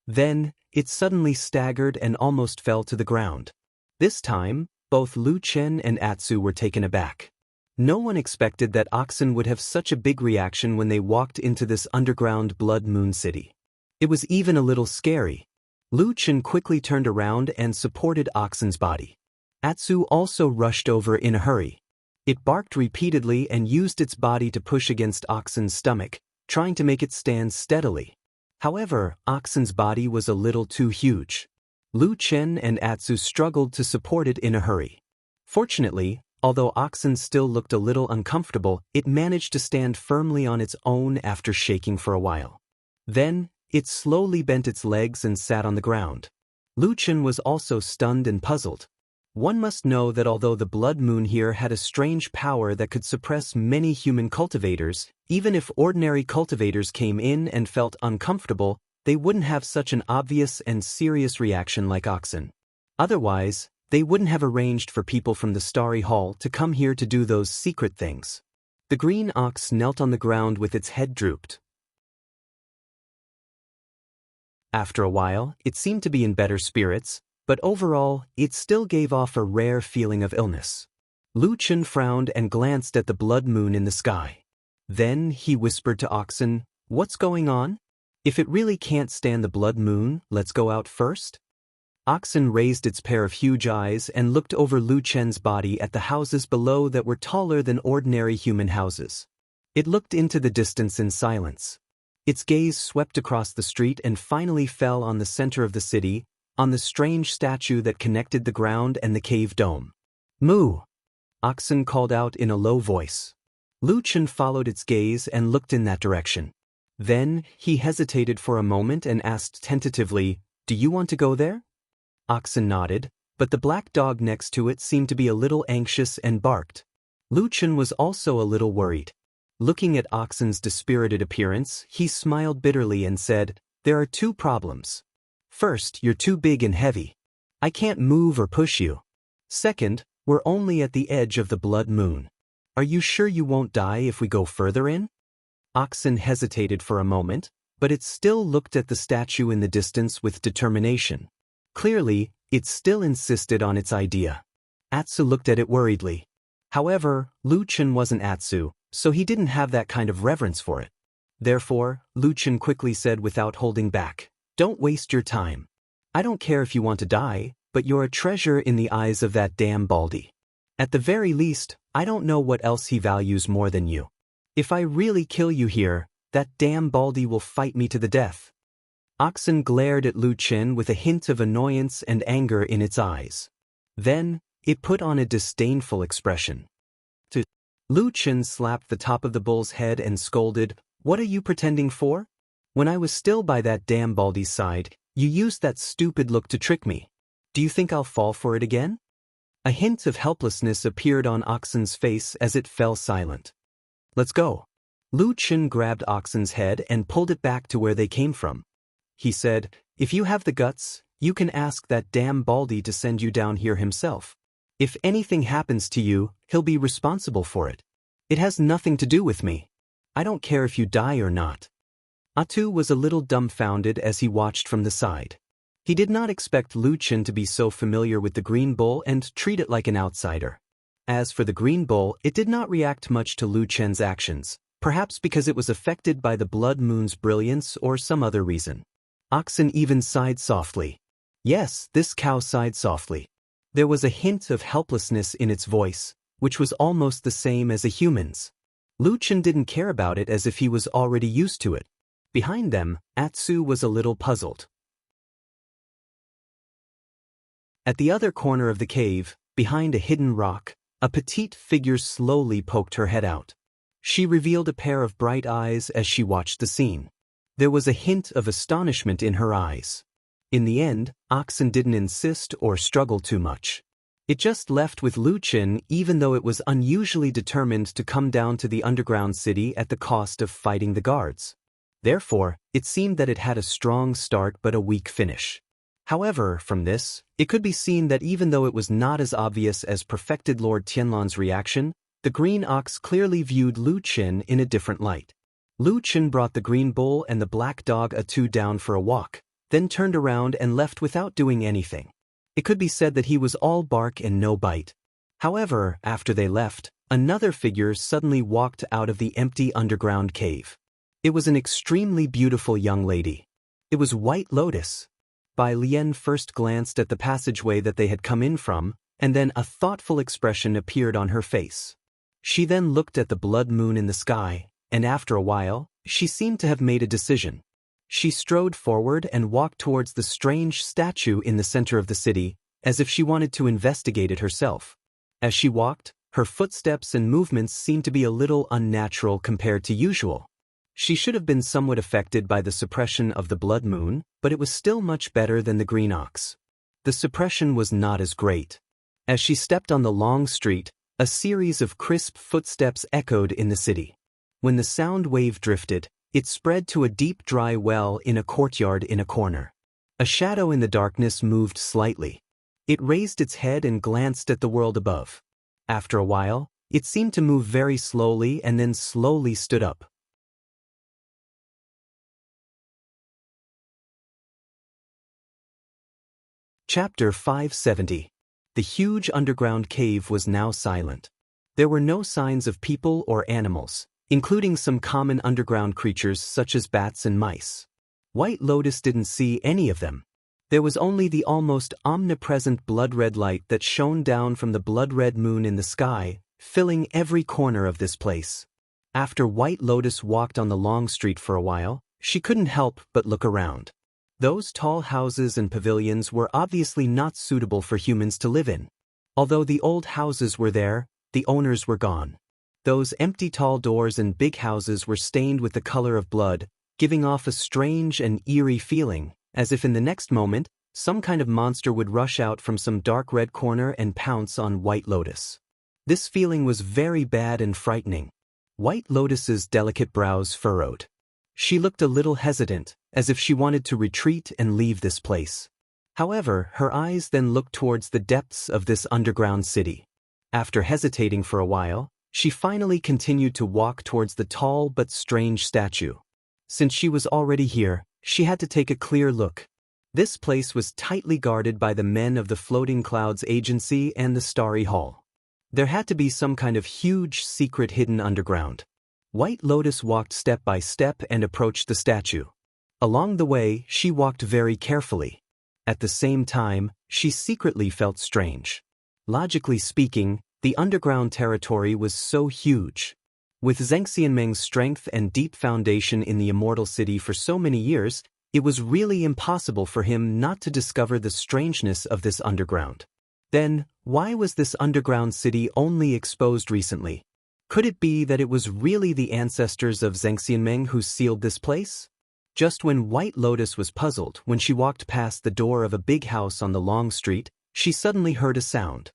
Then, it suddenly staggered and almost fell to the ground. This time, both Lu Chen and Atsu were taken aback. No one expected that Oxen would have such a big reaction when they walked into this underground blood moon city. It was even a little scary. Lu Chen quickly turned around and supported Oxen's body. Atsu also rushed over in a hurry. It barked repeatedly and used its body to push against Oxen's stomach, trying to make it stand steadily. However, Oxen's body was a little too huge. Lu Chen and Atsu struggled to support it in a hurry. Fortunately, although Oxen still looked a little uncomfortable, it managed to stand firmly on its own after shaking for a while. Then, it slowly bent its legs and sat on the ground. Lu Chen was also stunned and puzzled. One must know that although the blood moon here had a strange power that could suppress many human cultivators, even if ordinary cultivators came in and felt uncomfortable, they wouldn't have such an obvious and serious reaction like Oxen. Otherwise, they wouldn't have arranged for people from the Starry Hall to come here to do those secret things. The green ox knelt on the ground with its head drooped. After a while, it seemed to be in better spirits, but overall, it still gave off a rare feeling of illness. Lu Chen frowned and glanced at the blood moon in the sky. Then he whispered to Oxen, "What's going on? If it really can't stand the blood moon, let's go out first?" Oxen raised its pair of huge eyes and looked over Lu Chen's body at the houses below that were taller than ordinary human houses. It looked into the distance in silence. Its gaze swept across the street and finally fell on the center of the city, on the strange statue that connected the ground and the cave dome. "Moo!" Oxen called out in a low voice. Lu Chen followed its gaze and looked in that direction. Then, he hesitated for a moment and asked tentatively, "Do you want to go there?" Oxen nodded, but the black dog next to it seemed to be a little anxious and barked. Lu Chen was also a little worried. Looking at Oxen's dispirited appearance, he smiled bitterly and said, "There are two problems. First, you're too big and heavy. I can't move or push you. Second, we're only at the edge of the blood moon. Are you sure you won't die if we go further in?" Oxen hesitated for a moment, but it still looked at the statue in the distance with determination. Clearly, it still insisted on its idea. Atsu looked at it worriedly. However, Lu Chen wasn't Atsu, so he didn't have that kind of reverence for it. Therefore, Lu Chen quickly said without holding back, "Don't waste your time. I don't care if you want to die, but you're a treasure in the eyes of that damn Baldy. At the very least, I don't know what else he values more than you. If I really kill you here, that damn Baldy will fight me to the death." Oxen glared at Lu Qin with a hint of annoyance and anger in its eyes. Then, it put on a disdainful expression. Lu Qin slapped the top of the bull's head and scolded, "What are you pretending for? When I was still by that damn Baldy's side, you used that stupid look to trick me. Do you think I'll fall for it again?" A hint of helplessness appeared on Oxen's face as it fell silent. "Let's go." Lu Qin grabbed Oxen's head and pulled it back to where they came from. He said, "If you have the guts, you can ask that damn Baldy to send you down here himself. If anything happens to you, he'll be responsible for it. It has nothing to do with me. I don't care if you die or not." Atu was a little dumbfounded as he watched from the side. He did not expect Lu Qin to be so familiar with the green bull and treat it like an outsider. As for the green bull, it did not react much to Lu Qin's actions, perhaps because it was affected by the blood moon's brilliance or some other reason. Oxen even sighed softly. Yes, this cow sighed softly. There was a hint of helplessness in its voice, which was almost the same as a human's. Lu Qin didn't care about it as if he was already used to it. Behind them, Atsu was a little puzzled. At the other corner of the cave, behind a hidden rock, a petite figure slowly poked her head out. She revealed a pair of bright eyes as she watched the scene. There was a hint of astonishment in her eyes. In the end, Oxen didn't insist or struggle too much. It just left with Lu Qin, even though it was unusually determined to come down to the underground city at the cost of fighting the guards. Therefore, it seemed that it had a strong start but a weak finish. However, from this, it could be seen that even though it was not as obvious as perfected Lord Tianlan's reaction, the green ox clearly viewed Lu Qin in a different light. Lu Qin brought the green bull and the black dog Atu down for a walk, then turned around and left without doing anything. It could be said that he was all bark and no bite. However, after they left, another figure suddenly walked out of the empty underground cave. It was an extremely beautiful young lady. It was White Lotus. Bai Lian first glanced at the passageway that they had come in from, and then a thoughtful expression appeared on her face. She then looked at the blood moon in the sky, and after a while, she seemed to have made a decision. She strode forward and walked towards the strange statue in the center of the city, as if she wanted to investigate it herself. As she walked, her footsteps and movements seemed to be a little unnatural compared to usual. She should have been somewhat affected by the suppression of the blood moon, but it was still much better than the green ox. The suppression was not as great. As she stepped on the long street, a series of crisp footsteps echoed in the city. When the sound wave drifted, it spread to a deep dry well in a courtyard in a corner. A shadow in the darkness moved slightly. It raised its head and glanced at the world above. After a while, it seemed to move very slowly and then slowly stood up. Chapter 570. The huge underground cave was now silent. There were no signs of people or animals, including some common underground creatures such as bats and mice. White Lotus didn't see any of them. There was only the almost omnipresent blood-red light that shone down from the blood-red moon in the sky, filling every corner of this place. After White Lotus walked on the long street for a while, she couldn't help but look around. Those tall houses and pavilions were obviously not suitable for humans to live in. Although the old houses were there, the owners were gone. Those empty tall doors and big houses were stained with the color of blood, giving off a strange and eerie feeling, as if in the next moment, some kind of monster would rush out from some dark red corner and pounce on White Lotus. This feeling was very bad and frightening. White Lotus's delicate brows furrowed. She looked a little hesitant, as if she wanted to retreat and leave this place. However, her eyes then looked towards the depths of this underground city. After hesitating for a while, she finally continued to walk towards the tall but strange statue. Since she was already here, she had to take a clear look. This place was tightly guarded by the men of the Floating Clouds Agency and the Starry Hall. There had to be some kind of huge secret hidden underground. White Lotus walked step by step and approached the statue. Along the way, she walked very carefully. At the same time, she secretly felt strange. Logically speaking, the underground territory was so huge. With Zheng Xianmeng's strength and deep foundation in the Immortal City for so many years, it was really impossible for him not to discover the strangeness of this underground. Then, why was this underground city only exposed recently? Could it be that it was really the ancestors of Zheng Xianmeng who sealed this place? Just when White Lotus was puzzled when she walked past the door of a big house on the long street, she suddenly heard a sound.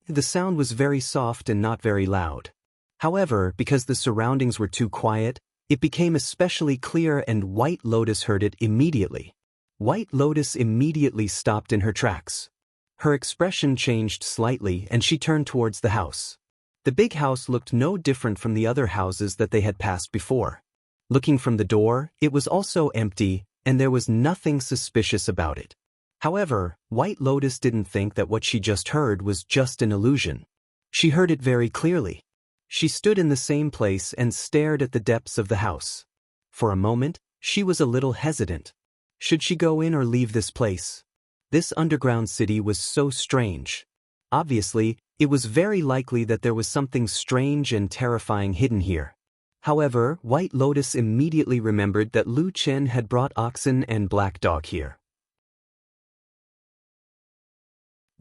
The sound was very soft and not very loud. However, because the surroundings were too quiet, it became especially clear and White Lotus heard it immediately. White Lotus immediately stopped in her tracks. Her expression changed slightly and she turned towards the house. The big house looked no different from the other houses that they had passed before. Looking from the door, it was also empty, and there was nothing suspicious about it. However, White Lotus didn't think that what she just heard was just an illusion. She heard it very clearly. She stood in the same place and stared at the depths of the house. For a moment, she was a little hesitant. Should she go in or leave this place? This underground city was so strange. Obviously, it was very likely that there was something strange and terrifying hidden here. However, White Lotus immediately remembered that Lu Chen had brought oxen and black dog here.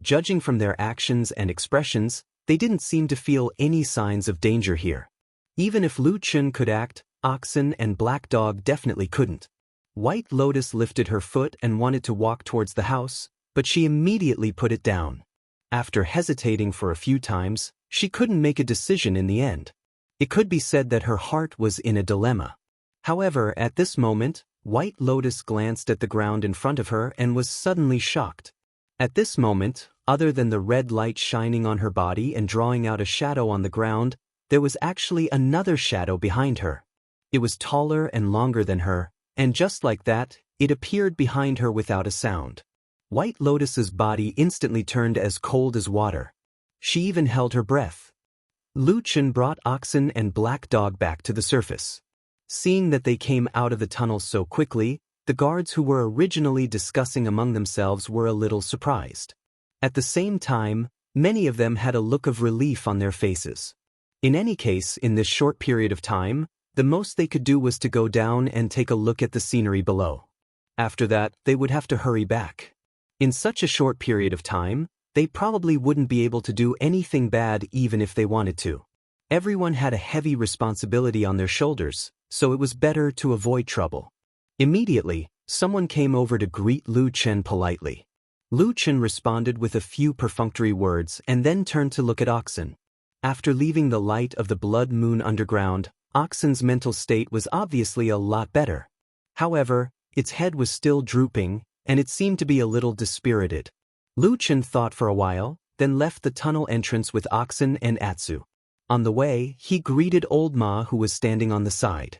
Judging from their actions and expressions, they didn't seem to feel any signs of danger here. Even if Lu Chen could act, oxen and black dog definitely couldn't. White Lotus lifted her foot and wanted to walk towards the house, but she immediately put it down. After hesitating for a few times, she couldn't make a decision in the end. It could be said that her heart was in a dilemma. However, at this moment, White Lotus glanced at the ground in front of her and was suddenly shocked. At this moment, other than the red light shining on her body and drawing out a shadow on the ground, there was actually another shadow behind her. It was taller and longer than her, and just like that, it appeared behind her without a sound. White Lotus's body instantly turned as cold as water. She even held her breath. Lu Chen brought oxen and black dog back to the surface. Seeing that they came out of the tunnel so quickly, the guards who were originally discussing among themselves were a little surprised. At the same time, many of them had a look of relief on their faces. In any case, in this short period of time, the most they could do was to go down and take a look at the scenery below. After that, they would have to hurry back. In such a short period of time, they probably wouldn't be able to do anything bad even if they wanted to. Everyone had a heavy responsibility on their shoulders, so it was better to avoid trouble. Immediately, someone came over to greet Lu Chen politely. Lu Chen responded with a few perfunctory words and then turned to look at Oxen. After leaving the light of the blood moon underground, Oxen's mental state was obviously a lot better. However, its head was still drooping, and it seemed to be a little dispirited. Lu Chen thought for a while, then left the tunnel entrance with Oxen and Atsu. On the way, he greeted Old Ma who was standing on the side.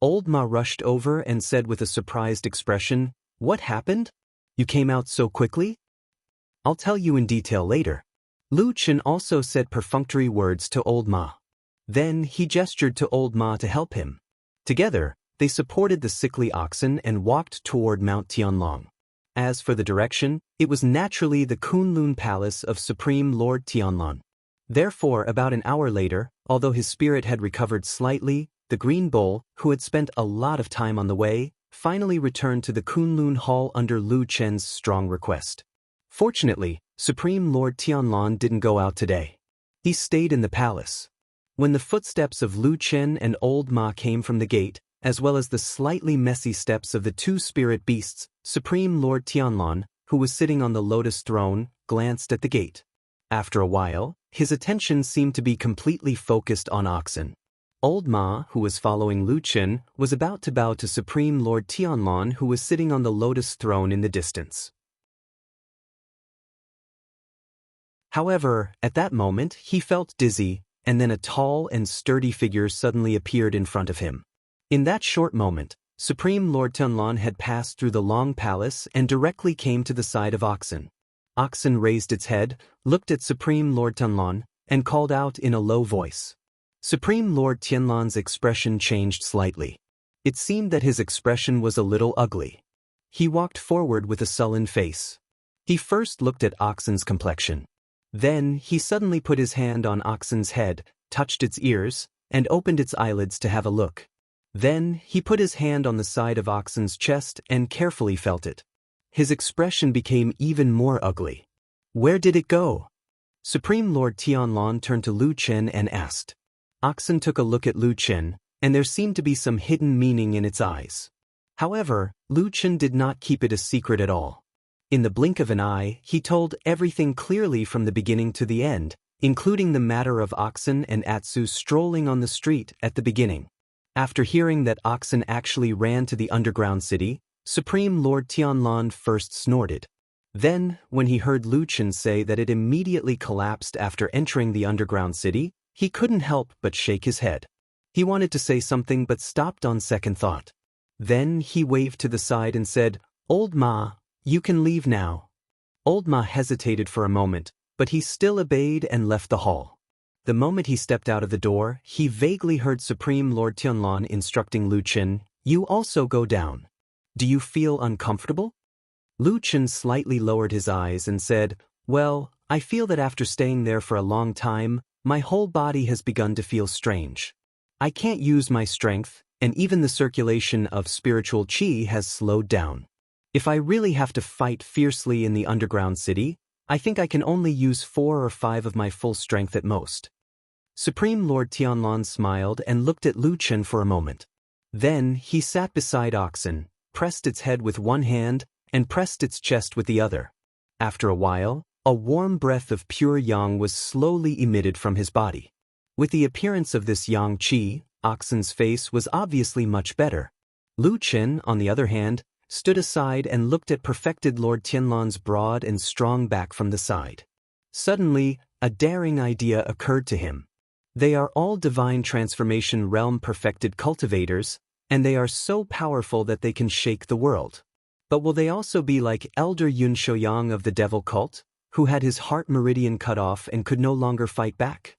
Old Ma rushed over and said with a surprised expression, "What happened? You came out so quickly?" "I'll tell you in detail later." Lu Chen also said perfunctory words to Old Ma. Then he gestured to Old Ma to help him. Together, they supported the sickly oxen and walked toward Mount Tianlong. As for the direction, it was naturally the Kunlun Palace of Supreme Lord Tianlong. Therefore, about an hour later, although his spirit had recovered slightly, the Green Bull, who had spent a lot of time on the way, finally returned to the Kunlun Hall under Lu Chen's strong request. Fortunately, Supreme Lord Tianlong didn't go out today. He stayed in the palace. When the footsteps of Lu Chen and Old Ma came from the gate, as well as the slightly messy steps of the two spirit beasts, Supreme Lord Tianlong, who was sitting on the lotus throne, glanced at the gate. After a while, his attention seemed to be completely focused on Oxen. Old Ma, who was following Lu Chen, was about to bow to Supreme Lord Tianlong, who was sitting on the lotus throne in the distance. However, at that moment, he felt dizzy, and then a tall and sturdy figure suddenly appeared in front of him. In that short moment, Supreme Lord Tianlong had passed through the long palace and directly came to the side of Oxen. Oxen raised its head, looked at Supreme Lord Tianlong, and called out in a low voice. Supreme Lord Tianlong's expression changed slightly. It seemed that his expression was a little ugly. he walked forward with a sullen face. He first looked at Oxen's complexion. Then he suddenly put his hand on Oxen's head, touched its ears, and opened its eyelids to have a look. Then he put his hand on the side of Oxen's chest and carefully felt it. His expression became even more ugly. Where did it go? Supreme Lord Tianlong turned to Lu Chen and asked. Oxen took a look at Lu Chen, and there seemed to be some hidden meaning in its eyes. However, Lu Chen did not keep it a secret at all. In the blink of an eye, he told everything clearly from the beginning to the end, including the matter of Oxen and Atsu strolling on the street at the beginning. After hearing that Oxen actually ran to the underground city, Supreme Lord Tianlong first snorted. Then, when he heard Lu Chen say that it immediately collapsed after entering the underground city, he couldn't help but shake his head. He wanted to say something but stopped on second thought. Then he waved to the side and said, "Old Ma, you can leave now." Old Ma hesitated for a moment, but he still obeyed and left the hall. The moment he stepped out of the door, he vaguely heard Supreme Lord Tianlong instructing Lu Chen, "You also go down. Do you feel uncomfortable?" Lu Chen slightly lowered his eyes and said, "Well, I feel that after staying there for a long time, my whole body has begun to feel strange. I can't use my strength, and even the circulation of spiritual qi has slowed down. If I really have to fight fiercely in the underground city, I think I can only use 4 or 5 of my full strength at most." Supreme Lord Tianlong smiled and looked at Lu Chen for a moment. Then he sat beside Oxen, pressed its head with one hand, and pressed its chest with the other. After a while, a warm breath of pure yang was slowly emitted from his body. With the appearance of this yang qi, Oxen's face was obviously much better. Lu Chen, on the other hand, stood aside and looked at perfected Lord Tianlong's broad and strong back from the side. Suddenly, a daring idea occurred to him. They are all divine transformation realm perfected cultivators, and they are so powerful that they can shake the world. But will they also be like Elder Yun Shouyang of the Devil Cult, who had his heart meridian cut off and could no longer fight back?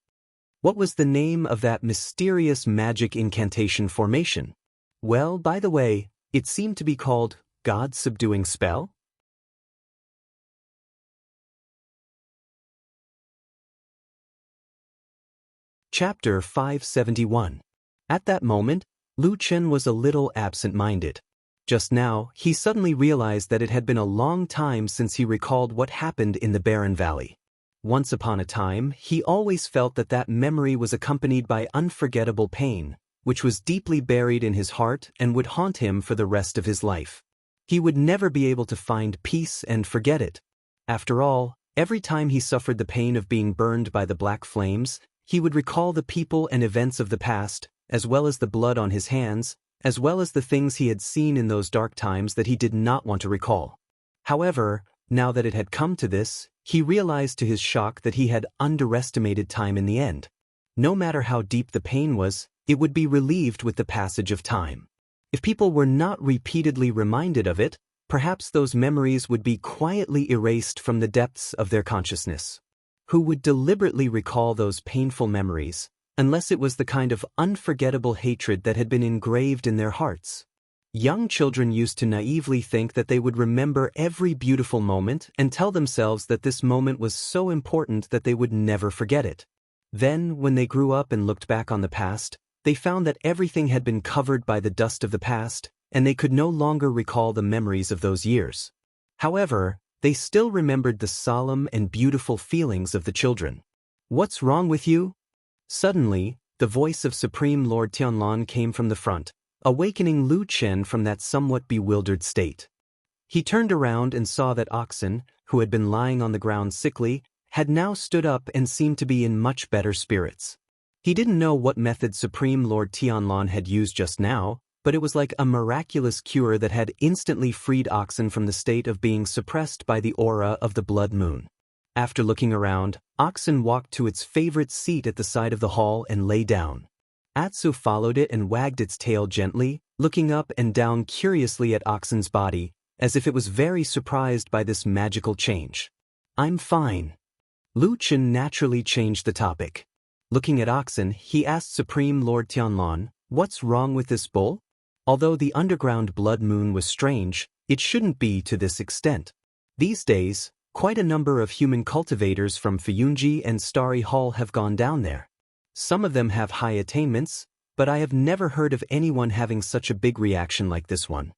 What was the name of that mysterious magic incantation formation? Well, by the way, it seemed to be called God Subduing Spell? Chapter 571. At that moment, Lu Chen was a little absent-minded. Just now, he suddenly realized that it had been a long time since he recalled what happened in the Barren Valley. Once upon a time, he always felt that that memory was accompanied by unforgettable pain, which was deeply buried in his heart and would haunt him for the rest of his life. He would never be able to find peace and forget it. After all, every time he suffered the pain of being burned by the black flames, he would recall the people and events of the past, as well as the blood on his hands, as well as the things he had seen in those dark times that he did not want to recall. However, now that it had come to this, he realized to his shock that he had underestimated time in the end. No matter how deep the pain was, it would be relieved with the passage of time. If people were not repeatedly reminded of it, perhaps those memories would be quietly erased from the depths of their consciousness. Who would deliberately recall those painful memories, unless it was the kind of unforgettable hatred that had been engraved in their hearts? Young children used to naively think that they would remember every beautiful moment and tell themselves that this moment was so important that they would never forget it. Then, when they grew up and looked back on the past, they found that everything had been covered by the dust of the past, and they could no longer recall the memories of those years. However, they still remembered the solemn and beautiful feelings of the children. "What's wrong with you?" Suddenly, the voice of Supreme Lord Tianlong came from the front, awakening Lu Chen from that somewhat bewildered state. He turned around and saw that Oxen, who had been lying on the ground sickly, had now stood up and seemed to be in much better spirits. He didn't know what method Supreme Lord Tianlong had used just now, but it was like a miraculous cure that had instantly freed Oxen from the state of being suppressed by the aura of the blood moon. After looking around, Oxen walked to its favorite seat at the side of the hall and lay down. Atsu followed it and wagged its tail gently, looking up and down curiously at Oxen's body, as if it was very surprised by this magical change. "I'm fine." Lu Chen naturally changed the topic. Looking at Oxen, he asked Supreme Lord Tianlong, "What's wrong with this bull?" Although the underground blood moon was strange, It shouldn't be to this extent. These days, quite a number of human cultivators from Fuyunji and Starry Hall have gone down there. Some of them have high attainments, but I have never heard of anyone having such a big reaction like this one.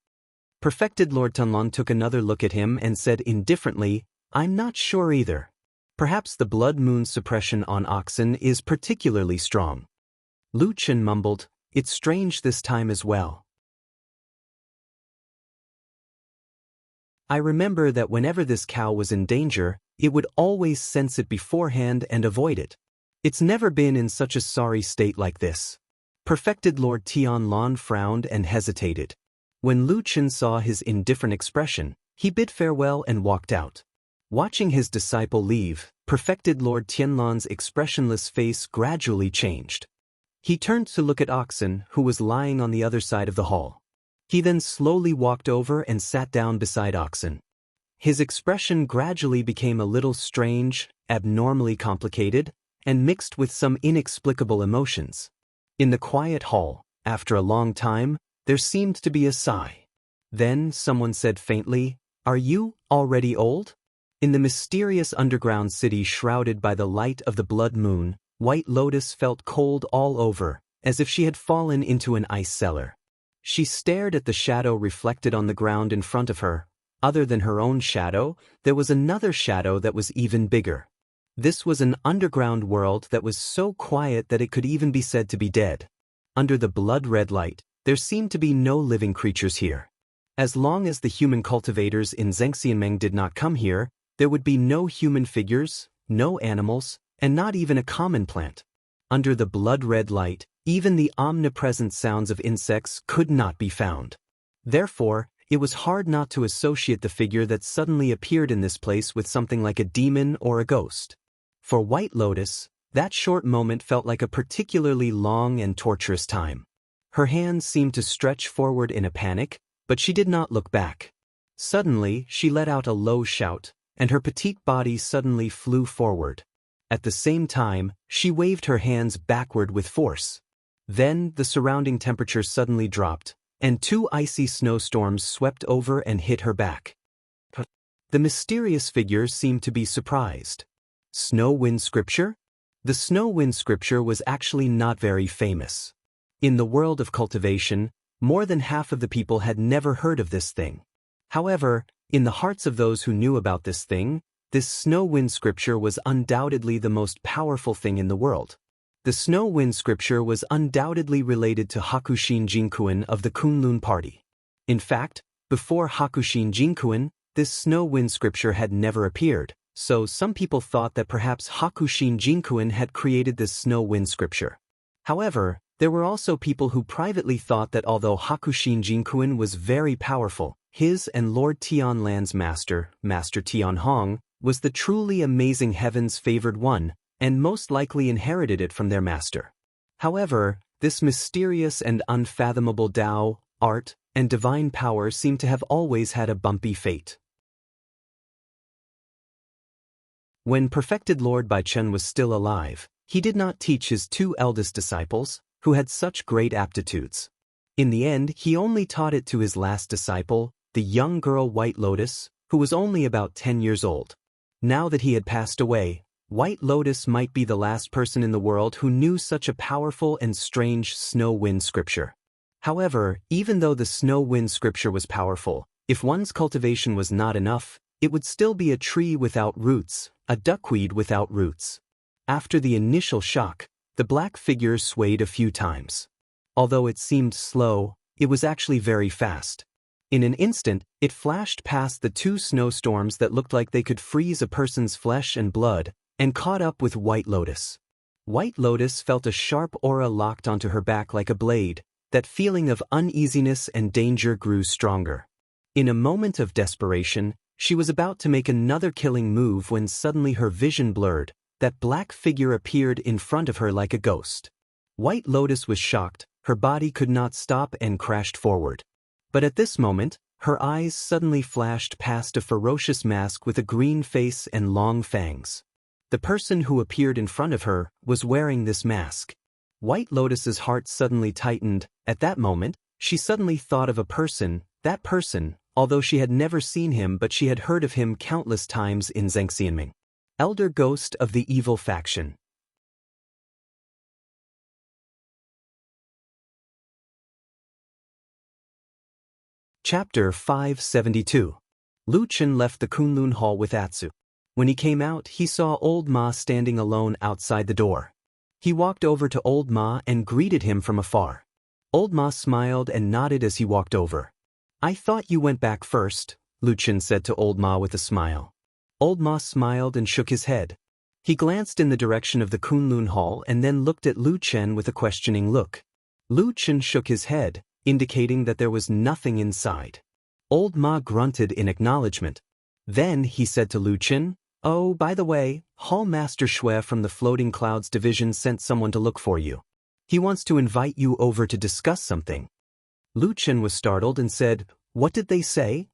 Perfected Lord Tunlon took another look at him and said indifferently, I'm not sure either. Perhaps the blood moon suppression on oxen is particularly strong. Lu Chen mumbled, it's strange this time as well. I remember that whenever this cow was in danger, it would always sense it beforehand and avoid it. It's never been in such a sorry state like this. Perfected Lord Tianlon frowned and hesitated. When Lu Chen saw his indifferent expression, he bid farewell and walked out. Watching his disciple leave, Perfected Lord Tianlon's expressionless face gradually changed. He turned to look at Oxen, who was lying on the other side of the hall. He then slowly walked over and sat down beside Oxen. His expression gradually became a little strange, abnormally complicated, and mixed with some inexplicable emotions. In the quiet hall, after a long time, there seemed to be a sigh. Then someone said faintly, Are you already old? In the mysterious underground city shrouded by the light of the blood moon, White Lotus felt cold all over, as if she had fallen into an ice cellar. She stared at the shadow reflected on the ground in front of her. Other than her own shadow, there was another shadow that was even bigger. This was an underground world that was so quiet that it could even be said to be dead. Under the blood-red light, there seemed to be no living creatures here. As long as the human cultivators in Zhengxianmeng did not come here, there would be no human figures, no animals, and not even a common plant. Under the blood-red light, even the omnipresent sounds of insects could not be found. Therefore, it was hard not to associate the figure that suddenly appeared in this place with something like a demon or a ghost. For White Lotus, that short moment felt like a particularly long and torturous time. Her hands seemed to stretch forward in a panic, but she did not look back. Suddenly, she let out a low shout, and her petite body suddenly flew forward. At the same time, she waved her hands backward with force. Then, the surrounding temperature suddenly dropped, and 2 icy snowstorms swept over and hit her back. The mysterious figure seemed to be surprised. Snow Wind Scripture? The Snow Wind Scripture was actually not very famous. In the world of cultivation, more than half of the people had never heard of this thing. However, in the hearts of those who knew about this thing, this Snow Wind Scripture was undoubtedly the most powerful thing in the world. The Snow Wind Scripture was undoubtedly related to Hakushin Jinkuin of the Kunlun party. In fact, before Hakushin Jinkuin, this Snow Wind Scripture had never appeared, so some people thought that perhaps Hakushin Jinkuin had created this Snow Wind Scripture. However, there were also people who privately thought that although Hakushin Jinkuin was very powerful, his and Lord Tianlan's master, Master Tianhong, was the truly amazing heaven's favored one, and most likely inherited it from their master. However, this mysterious and unfathomable Tao, art, and divine power seemed to have always had a bumpy fate. When Perfected Lord Baichen was still alive, he did not teach his 2 eldest disciples, who had such great aptitudes. In the end, he only taught it to his last disciple, the young girl White Lotus, who was only about 10 years old. Now that he had passed away, White Lotus might be the last person in the world who knew such a powerful and strange Snow Wind Scripture. However, even though the Snow Wind Scripture was powerful, if one's cultivation was not enough, it would still be a tree without roots, a duckweed without roots. After the initial shock, the black figure swayed a few times. Although it seemed slow, it was actually very fast. In an instant, it flashed past the 2 snowstorms that looked like they could freeze a person's flesh and blood, and caught up with White Lotus. White Lotus felt a sharp aura locked onto her back like a blade. That feeling of uneasiness and danger grew stronger. In a moment of desperation, she was about to make another killing move when suddenly her vision blurred. That black figure appeared in front of her like a ghost. White Lotus was shocked, her body could not stop and crashed forward. But at this moment, her eyes suddenly flashed past a ferocious mask with a green face and long fangs. The person who appeared in front of her was wearing this mask. White Lotus's heart suddenly tightened. At that moment, she suddenly thought of a person, that person, although she had never seen him but she had heard of him countless times in Zhengxianming. Elder Ghost of the Evil Faction. Chapter 572. Lu Chen left the Kunlun Hall with Atsu. When he came out, he saw Old Ma standing alone outside the door. He walked over to Old Ma and greeted him from afar. Old Ma smiled and nodded as he walked over. "I thought you went back first," Lu Chen said to Old Ma with a smile. Old Ma smiled and shook his head. He glanced in the direction of the Kunlun Hall and then looked at Lu Chen with a questioning look. Lu Chen shook his head, indicating that there was nothing inside. Old Ma grunted in acknowledgement. Then he said to Lu Chen, "Oh, by the way, Hall Master Shui from the Floating Clouds Division sent someone to look for you. He wants to invite you over to discuss something." Lu Chen was startled and said, "What did they say?"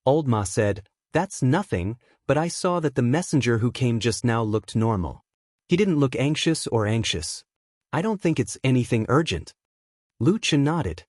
Old Ma said, "That's nothing, but I saw that the messenger who came just now looked normal. He didn't look anxious or anxious. I don't think it's anything urgent." Lu Chen nodded.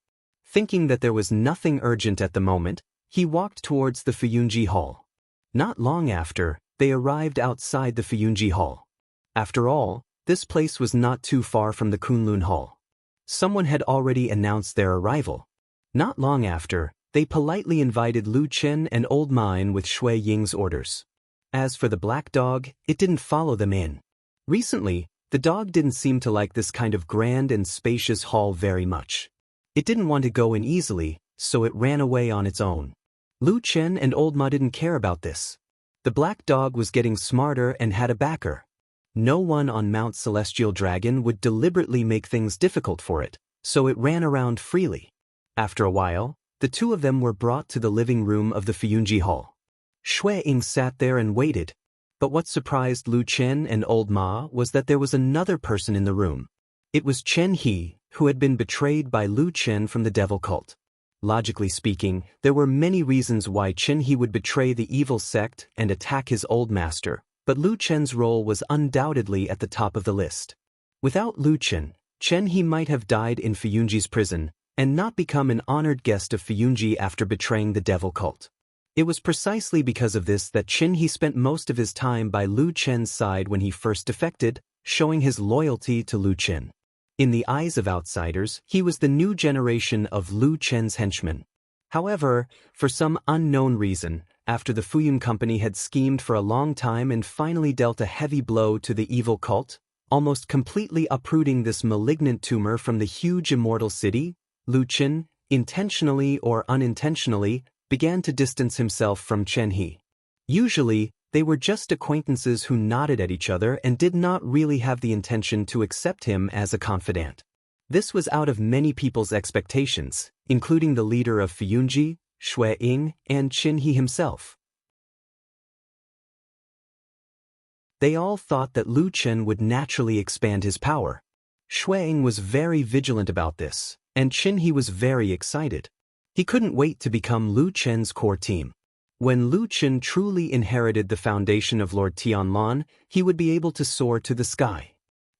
Thinking that there was nothing urgent at the moment, he walked towards the Fuyunji Hall. Not long after, they arrived outside the Fuyunji Hall. After all, this place was not too far from the Kunlun Hall. Someone had already announced their arrival. Not long after, they politely invited Lu Chen and Old Ma in with Shui Ying's orders. As for the black dog, it didn't follow them in. Recently, the dog didn't seem to like this kind of grand and spacious hall very much. It didn't want to go in easily, so it ran away on its own. Lu Chen and Old Ma didn't care about this. The black dog was getting smarter and had a backer. No one on Mount Celestial Dragon would deliberately make things difficult for it, so it ran around freely. After a while, the two of them were brought to the living room of the Fuyunji Hall. Shui Ying sat there and waited, but what surprised Lu Chen and Old Ma was that there was another person in the room. It was Chen He, who had been betrayed by Lu Chen from the devil cult. Logically speaking, there were many reasons why Chen He would betray the evil sect and attack his old master, but Lu Chen's role was undoubtedly at the top of the list. Without Lu Chen, Chen He might have died in Fuyunji's prison, and not become an honored guest of Fuyunji after betraying the devil cult. It was precisely because of this that Chen He spent most of his time by Lu Chen's side when he first defected, showing his loyalty to Lu Chen. In the eyes of outsiders, he was the new generation of Lu Chen's henchmen. However, for some unknown reason, after the Fuyun Company had schemed for a long time and finally dealt a heavy blow to the evil cult, almost completely uprooting this malignant tumor from the huge immortal city, Lu Chen, intentionally or unintentionally, began to distance himself from Chen He. Usually, they were just acquaintances who nodded at each other and did not really have the intention to accept him as a confidant. This was out of many people's expectations, including the leader of Fuyunji, Shui Ying, and Chen He himself. They all thought that Lu Chen would naturally expand his power. Shui Ying was very vigilant about this, and Chen He was very excited. He couldn't wait to become Lu Chen's core team. When Lu Chen truly inherited the foundation of Lord Tianlan, he would be able to soar to the sky.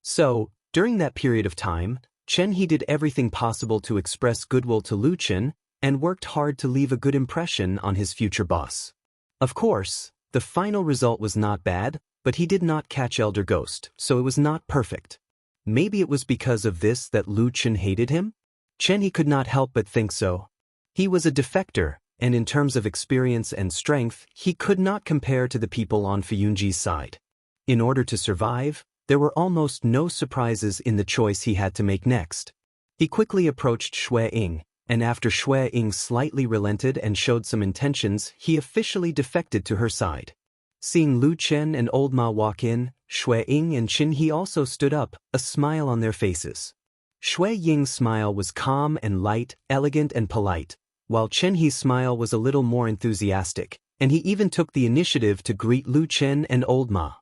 So, during that period of time, Chen He did everything possible to express goodwill to Lu Chen, and worked hard to leave a good impression on his future boss. Of course, the final result was not bad, but he did not catch Elder Ghost, so it was not perfect. Maybe it was because of this that Lu Chen hated him? Chen He could not help but think so. He was a defector, and in terms of experience and strength, he could not compare to the people on Fuyunji's side. In order to survive, there were almost no surprises in the choice he had to make next. He quickly approached Shui Ying, and after Shui Ying slightly relented and showed some intentions, he officially defected to her side. Seeing Lu Chen and Old Ma walk in, Shui Ying and Chen He also stood up, a smile on their faces. Shui Ying's smile was calm and light, elegant and polite, while Chen He's smile was a little more enthusiastic, and he even took the initiative to greet Lu Chen and Old Ma.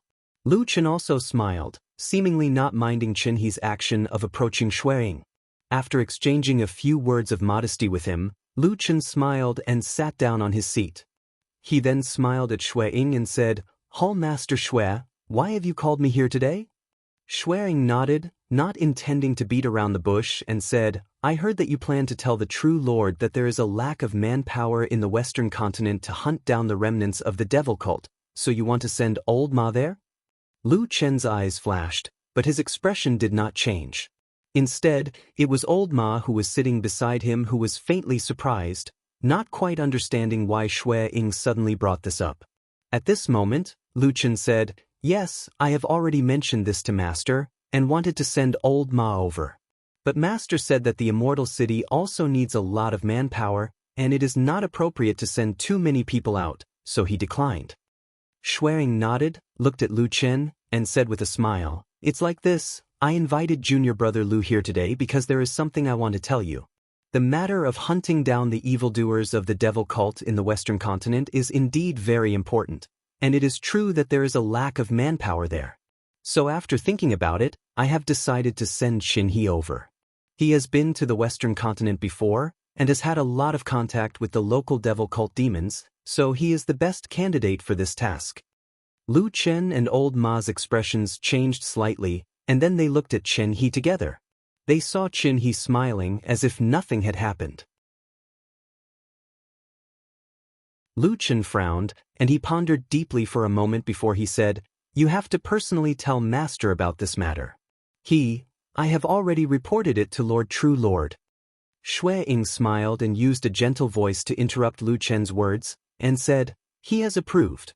Lu Chen also smiled, seemingly not minding Chen He's action of approaching Shui Ying. After exchanging a few words of modesty with him, Lu Chen smiled and sat down on his seat. He then smiled at Shui Ying and said, "Hall Master Shui, why have you called me here today?" Shui Ying nodded, not intending to beat around the bush, and said, I heard that you plan to tell the true Lord that there is a lack of manpower in the Western continent to hunt down the remnants of the devil cult, so you want to send old Ma there? Lu Chen's eyes flashed, but his expression did not change. Instead, it was old Ma who was sitting beside him who was faintly surprised, not quite understanding why Shui Ying suddenly brought this up. At this moment, Lu Chen said, "Yes, I have already mentioned this to Master, and wanted to send old Ma over. But Master said that the Immortal City also needs a lot of manpower, and it is not appropriate to send too many people out, so he declined." Shui Ying nodded, looked at Lu Chen, and said with a smile, "It's like this, I invited junior brother Lu here today because there is something I want to tell you. The matter of hunting down the evildoers of the devil cult in the Western continent is indeed very important, and it is true that there is a lack of manpower there. So after thinking about it, I have decided to send Xinhe over. He has been to the Western continent before, and has had a lot of contact with the local devil cult demons, so he is the best candidate for this task." Lu Chen and old Ma's expressions changed slightly, and then they looked at Xinhe together. They saw Xinhe smiling as if nothing had happened. Lu Chen frowned, and he pondered deeply for a moment before he said, "You have to personally tell Master about this matter. I have already reported it to Lord True Lord." Shui Ying smiled and used a gentle voice to interrupt Lu Chen's words, and said, "He has approved."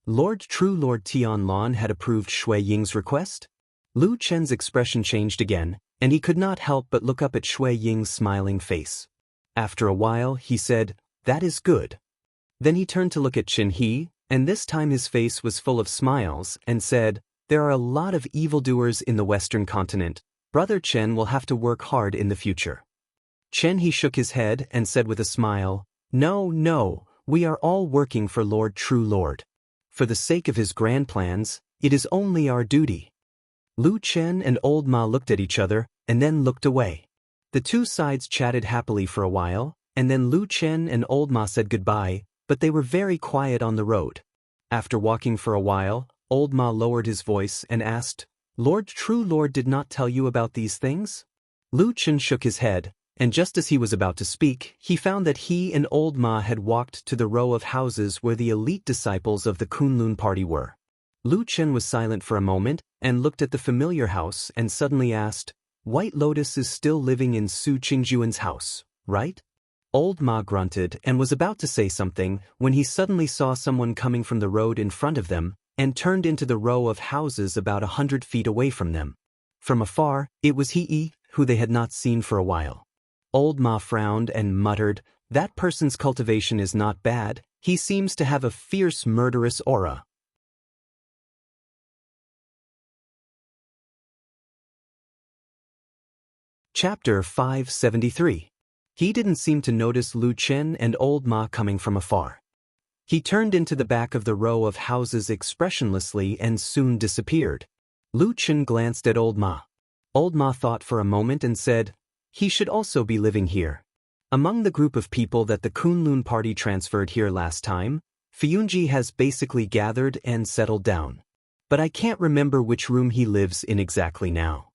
Lord True Lord Tianlong had approved Shui Ying's request? Lu Chen's expression changed again, and he could not help but look up at Shui Ying's smiling face. After a while, he said, "That is good." Then he turned to look at Xinhe, and this time his face was full of smiles, and said, "There are a lot of evildoers in the Western continent. Brother Chen will have to work hard in the future." Xinhe shook his head and said with a smile, No, we are all working for Lord True Lord. For the sake of his grand plans, it is only our duty." Lu Chen and old Ma looked at each other, and then looked away. The two sides chatted happily for a while, and then Lu Chen and old Ma said goodbye, but they were very quiet on the road. After walking for a while, old Ma lowered his voice and asked, "Lord True Lord did not tell you about these things?" Lu Chen shook his head, and just as he was about to speak, he found that he and old Ma had walked to the row of houses where the elite disciples of the Kunlun party were. Lu Chen was silent for a moment, and looked at the familiar house and suddenly asked, "White Lotus is still living in Su Qingjuan's house, right?" Old Ma grunted and was about to say something when he suddenly saw someone coming from the road in front of them, and turned into the row of houses about 100 feet away from them. From afar, it was He, who they had not seen for a while. Old Ma frowned and muttered, "That person's cultivation is not bad, he seems to have a fierce murderous aura." Chapter 573. He didn't seem to notice Lu Chen and old Ma coming from afar. He turned into the back of the row of houses expressionlessly and soon disappeared. Lu Chen glanced at old Ma. Old Ma thought for a moment and said, "He should also be living here. Among the group of people that the Kunlun party transferred here last time, Fiyunji has basically gathered and settled down. But I can't remember which room he lives in exactly now."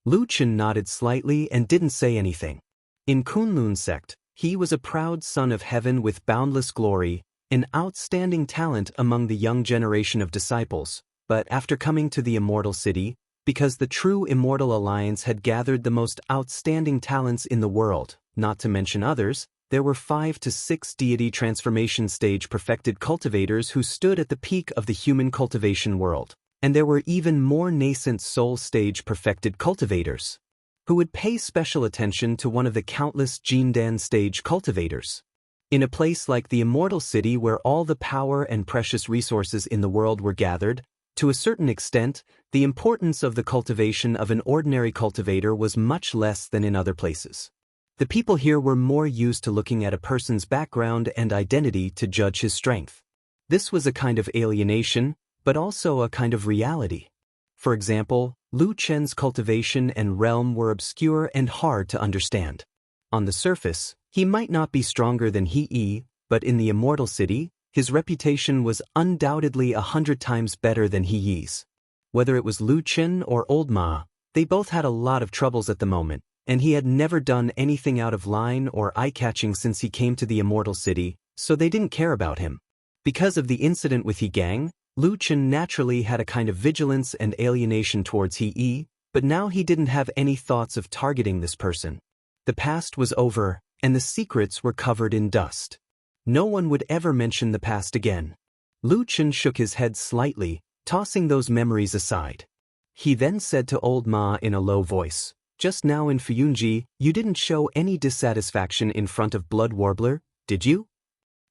Lu Chen nodded slightly and didn't say anything. In Kunlun sect, he was a proud son of heaven with boundless glory, an outstanding talent among the young generation of disciples, but after coming to the Immortal City, because the true Immortal Alliance had gathered the most outstanding talents in the world, not to mention others, there were 5 to 6 deity transformation stage perfected cultivators who stood at the peak of the human cultivation world, and there were even more nascent soul stage perfected cultivators, who would pay special attention to one of the countless Jindan stage cultivators. In a place like the Immortal City where all the power and precious resources in the world were gathered, to a certain extent, the importance of the cultivation of an ordinary cultivator was much less than in other places. The people here were more used to looking at a person's background and identity to judge his strength. This was a kind of alienation, but also a kind of reality. For example, Lu Chen's cultivation and realm were obscure and hard to understand. On the surface, he might not be stronger than He, but in the Immortal City, his reputation was undoubtedly 100 times better than He's. Whether it was Lu Chen or old Ma, they both had a lot of troubles at the moment, and he had never done anything out of line or eye-catching since he came to the Immortal City, so they didn't care about him. Because of the incident with He Gang, Lu Chen naturally had a kind of vigilance and alienation towards He Yi, but now he didn't have any thoughts of targeting this person. The past was over, and the secrets were covered in dust. No one would ever mention the past again. Lu Chen shook his head slightly, tossing those memories aside. He then said to Old Ma in a low voice, "Just now in Fuyunji, you didn't show any dissatisfaction in front of Blood Warbler, did you?"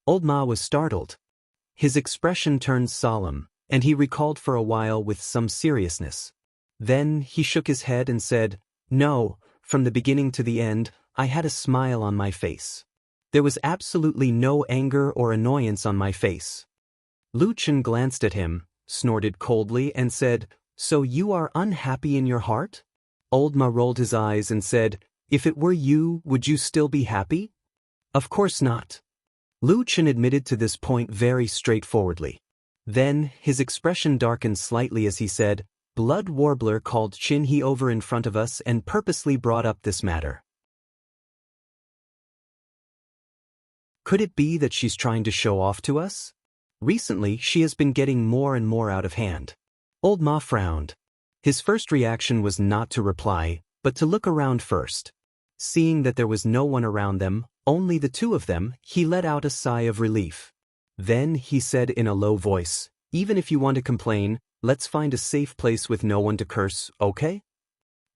Old Ma was startled. His expression turned solemn, and he recalled for a while with some seriousness. Then he shook his head and said, "No, from the beginning to the end, I had a smile on my face. There was absolutely no anger or annoyance on my face." Lu Chen glanced at him, snorted coldly, and said, "So you are unhappy in your heart?" Old Ma rolled his eyes and said, "If it were you, would you still be happy?" "Of course not." Lu Chen admitted to this point very straightforwardly. Then, his expression darkened slightly as he said, "Blood Warbler called Chin He over in front of us and purposely brought up this matter. Could it be that she's trying to show off to us? Recently, she has been getting more and more out of hand." Old Ma frowned. His first reaction was not to reply, but to look around first. Seeing that there was no one around them, only the two of them, he let out a sigh of relief. Then he said in a low voice, "Even if you want to complain, let's find a safe place with no one to curse, okay?"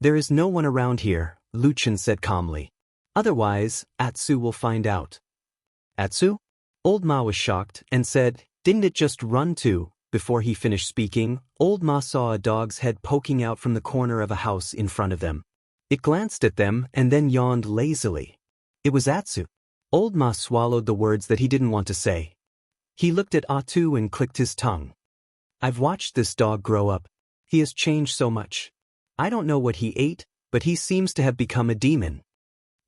"There is no one around here," Lu Chen said calmly. "Otherwise, Atsu will find out." "Atsu?" Old Ma was shocked and said, "Didn't it just run too?" Before he finished speaking, Old Ma saw a dog's head poking out from the corner of a house in front of them. It glanced at them and then yawned lazily. It was Atsu. Old Ma swallowed the words that he didn't want to say. He looked at Atsu and clicked his tongue. "I've watched this dog grow up. He has changed so much. I don't know what he ate, but he seems to have become a demon."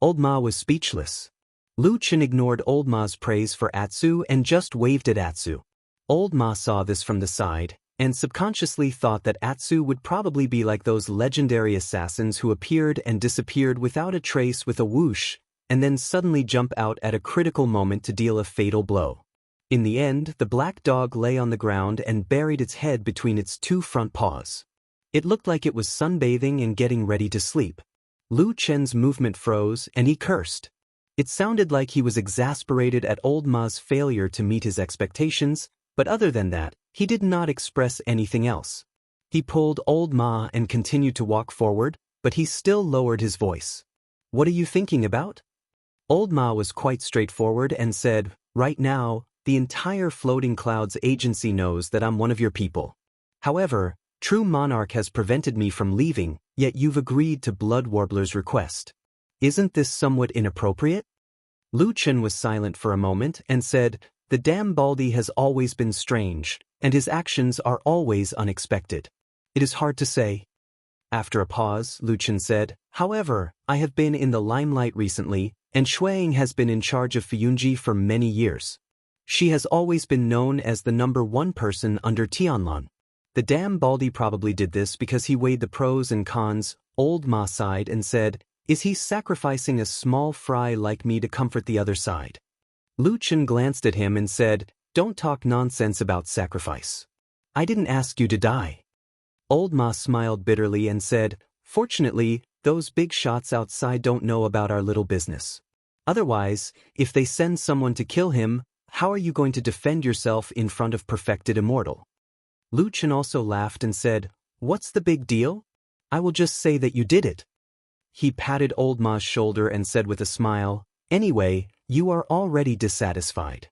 Old Ma was speechless. Lu Chen ignored Old Ma's praise for Atsu and just waved at Atsu. Old Ma saw this from the side, and subconsciously thought that Atsu would probably be like those legendary assassins who appeared and disappeared without a trace with a whoosh, and then suddenly jump out at a critical moment to deal a fatal blow. In the end, the black dog lay on the ground and buried its head between its two front paws. It looked like it was sunbathing and getting ready to sleep. Lu Chen's movement froze and he cursed. It sounded like he was exasperated at Old Ma's failure to meet his expectations, but other than that, he did not express anything else. He pulled Old Ma and continued to walk forward, but he still lowered his voice. "What are you thinking about?" Old Ma was quite straightforward and said, "Right now, the entire Floating Clouds agency knows that I'm one of your people. However, True Monarch has prevented me from leaving, yet you've agreed to Blood Warbler's request. Isn't this somewhat inappropriate?" Lu Chen was silent for a moment and said, "The damn Baldy has always been strange, and his actions are always unexpected. It is hard to say." After a pause, Lu Chen said, "However, I have been in the limelight recently, and Shuang has been in charge of Fuyunji for many years. She has always been known as the #1 person under Tianlan. The damn Baldy probably did this because he weighed the pros and cons." Old Ma sighed and said, "Is he sacrificing a small fry like me to comfort the other side?" Lu Chen glanced at him and said, "Don't talk nonsense about sacrifice. I didn't ask you to die." Old Ma smiled bitterly and said, "Fortunately, those big shots outside don't know about our little business. Otherwise, if they send someone to kill him, how are you going to defend yourself in front of perfected Immortal?" Lu Chen also laughed and said, "What's the big deal? I will just say that you did it." He patted Old Ma's shoulder and said with a smile, "Anyway, you are already dissatisfied.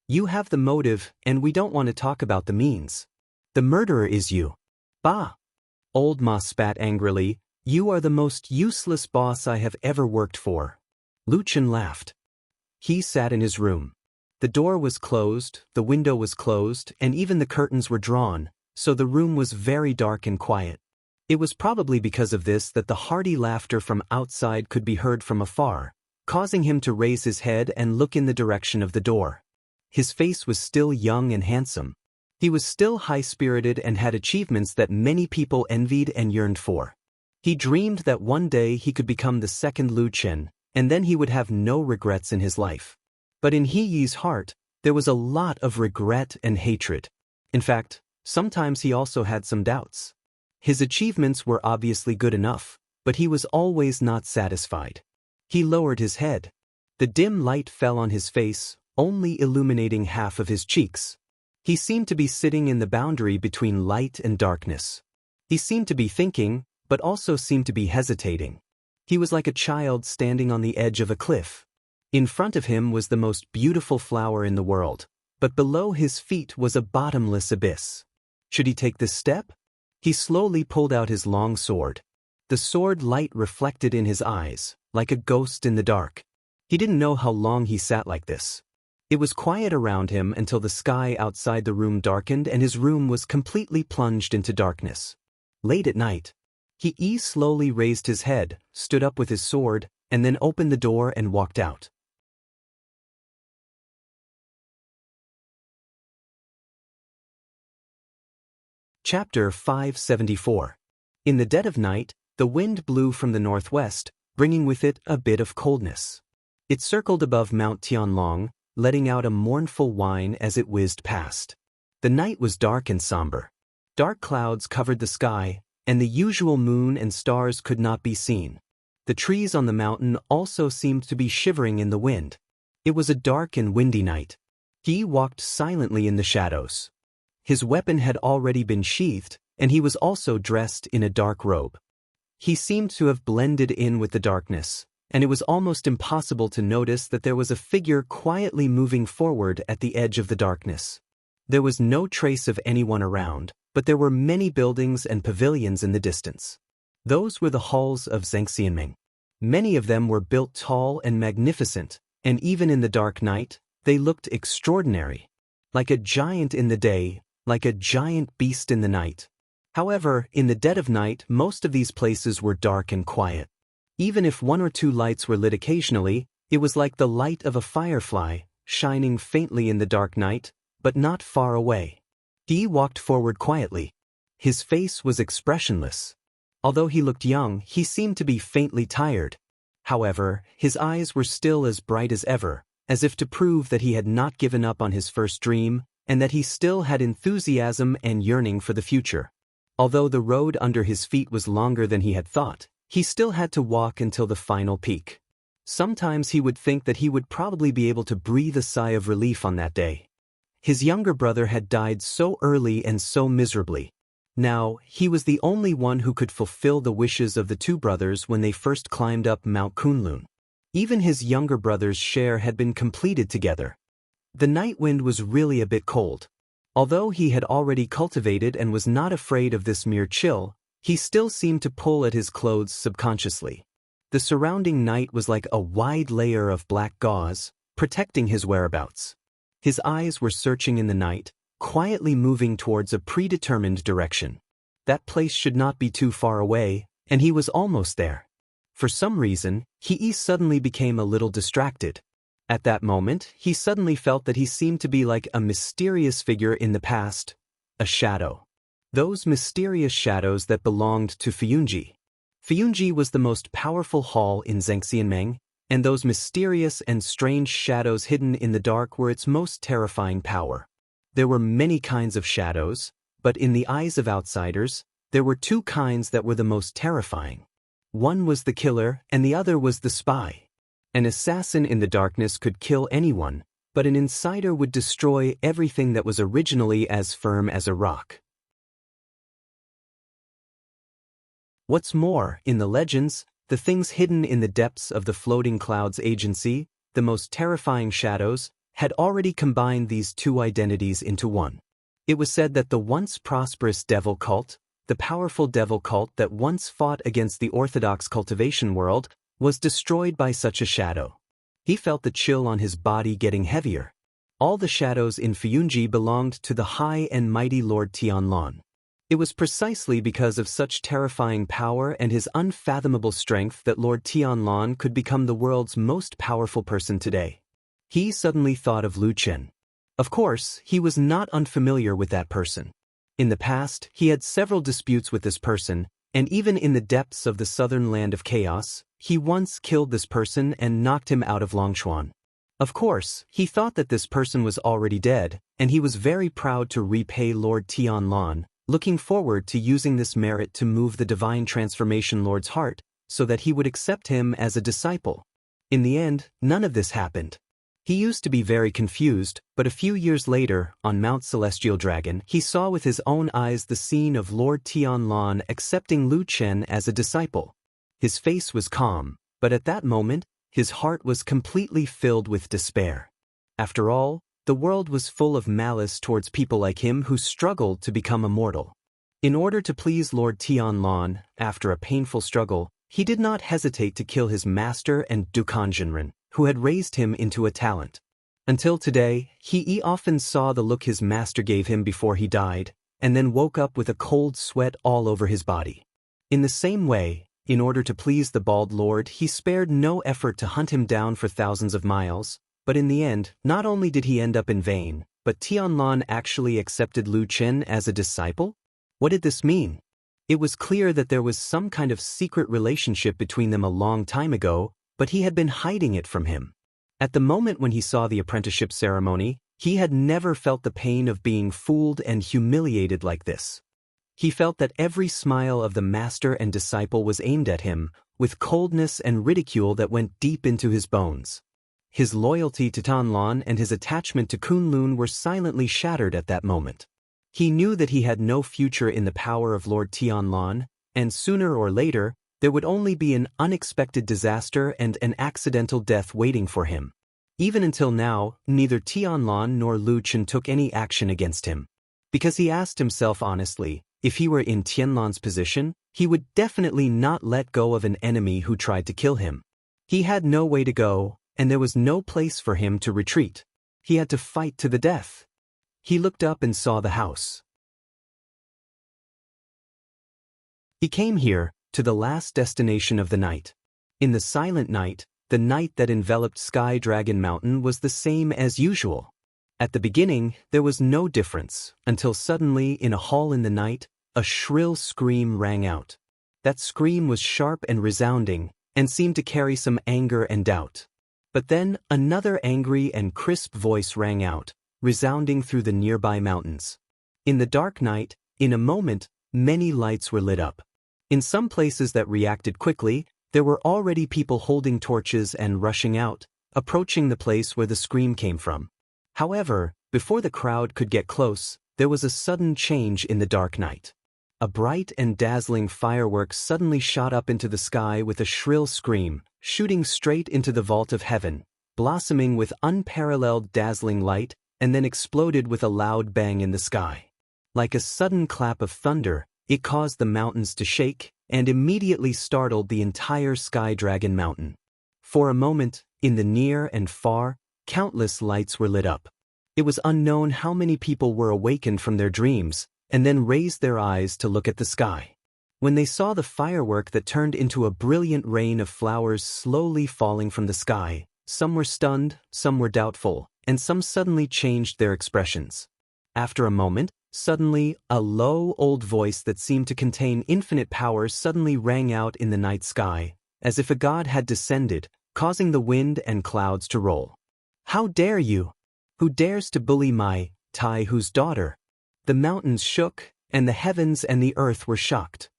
You have the motive, and we don't want to talk about the means. The murderer is you." "Bah!" Old Ma spat angrily, "You are the most useless boss I have ever worked for." Lu Chen laughed. He sat in his room. The door was closed, the window was closed, and even the curtains were drawn, so the room was very dark and quiet. It was probably because of this that the hearty laughter from outside could be heard from afar, causing him to raise his head and look in the direction of the door. His face was still young and handsome. He was still high-spirited and had achievements that many people envied and yearned for. He dreamed that one day he could become the second Lu Chen, and then he would have no regrets in his life. But in He Yi's heart, there was a lot of regret and hatred. In fact, sometimes he also had some doubts. His achievements were obviously good enough, but he was always not satisfied. He lowered his head. The dim light fell on his face, only illuminating half of his cheeks. He seemed to be sitting in the boundary between light and darkness. He seemed to be thinking, but also seemed to be hesitating. He was like a child standing on the edge of a cliff. In front of him was the most beautiful flower in the world, but below his feet was a bottomless abyss. Should he take this step? He slowly pulled out his long sword. The sword light reflected in his eyes, like a ghost in the dark. He didn't know how long he sat like this. It was quiet around him until the sky outside the room darkened and his room was completely plunged into darkness. Late at night, He Yi slowly raised his head, stood up with his sword, and then opened the door and walked out. Chapter 574. In the dead of night, the wind blew from the northwest, bringing with it a bit of coldness. It circled above Mount Tianlong, letting out a mournful whine as it whizzed past. The night was dark and somber. Dark clouds covered the sky, and the usual moon and stars could not be seen. The trees on the mountain also seemed to be shivering in the wind. It was a dark and windy night. He walked silently in the shadows. His weapon had already been sheathed, and he was also dressed in a dark robe. He seemed to have blended in with the darkness, and it was almost impossible to notice that there was a figure quietly moving forward at the edge of the darkness. There was no trace of anyone around, but there were many buildings and pavilions in the distance. Those were the halls of Zhangxianming. Many of them were built tall and magnificent, and even in the dark night, they looked extraordinary. Like a giant in the day, like a giant beast in the night. However, in the dead of night, most of these places were dark and quiet. Even if one or two lights were lit occasionally, it was like the light of a firefly, shining faintly in the dark night, but not far away. He walked forward quietly. His face was expressionless. Although he looked young, he seemed to be faintly tired. However, his eyes were still as bright as ever, as if to prove that he had not given up on his first dream, and that he still had enthusiasm and yearning for the future. Although the road under his feet was longer than he had thought, he still had to walk until the final peak. Sometimes he would think that he would probably be able to breathe a sigh of relief on that day. His younger brother had died so early and so miserably. Now, he was the only one who could fulfill the wishes of the two brothers when they first climbed up Mount Kunlun. Even his younger brother's share had been completed together. The night wind was really a bit cold. Although he had already cultivated and was not afraid of this mere chill, he still seemed to pull at his clothes subconsciously. The surrounding night was like a wide layer of black gauze, protecting his whereabouts. His eyes were searching in the night, quietly moving towards a predetermined direction. That place should not be too far away, and he was almost there. For some reason, He suddenly became a little distracted. At that moment, he suddenly felt that he seemed to be like a mysterious figure in the past, a shadow. Those mysterious shadows that belonged to Fuyunji. Fuyunji was the most powerful hall in Zhangxianmeng, and those mysterious and strange shadows hidden in the dark were its most terrifying power. There were many kinds of shadows, but in the eyes of outsiders, there were two kinds that were the most terrifying. One was the killer, and the other was the spy. An assassin in the darkness could kill anyone, but an insider would destroy everything that was originally as firm as a rock. What's more, in the legends, the things hidden in the depths of the Floating Clouds Agency, the most terrifying shadows, had already combined these two identities into one. It was said that the once prosperous devil cult, the powerful devil cult that once fought against the orthodox cultivation world, was destroyed by such a shadow. He felt the chill on his body getting heavier. All the shadows in Fuyunji belonged to the high and mighty Lord Tianlong. It was precisely because of such terrifying power and his unfathomable strength that Lord Tianlong could become the world's most powerful person today. He suddenly thought of Lu Chen. Of course, he was not unfamiliar with that person. In the past, he had several disputes with this person, and even in the depths of the southern land of chaos, he once killed this person and knocked him out of Longchuan. Of course, he thought that this person was already dead, and he was very proud to repay Lord Tianlan, looking forward to using this merit to move the Divine Transformation Lord's heart, so that he would accept him as a disciple. In the end, none of this happened. He used to be very confused, but a few years later, on Mount Celestial Dragon, he saw with his own eyes the scene of Lord Tianlan accepting Lu Chen as a disciple. His face was calm, but at that moment, his heart was completely filled with despair. After all, the world was full of malice towards people like him who struggled to become immortal. In order to please Lord Tianlan, after a painful struggle, he did not hesitate to kill his master and Dukanjinren, who had raised him into a talent. Until today, he often saw the look his master gave him before he died, and then woke up with a cold sweat all over his body. In the same way, in order to please the bald lord, he spared no effort to hunt him down for thousands of miles, but in the end, not only did he end up in vain, but Tianlan actually accepted Lu Chen as a disciple? What did this mean? It was clear that there was some kind of secret relationship between them a long time ago, but he had been hiding it from him. At the moment when he saw the apprenticeship ceremony, he had never felt the pain of being fooled and humiliated like this. He felt that every smile of the master and disciple was aimed at him, with coldness and ridicule that went deep into his bones. His loyalty to Tanlan and his attachment to Kunlun were silently shattered at that moment. He knew that he had no future in the power of Lord Tianlan, and sooner or later, there would only be an unexpected disaster and an accidental death waiting for him. Even until now, neither Tianlan nor Lu Chen took any action against him. Because he asked himself honestly, if he were in Tianlan's position, he would definitely not let go of an enemy who tried to kill him. He had no way to go, and there was no place for him to retreat. He had to fight to the death. He looked up and saw the house. He came here, to the last destination of the night. In the silent night, the night that enveloped Sky Dragon Mountain was the same as usual. At the beginning, there was no difference, until suddenly, in a hall in the night, a shrill scream rang out. That scream was sharp and resounding, and seemed to carry some anger and doubt. But then, another angry and crisp voice rang out, resounding through the nearby mountains. In the dark night, in a moment, many lights were lit up. In some places that reacted quickly, there were already people holding torches and rushing out, approaching the place where the scream came from. However, before the crowd could get close, there was a sudden change in the dark night. A bright and dazzling firework suddenly shot up into the sky with a shrill scream, shooting straight into the vault of heaven, blossoming with unparalleled dazzling light, and then exploded with a loud bang in the sky. Like a sudden clap of thunder, it caused the mountains to shake, and immediately startled the entire Sky Dragon Mountain. For a moment, in the near and far, countless lights were lit up. It was unknown how many people were awakened from their dreams, and then raised their eyes to look at the sky. When they saw the firework that turned into a brilliant rain of flowers slowly falling from the sky, some were stunned, some were doubtful, and some suddenly changed their expressions. After a moment, suddenly, a low, old voice that seemed to contain infinite power suddenly rang out in the night sky, as if a god had descended, causing the wind and clouds to roll. "How dare you? Who dares to bully my Taihu's daughter?" The mountains shook, and the heavens and the earth were shocked.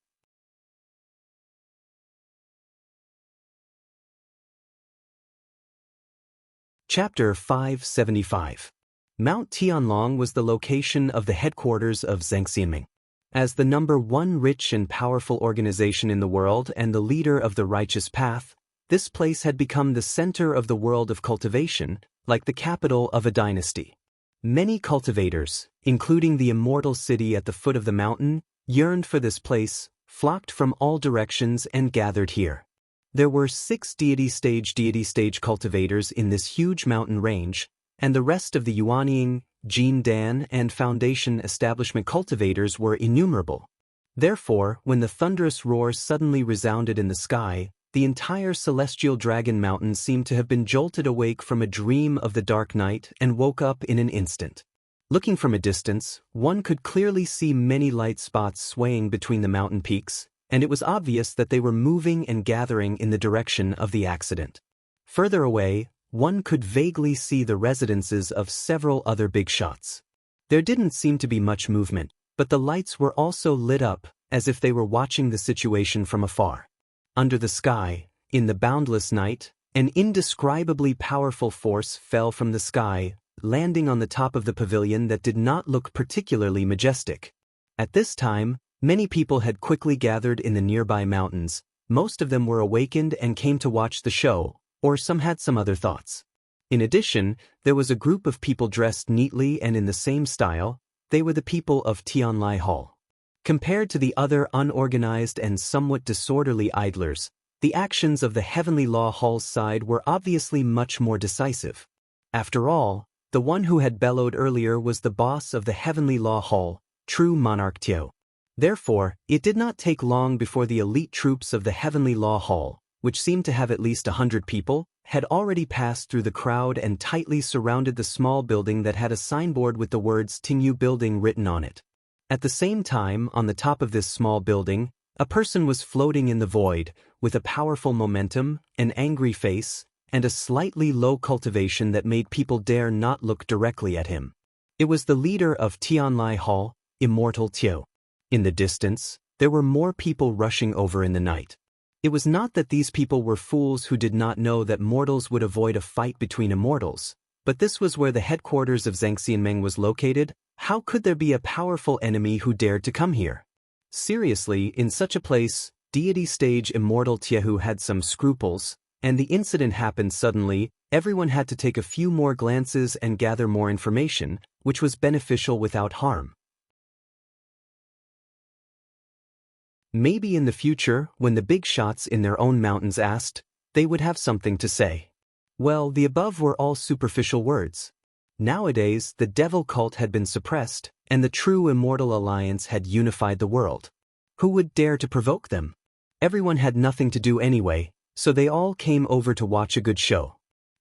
Chapter 575. Mount Tianlong was the location of the headquarters of Zhengxianming. As the number one rich and powerful organization in the world and the leader of the righteous path, this place had become the center of the world of cultivation, like the capital of a dynasty. Many cultivators, including the immortal city at the foot of the mountain, yearned for this place, flocked from all directions and gathered here. There were 6 deity stage cultivators in this huge mountain range, and the rest of the Yuanying, Jindan, and Foundation establishment cultivators were innumerable. Therefore, when the thunderous roar suddenly resounded in the sky, the entire celestial dragon mountain seemed to have been jolted awake from a dream of the dark night and woke up in an instant. Looking from a distance, one could clearly see many light spots swaying between the mountain peaks, and it was obvious that they were moving and gathering in the direction of the accident. Further away, one could vaguely see the residences of several other big shots. There didn't seem to be much movement, but the lights were also lit up, as if they were watching the situation from afar. Under the sky, in the boundless night, an indescribably powerful force fell from the sky, landing on the top of the pavilion that did not look particularly majestic. At this time, many people had quickly gathered in the nearby mountains. Most of them were awakened and came to watch the show, or some had some other thoughts. In addition, there was a group of people dressed neatly and in the same style. They were the people of Tianlai Hall. Compared to the other unorganized and somewhat disorderly idlers, the actions of the Heavenly Law Hall's side were obviously much more decisive. After all, the one who had bellowed earlier was the boss of the Heavenly Law Hall, true Monarch Tiao. Therefore, it did not take long before the elite troops of the Heavenly Law Hall, which seemed to have at least 100 people, had already passed through the crowd and tightly surrounded the small building that had a signboard with the words Jianghu Building written on it. At the same time, on the top of this small building, a person was floating in the void, with a powerful momentum, an angry face, and a slightly low cultivation that made people dare not look directly at him. It was the leader of Tianlai Hall, Immortal Tiao. In the distance, there were more people rushing over in the night. It was not that these people were fools who did not know that mortals would avoid a fight between immortals, but this was where the headquarters of Zhang Xianmeng was located. How could there be a powerful enemy who dared to come here? Seriously, in such a place, deity stage Immortal Tiahu had some scruples, and the incident happened suddenly. Everyone had to take a few more glances and gather more information, which was beneficial without harm. Maybe in the future, when the big shots in their own mountains asked, they would have something to say. Well, the above were all superficial words. Nowadays, the devil cult had been suppressed, and the true immortal alliance had unified the world. Who would dare to provoke them? Everyone had nothing to do anyway, so they all came over to watch a good show.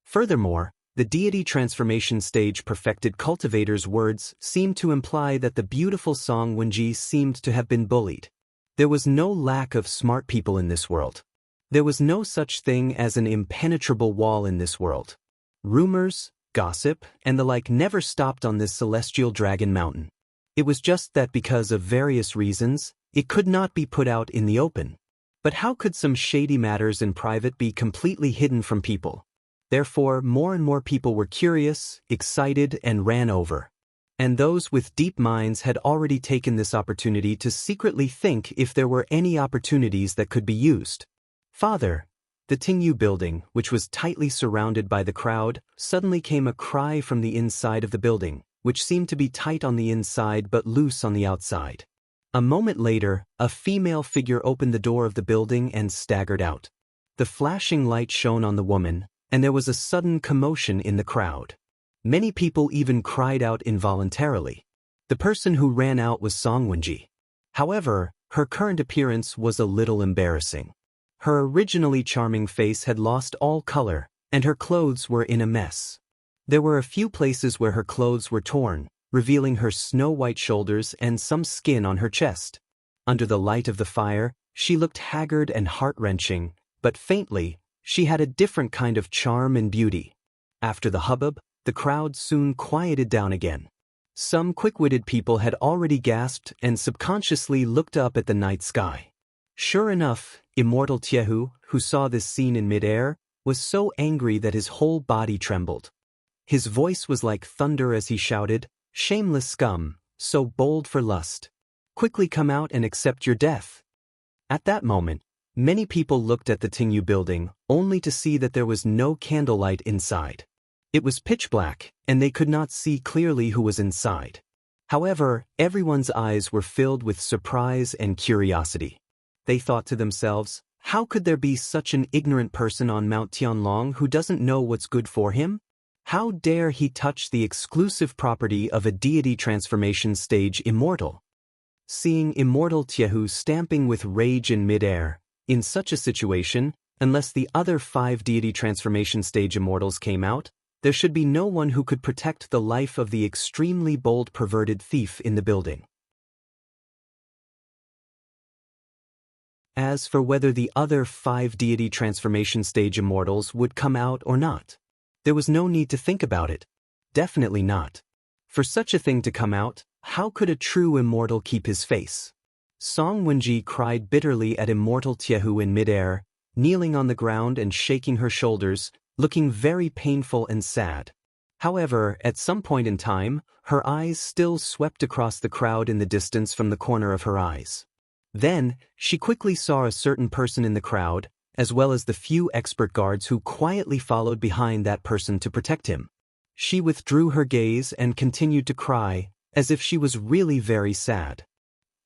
Furthermore, the deity transformation stage perfected cultivator's words seemed to imply that the beautiful song Wenji seemed to have been bullied. There was no lack of smart people in this world. There was no such thing as an impenetrable wall in this world. Rumors, gossip, and the like never stopped on this celestial dragon mountain. It was just that because of various reasons, it could not be put out in the open. But how could some shady matters in private be completely hidden from people? Therefore, more and more people were curious, excited, and ran over. And those with deep minds had already taken this opportunity to secretly think if there were any opportunities that could be used. Father, the Jianghu building, which was tightly surrounded by the crowd, suddenly came a cry from the inside of the building, which seemed to be tight on the inside but loose on the outside. A moment later, a female figure opened the door of the building and staggered out. The flashing light shone on the woman, and there was a sudden commotion in the crowd. Many people even cried out involuntarily. The person who ran out was Song Wenji. However, her current appearance was a little embarrassing. Her originally charming face had lost all color, and her clothes were in a mess. There were a few places where her clothes were torn, revealing her snow-white shoulders and some skin on her chest. Under the light of the fire, she looked haggard and heart-wrenching, but faintly, she had a different kind of charm and beauty. After the hubbub, the crowd soon quieted down again. Some quick-witted people had already gasped and subconsciously looked up at the night sky. Sure enough, Immortal Tiahu, who saw this scene in midair, was so angry that his whole body trembled. His voice was like thunder as he shouted, "Shameless scum, so bold for lust. Quickly come out and accept your death." At that moment, many people looked at the Jianghu building, only to see that there was no candlelight inside. It was pitch black, and they could not see clearly who was inside. However, everyone's eyes were filled with surprise and curiosity. They thought to themselves, how could there be such an ignorant person on Mount Tianlong who doesn't know what's good for him? How dare he touch the exclusive property of a deity transformation stage immortal? Seeing Immortal Tiahu stamping with rage in midair, in such a situation, Unless the other 5 deity transformation stage immortals came out, there should be no one who could protect the life of the extremely bold perverted thief in the building. As for whether the other 5 deity transformation stage immortals would come out or not, there was no need to think about it. Definitely not. For such a thing to come out, how could a true immortal keep his face? Song Wenji cried bitterly at Immortal Jianghu in midair, kneeling on the ground and shaking her shoulders, looking very painful and sad. However, at some point in time, her eyes still swept across the crowd in the distance from the corner of her eyes. Then, she quickly saw a certain person in the crowd, as well as the few expert guards who quietly followed behind that person to protect him. She withdrew her gaze and continued to cry, as if she was really very sad.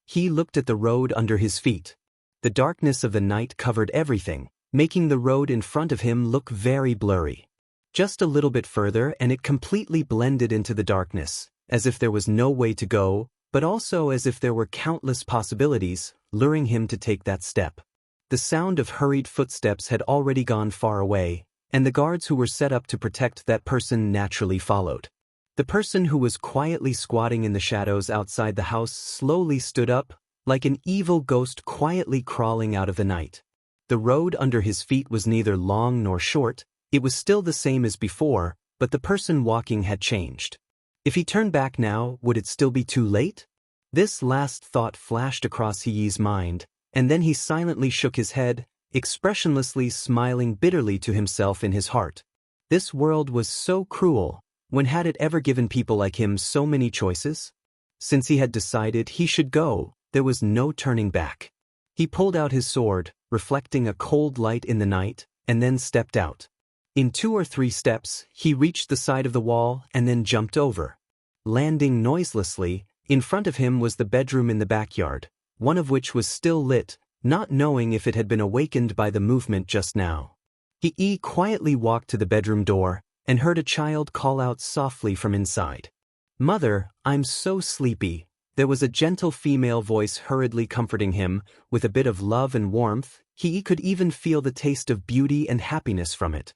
He looked at the road under his feet. The darkness of the night covered everything, making the road in front of him look very blurry. Just a little bit further and it completely blended into the darkness, as if there was no way to go, but also as if there were countless possibilities, luring him to take that step. The sound of hurried footsteps had already gone far away, and the guards who were set up to protect that person naturally followed. The person who was quietly squatting in the shadows outside the house slowly stood up, like an evil ghost quietly crawling out of the night. The road under his feet was neither long nor short, it was still the same as before, but the person walking had changed. If he turned back now, would it still be too late? This last thought flashed across He's mind, and then he silently shook his head, expressionlessly smiling bitterly to himself in his heart. This world was so cruel. When had it ever given people like him so many choices? Since he had decided he should go, there was no turning back. He pulled out his sword, reflecting a cold light in the night, and then stepped out. In 2 or 3 steps, he reached the side of the wall and then jumped over. Landing noiselessly, in front of him was the bedroom in the backyard, one of which was still lit, not knowing if it had been awakened by the movement just now. He quietly walked to the bedroom door and heard a child call out softly from inside. "Mother, I'm so sleepy." There was a gentle female voice hurriedly comforting him, with a bit of love and warmth. He could even feel the taste of beauty and happiness from it.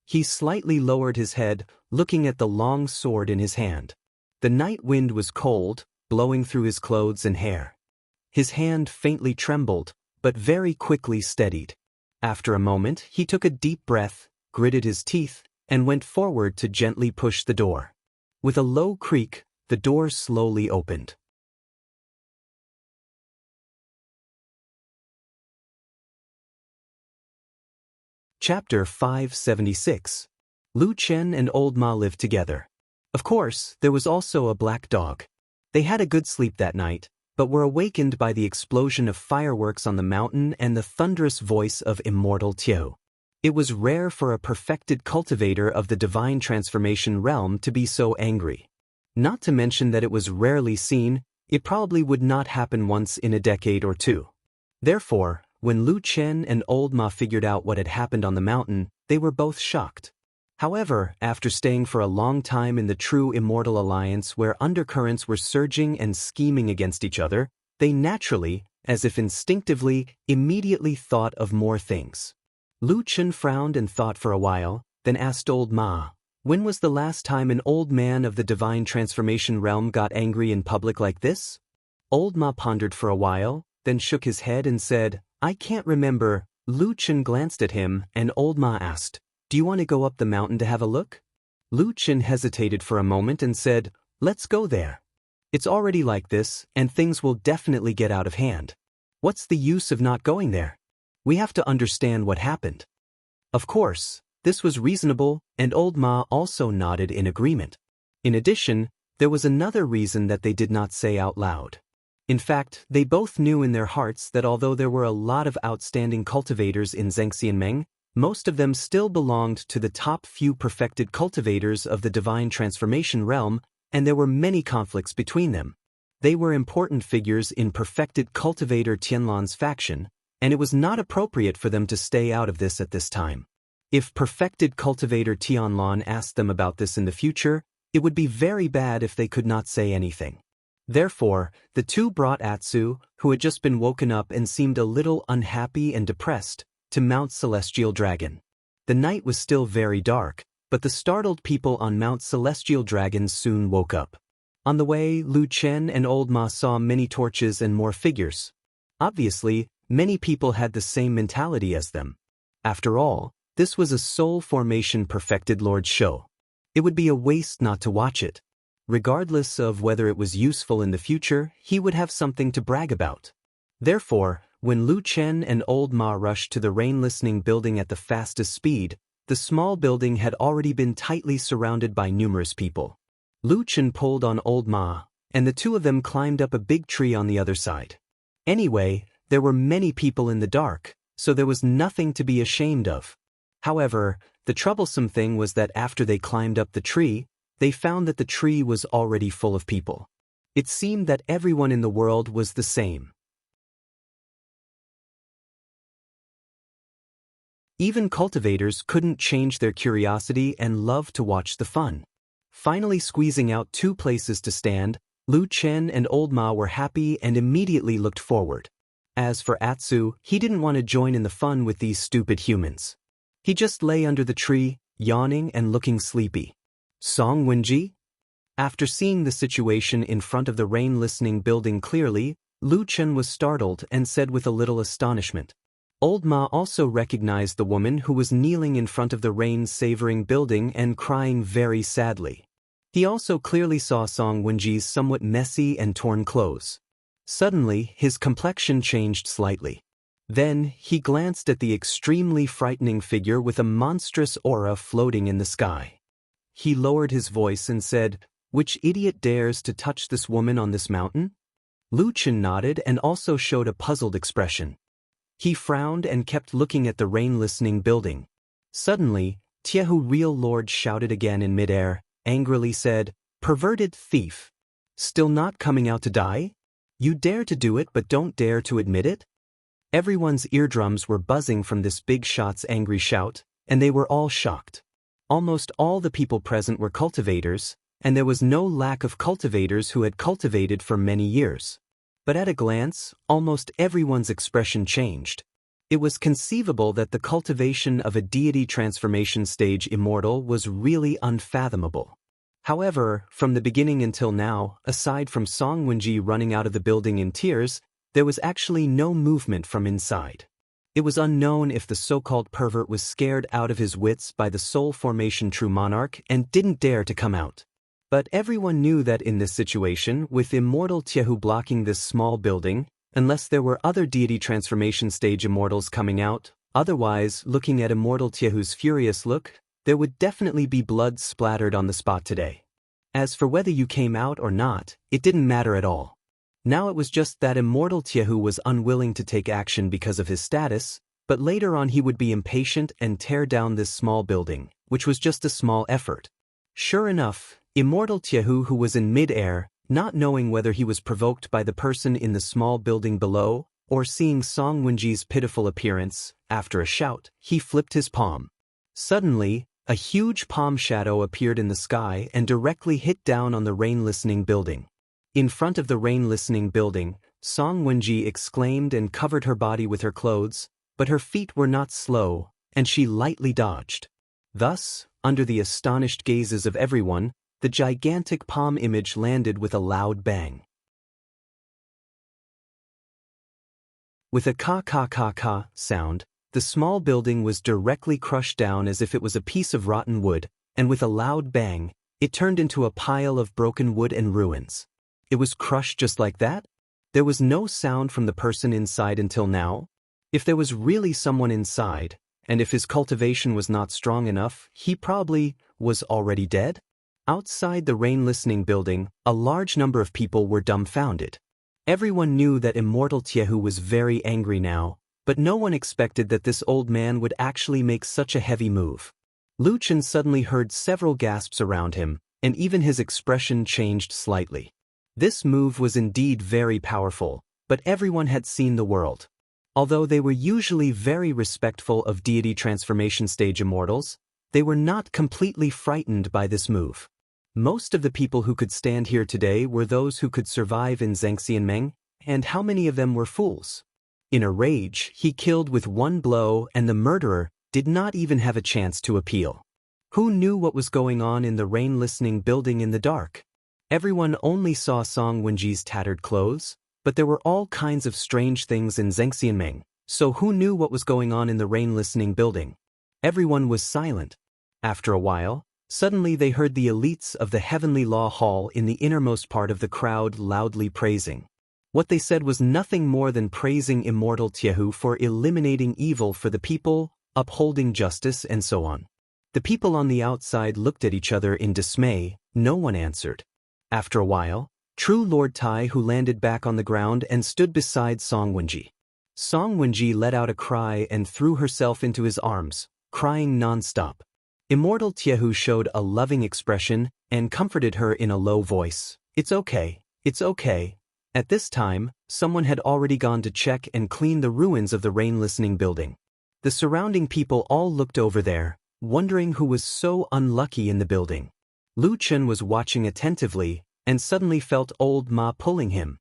He slightly lowered his head, looking at the long sword in his hand. The night wind was cold, blowing through his clothes and hair. His hand faintly trembled, but very quickly steadied. After a moment, he took a deep breath, gritted his teeth, and went forward to gently push the door. With a low creak, the door slowly opened. Chapter 576. Lu Chen and Old Ma lived together. Of course, there was also a black dog. They had a good sleep that night, but were awakened by the explosion of fireworks on the mountain and the thunderous voice of Immortal Jianghu. It was rare for a perfected cultivator of the divine transformation realm to be so angry. Not to mention that it was rarely seen, it probably would not happen once in a decade or two. Therefore, when Lu Chen and Old Ma figured out what had happened on the mountain, they were both shocked. However, after staying for a long time in the true immortal alliance where undercurrents were surging and scheming against each other, they naturally, as if instinctively, immediately thought of more things. Lu Chen frowned and thought for a while, then asked Old Ma, "When was the last time an old man of the divine transformation realm got angry in public like this?" Old Ma pondered for a while, then shook his head and said, "I can't remember." Lu Chen glanced at him, and Old Ma asked, "Do you want to go up the mountain to have a look?" Lu Chen hesitated for a moment and said, "Let's go there. It's already like this, and things will definitely get out of hand. What's the use of not going there? We have to understand what happened." Of course, this was reasonable, and Old Ma also nodded in agreement. In addition, there was another reason that they did not say out loud. In fact, they both knew in their hearts that although there were a lot of outstanding cultivators in Zhengxianmeng, most of them still belonged to the top few perfected cultivators of the divine transformation realm, and there were many conflicts between them. They were important figures in perfected cultivator Tianlan's faction, and it was not appropriate for them to stay out of this at this time. If perfected cultivator Tianlan asked them about this in the future, it would be very bad if they could not say anything. Therefore, the two brought Atsu, who had just been woken up and seemed a little unhappy and depressed, to Mount Celestial Dragon. The night was still very dark, but the startled people on Mount Celestial Dragon soon woke up. On the way, Lu Chen and Old Ma saw many torches and more figures. Obviously, many people had the same mentality as them. After all, this was a soul formation perfected Lord show. It would be a waste not to watch it. Regardless of whether it was useful in the future, he would have something to brag about. Therefore, when Lu Chen and Old Ma rushed to the rain-listening building at the fastest speed, the small building had already been tightly surrounded by numerous people. Lu Chen pulled on Old Ma, and the two of them climbed up a big tree on the other side. Anyway, there were many people in the dark, so there was nothing to be ashamed of. However, the troublesome thing was that after they climbed up the tree, they found that the tree was already full of people. It seemed that everyone in the world was the same. Even cultivators couldn't change their curiosity and loved to watch the fun. Finally squeezing out 2 places to stand, Lu Chen and Old Ma were happy and immediately looked forward. As for Atsu, he didn't want to join in the fun with these stupid humans. He just lay under the tree, yawning and looking sleepy. Song Wenji? After seeing the situation in front of the rain-listening building clearly, Lu Chen was startled and said with a little astonishment. Old Ma also recognized the woman who was kneeling in front of the rain-savoring building and crying very sadly. He also clearly saw Song Wenji's somewhat messy and torn clothes. Suddenly, his complexion changed slightly. Then, he glanced at the extremely frightening figure with a monstrous aura floating in the sky. He lowered his voice and said, "Which idiot dares to touch this woman on this mountain?" Lu Chen nodded and also showed a puzzled expression. He frowned and kept looking at the rain-listening building. Suddenly, Jianghu Real Lord shouted again in midair, angrily said, "Perverted thief! Still not coming out to die? You dare to do it but don't dare to admit it?" Everyone's eardrums were buzzing from this big shot's angry shout, and they were all shocked. Almost all the people present were cultivators, and there was no lack of cultivators who had cultivated for many years. But at a glance, almost everyone's expression changed. It was conceivable that the cultivation of a deity transformation stage immortal was really unfathomable. However, from the beginning until now, aside from Song Wenji running out of the building in tears, there was actually no movement from inside. It was unknown if the so-called pervert was scared out of his wits by the soul formation true monarch and didn't dare to come out. But everyone knew that in this situation, with Immortal Jianghu blocking this small building, unless there were other deity transformation stage immortals coming out, otherwise, looking at Immortal Jianghu's furious look, there would definitely be blood splattered on the spot today. As for whether you came out or not, it didn't matter at all. Now it was just that Immortal Jianghu was unwilling to take action because of his status, but later on he would be impatient and tear down this small building, which was just a small effort. Sure enough, Immortal Jianghu, who was in mid-air, not knowing whether he was provoked by the person in the small building below, or seeing Song Wenji's pitiful appearance, after a shout, he flipped his palm. Suddenly, a huge palm shadow appeared in the sky and directly hit down on the rain-listening building. In front of the rain-listening building, Song Wenji exclaimed and covered her body with her clothes, but her feet were not slow, and she lightly dodged. Thus, under the astonished gazes of everyone, the gigantic palm image landed with a loud bang. With a ka-ka-ka-ka sound, the small building was directly crushed down as if it was a piece of rotten wood, and with a loud bang, it turned into a pile of broken wood and ruins. It was crushed just like that? There was no sound from the person inside until now? If there was really someone inside, and if his cultivation was not strong enough, he probably was already dead? Outside the rain-listening building, a large number of people were dumbfounded. Everyone knew that Immortal Jianghu was very angry now, but no one expected that this old man would actually make such a heavy move. Lu Chen suddenly heard several gasps around him, and even his expression changed slightly. This move was indeed very powerful, but everyone had seen the world. Although they were usually very respectful of deity transformation stage immortals, they were not completely frightened by this move. Most of the people who could stand here today were those who could survive in Zhangxianmeng, and how many of them were fools? In a rage, he killed with one blow, and the murderer did not even have a chance to appeal. Who knew what was going on in the rain-listening building in the dark? Everyone only saw Song Wenji's tattered clothes, but there were all kinds of strange things in Zhengxianmeng, so who knew what was going on in the rain-listening building? Everyone was silent. After a while, suddenly they heard the elites of the Heavenly Law Hall in the innermost part of the crowd loudly praising. What they said was nothing more than praising Immortal Jianghu for eliminating evil for the people, upholding justice, and so on. The people on the outside looked at each other in dismay. No one answered. After a while, True Lord Tai Hu landed back on the ground and stood beside Song Wenji. Song Wenji let out a cry and threw herself into his arms, crying non-stop. Immortal Jianghu showed a loving expression and comforted her in a low voice. It's okay, it's okay. At this time, someone had already gone to check and clean the ruins of the rain-listening building. The surrounding people all looked over there, wondering who was so unlucky in the building. Lu Chen was watching attentively and suddenly felt old Ma pulling him.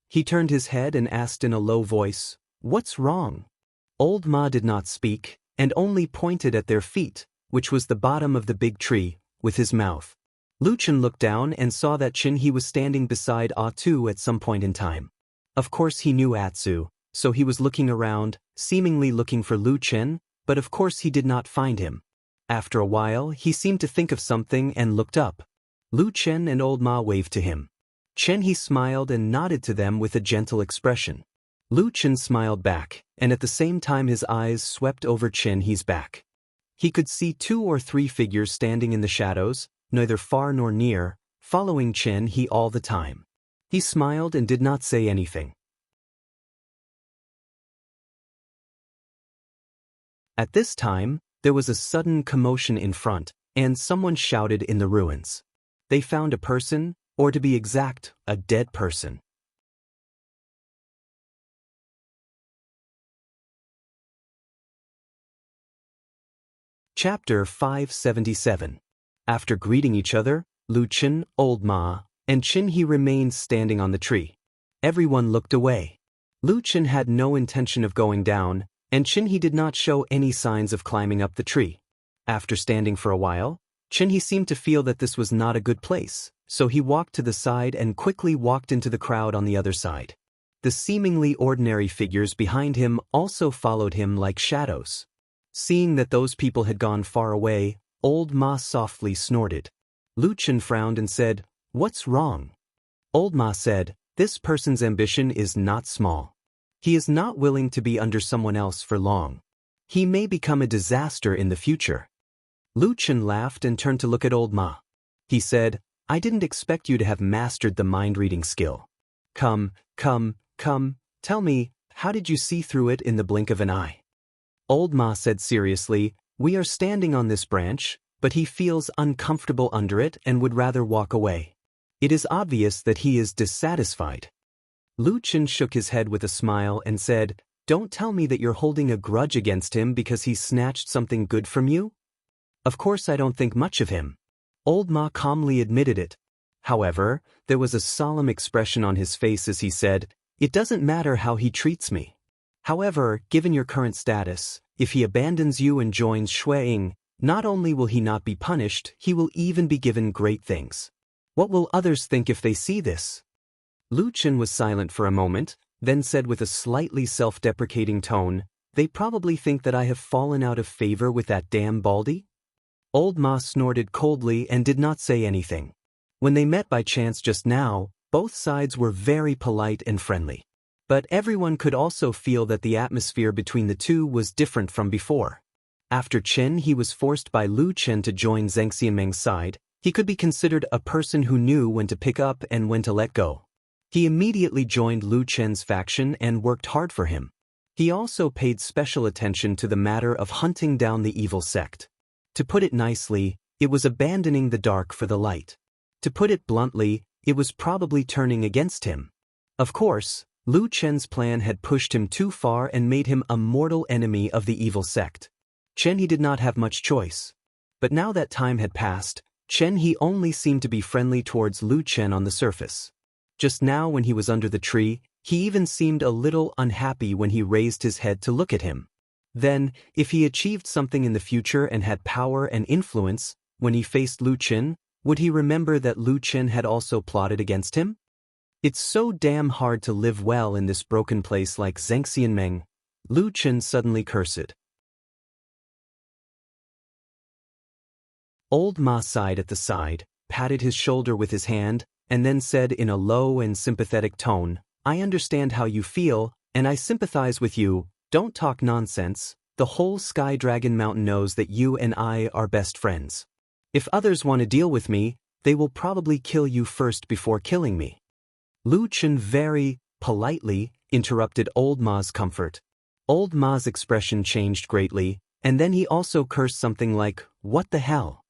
He turned his head and asked in a low voice, "What's wrong?" Old Ma did not speak and only pointed at their feet, which was the bottom of the big tree, with his mouth. Lu Chen looked down and saw that He was standing beside Atu at some point in time. Of course he knew Atsu, so he was looking around, seemingly looking for Lu Chen, but of course he did not find him. After a while, he seemed to think of something and looked up. Lu Chen and old Ma waved to him. He smiled and nodded to them with a gentle expression. Lu Chen smiled back, and at the same time his eyes swept over He's back. He could see 2 or 3 figures standing in the shadows, neither far nor near, following He all the time. He smiled and did not say anything. At this time, there was a sudden commotion in front, and someone shouted in the ruins. They found a person, or to be exact, a dead person. Chapter 577. After greeting each other, Lu Chen, old Ma, and He remained standing on the tree. Everyone looked away. Lu Chen had no intention of going down, and He did not show any signs of climbing up the tree. After standing for a while, He seemed to feel that this was not a good place, so he walked to the side and quickly walked into the crowd on the other side. The seemingly ordinary figures behind him also followed him like shadows. Seeing that those people had gone far away, old Ma softly snorted. Lu Chen frowned and said, "What's wrong?" Old Ma said, "This person's ambition is not small. He is not willing to be under someone else for long. He may become a disaster in the future." Lu Chen laughed and turned to look at old Ma. He said, "I didn't expect you to have mastered the mind-reading skill. Come, tell me, how did you see through it in the blink of an eye?" Old Ma said seriously, "We are standing on this branch, but he feels uncomfortable under it and would rather walk away. It is obvious that he is dissatisfied." Lu Chen shook his head with a smile and said, "Don't tell me that you're holding a grudge against him because he snatched something good from you?" "Of course I don't think much of him." Old Ma calmly admitted it. However, there was a solemn expression on his face as he said, "It doesn't matter how he treats me. However, given your current status, if he abandons you and joins Shueying, not only will he not be punished, he will even be given great things. What will others think if they see this?" Lu Chen was silent for a moment, then said with a slightly self-deprecating tone, "They probably think that I have fallen out of favor with that damn Baldy?" Old Ma snorted coldly and did not say anything. When they met by chance just now, both sides were very polite and friendly. But everyone could also feel that the atmosphere between the two was different from before. After he was forced by Lu Chen to join Zhengxianmeng's side, he could be considered a person who knew when to pick up and when to let go. He immediately joined Lu Chen's faction and worked hard for him. He also paid special attention to the matter of hunting down the evil sect. To put it nicely, it was abandoning the dark for the light. To put it bluntly, it was probably turning against him. Of course, Lu Chen's plan had pushed him too far and made him a mortal enemy of the evil sect. He did not have much choice. But now that time had passed, he only seemed to be friendly towards Lu Chen on the surface. Just now when he was under the tree, He even seemed a little unhappy when he raised his head to look at him. Then, if he achieved something in the future and had power and influence, when he faced Lu Qin, would he remember that Lu Qin had also plotted against him? It's so damn hard to live well in this broken place like Zhengxianmeng, Lu Qin suddenly cursed. Old Ma sighed at the side, patted his shoulder with his hand, and then said in a low and sympathetic tone, I understand how you feel, and I sympathize with you. Don't talk nonsense. The whole Sky Dragon Mountain knows that you and I are best friends. If others want to deal with me, they will probably kill you first before killing me. Lu Qin very politely interrupted Old Ma's comfort. Old Ma's expression changed greatly, and then he also cursed something like, what the hell?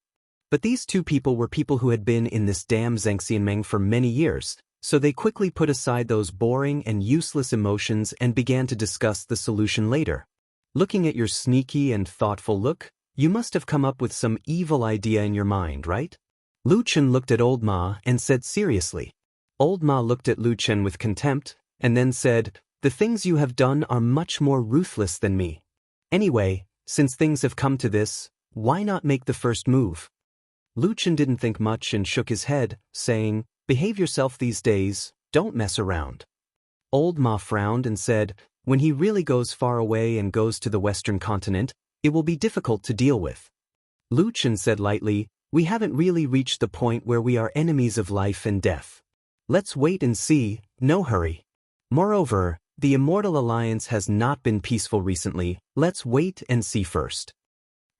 But these two people were people who had been in this damn Zhengxianmeng for many years, so they quickly put aside those boring and useless emotions and began to discuss the solution later. Looking at your sneaky and thoughtful look, you must have come up with some evil idea in your mind, right? Lu Qin looked at Old Ma and said seriously. Old Ma looked at Lu Qin with contempt, and then said, the things you have done are much more ruthless than me. Anyway, since things have come to this, why not make the first move? Lu Qin didn't think much and shook his head, saying, behave yourself these days, don't mess around. Old Ma frowned and said, when he really goes far away and goes to the western continent, it will be difficult to deal with. Lu Qin said lightly, we haven't really reached the point where we are enemies of life and death. Let's wait and see, no hurry. Moreover, the Immortal Alliance has not been peaceful recently, let's wait and see first.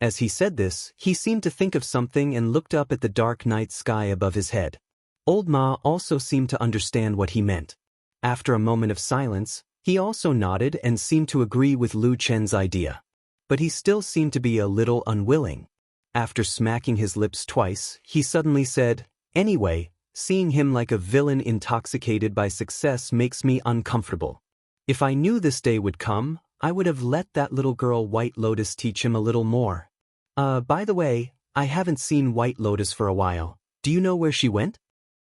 As he said this, he seemed to think of something and looked up at the dark night sky above his head. Old Ma also seemed to understand what he meant. After a moment of silence, he also nodded and seemed to agree with Lu Qin's idea. But he still seemed to be a little unwilling. After smacking his lips twice, he suddenly said, anyway, seeing him like a villain intoxicated by success makes me uncomfortable. If I knew this day would come, I would have let that little girl White Lotus teach him a little more. By the way, I haven't seen White Lotus for a while. Do you know where she went?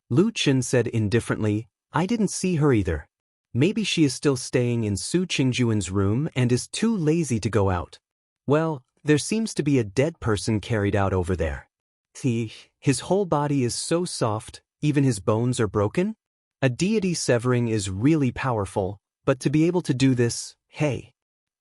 Lu Qin said indifferently, I didn't see her either. Maybe she is still staying in Su Qingjuan's room and is too lazy to go out. Well, there seems to be a dead person carried out over there. See, his whole body is so soft, even his bones are broken? A deity severing is really powerful, but to be able to do this, hey.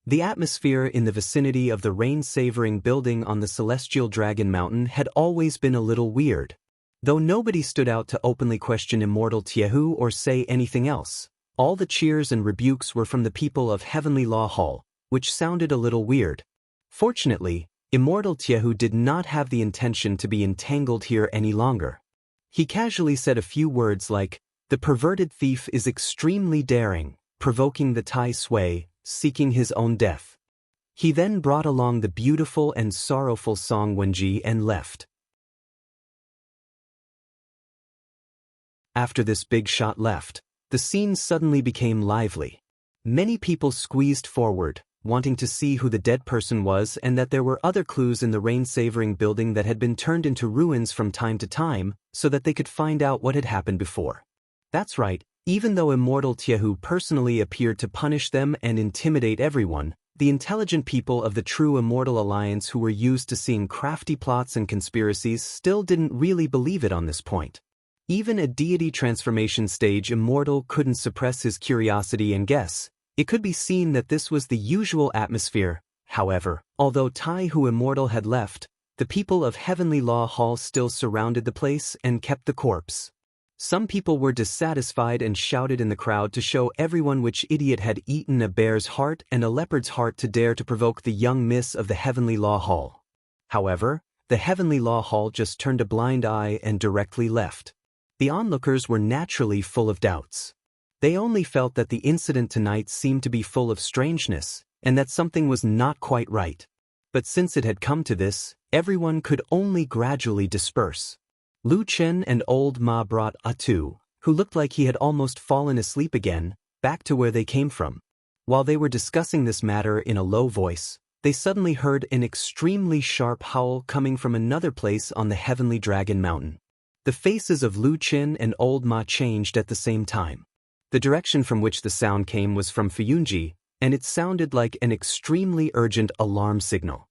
The atmosphere in the vicinity of the rain-savoring building on the Celestial Dragon Mountain had always been a little weird. Though nobody stood out to openly question Immortal Jianghu or say anything else, all the cheers and rebukes were from the people of Heavenly Law Hall, which sounded a little weird. Fortunately, Immortal Jianghu did not have the intention to be entangled here any longer. He casually said a few words like, the perverted thief is extremely daring, provoking the Tai Sui, seeking his own death. He then brought along the beautiful and sorrowful Song Wenji and left. After this big shot left, the scene suddenly became lively. Many people squeezed forward, wanting to see who the dead person was and that there were other clues in the rain-savoring building that had been turned into ruins from time to time, so that they could find out what had happened before. That's right. Even though Immortal Jianghu personally appeared to punish them and intimidate everyone, the intelligent people of the true Immortal Alliance who were used to seeing crafty plots and conspiracies still didn't really believe it on this point. Even a deity transformation stage Immortal couldn't suppress his curiosity and guess. It could be seen that this was the usual atmosphere. However, although Taihu Immortal had left, the people of Heavenly Law Hall still surrounded the place and kept the corpse. Some people were dissatisfied and shouted in the crowd to show everyone which idiot had eaten a bear's heart and a leopard's heart to dare to provoke the young miss of the Heavenly Law Hall. However, the Heavenly Law Hall just turned a blind eye and directly left. The onlookers were naturally full of doubts. They only felt that the incident tonight seemed to be full of strangeness, and that something was not quite right. But since it had come to this, everyone could only gradually disperse. Lu Qin and Old Ma brought Atu, who looked like he had almost fallen asleep again, back to where they came from. While they were discussing this matter in a low voice, they suddenly heard an extremely sharp howl coming from another place on the Heavenly Dragon Mountain. The faces of Lu Qin and Old Ma changed at the same time. The direction from which the sound came was from Fuyunji, and it sounded like an extremely urgent alarm signal.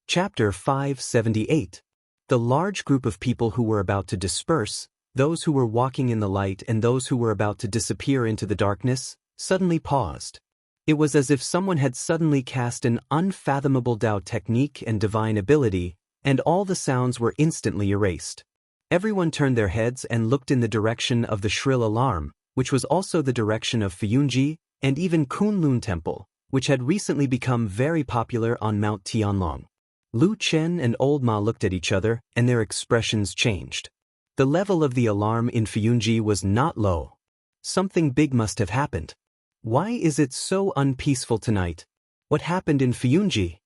Chapter 578. The large group of people who were about to disperse, those who were walking in the light and those who were about to disappear into the darkness, suddenly paused. It was as if someone had suddenly cast an unfathomable Tao technique and divine ability, and all the sounds were instantly erased. Everyone turned their heads and looked in the direction of the shrill alarm, which was also the direction of Fuyunji and even Kunlun Temple, which had recently become very popular on Mount Tianlong. Lu Chen and Old Ma looked at each other, and their expressions changed. The level of the alarm in Fuyunji was not low. Something big must have happened. Why is it so unpeaceful tonight? What happened in Fuyunji?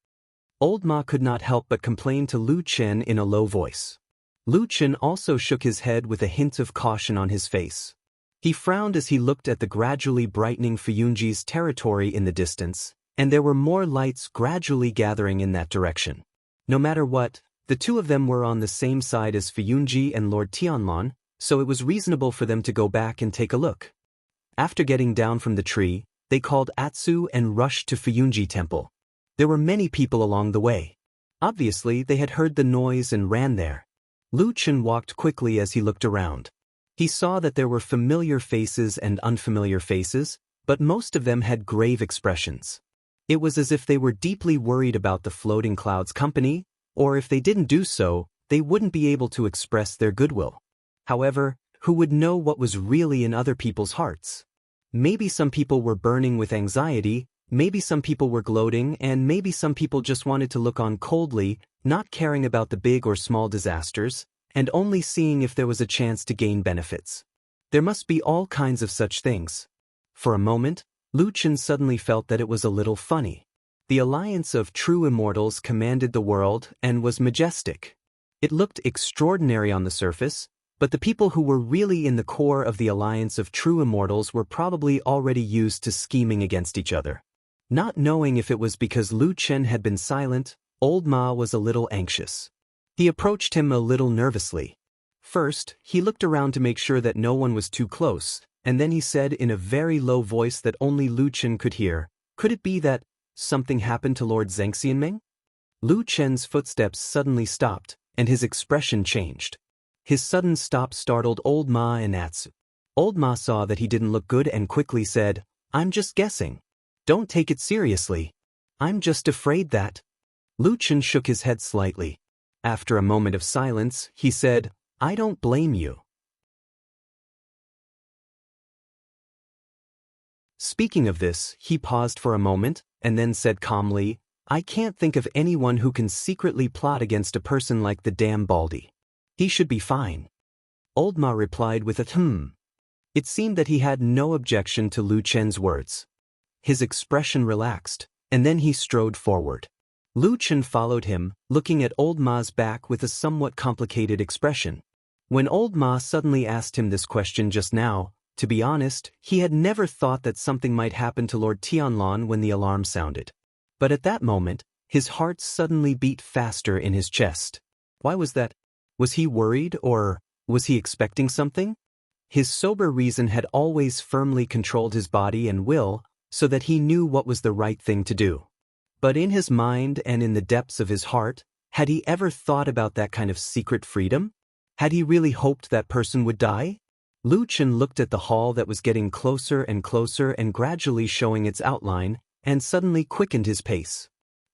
Old Ma could not help but complain to Lu Chen in a low voice. Lu Chen also shook his head with a hint of caution on his face. He frowned as he looked at the gradually brightening Fuyunji's territory in the distance, and there were more lights gradually gathering in that direction. No matter what, the two of them were on the same side as Fuyunji and Lord Tianlong, so it was reasonable for them to go back and take a look. After getting down from the tree, they called Atsu and rushed to Fuyunji Temple. There were many people along the way. Obviously, they had heard the noise and ran there. Lu Chen walked quickly as he looked around. He saw that there were familiar faces and unfamiliar faces, but most of them had grave expressions. It was as if they were deeply worried about the floating clouds company, or if they didn't do so, they wouldn't be able to express their goodwill. However, who would know what was really in other people's hearts? Maybe some people were burning with anxiety, maybe some people were gloating, and maybe some people just wanted to look on coldly, not caring about the big or small disasters, and only seeing if there was a chance to gain benefits. There must be all kinds of such things. For a moment, Lu Chen suddenly felt that it was a little funny. The alliance of true immortals commanded the world and was majestic. It looked extraordinary on the surface, but the people who were really in the core of the alliance of true immortals were probably already used to scheming against each other. Not knowing if it was because Lu Chen had been silent, Old Ma was a little anxious. He approached him a little nervously. First, he looked around to make sure that no one was too close, and then he said in a very low voice that only Lu Chen could hear, "Could it be that something happened to Lord Zhengxianmeng?" Lu Chen's footsteps suddenly stopped, and his expression changed. His sudden stop startled Old Ma and Atsu. Old Ma saw that he didn't look good and quickly said, "I'm just guessing. Don't take it seriously. I'm just afraid that." Lu Chen shook his head slightly. After a moment of silence, he said, "I don't blame you." Speaking of this, he paused for a moment, and then said calmly, "I can't think of anyone who can secretly plot against a person like the damn Baldy. He should be fine." Old Ma replied with a "hmm." It seemed that he had no objection to Lu Chen's words. His expression relaxed, and then he strode forward. Lu Chen followed him, looking at Old Ma's back with a somewhat complicated expression. When Old Ma suddenly asked him this question just now, to be honest, he had never thought that something might happen to Lord Tianlong when the alarm sounded. But at that moment, his heart suddenly beat faster in his chest. Why was that? Was he worried, or was he expecting something? His sober reason had always firmly controlled his body and will, so that he knew what was the right thing to do. But in his mind and in the depths of his heart, had he ever thought about that kind of secret freedom? Had he really hoped that person would die? Lu Chen looked at the hall that was getting closer and closer and gradually showing its outline, and suddenly quickened his pace.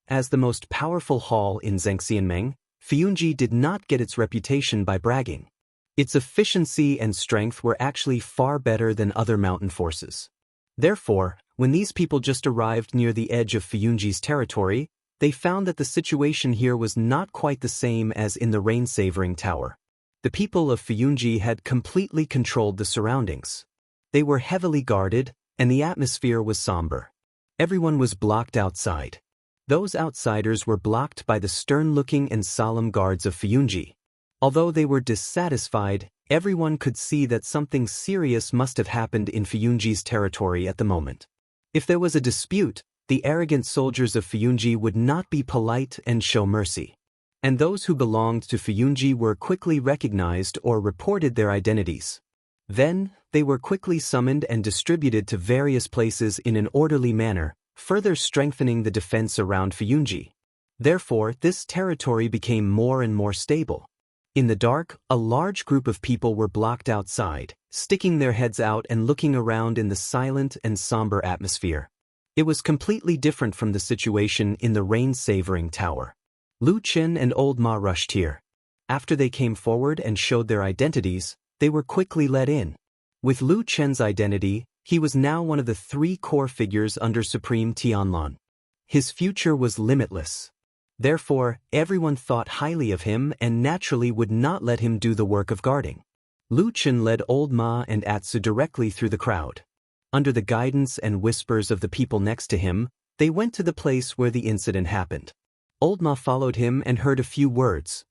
As the most powerful hall in Zhengxianmeng, Fuyunji did not get its reputation by bragging. Its efficiency and strength were actually far better than other mountain forces. Therefore, when these people just arrived near the edge of Fuyunji's territory, they found that the situation here was not quite the same as in the rain-savoring tower. The people of Fuyunji had completely controlled the surroundings. They were heavily guarded, and the atmosphere was somber. Everyone was blocked outside. Those outsiders were blocked by the stern-looking and solemn guards of Fuyunji. Although they were dissatisfied, everyone could see that something serious must have happened in Fuyunji's territory at the moment. If there was a dispute, the arrogant soldiers of Fuyunji would not be polite and show mercy. and those who belonged to Fuyunji were quickly recognized or reported their identities. Then, they were quickly summoned and distributed to various places in an orderly manner, further strengthening the defense around Fuyunji. Therefore, this territory became more and more stable. In the dark, a large group of people were blocked outside, sticking their heads out and looking around in the silent and somber atmosphere. It was completely different from the situation in the rain-savoring tower. Lu Qin and Old Ma rushed here. After they came forward and showed their identities, they were quickly let in. With Lu Chen's identity, he was now one of the 3 core figures under Supreme Tianlan. His future was limitless. Therefore, everyone thought highly of him and naturally would not let him do the work of guarding. Lu Chen led Old Ma and Atsu directly through the crowd. Under the guidance and whispers of the people next to him, they went to the place where the incident happened. Old Ma followed him and heard a few words.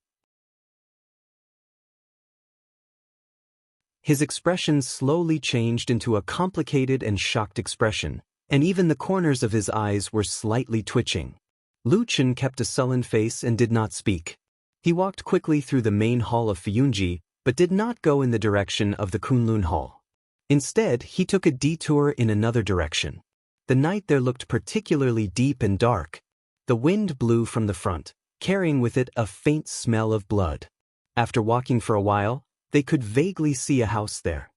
His expression slowly changed into a complicated and shocked expression, and even the corners of his eyes were slightly twitching. Lu Chen kept a sullen face and did not speak. He walked quickly through the main hall of Fuyunji, but did not go in the direction of the Kunlun Hall. Instead, he took a detour in another direction. The night there looked particularly deep and dark. The wind blew from the front, carrying with it a faint smell of blood. After walking for a while, they could vaguely see a house there.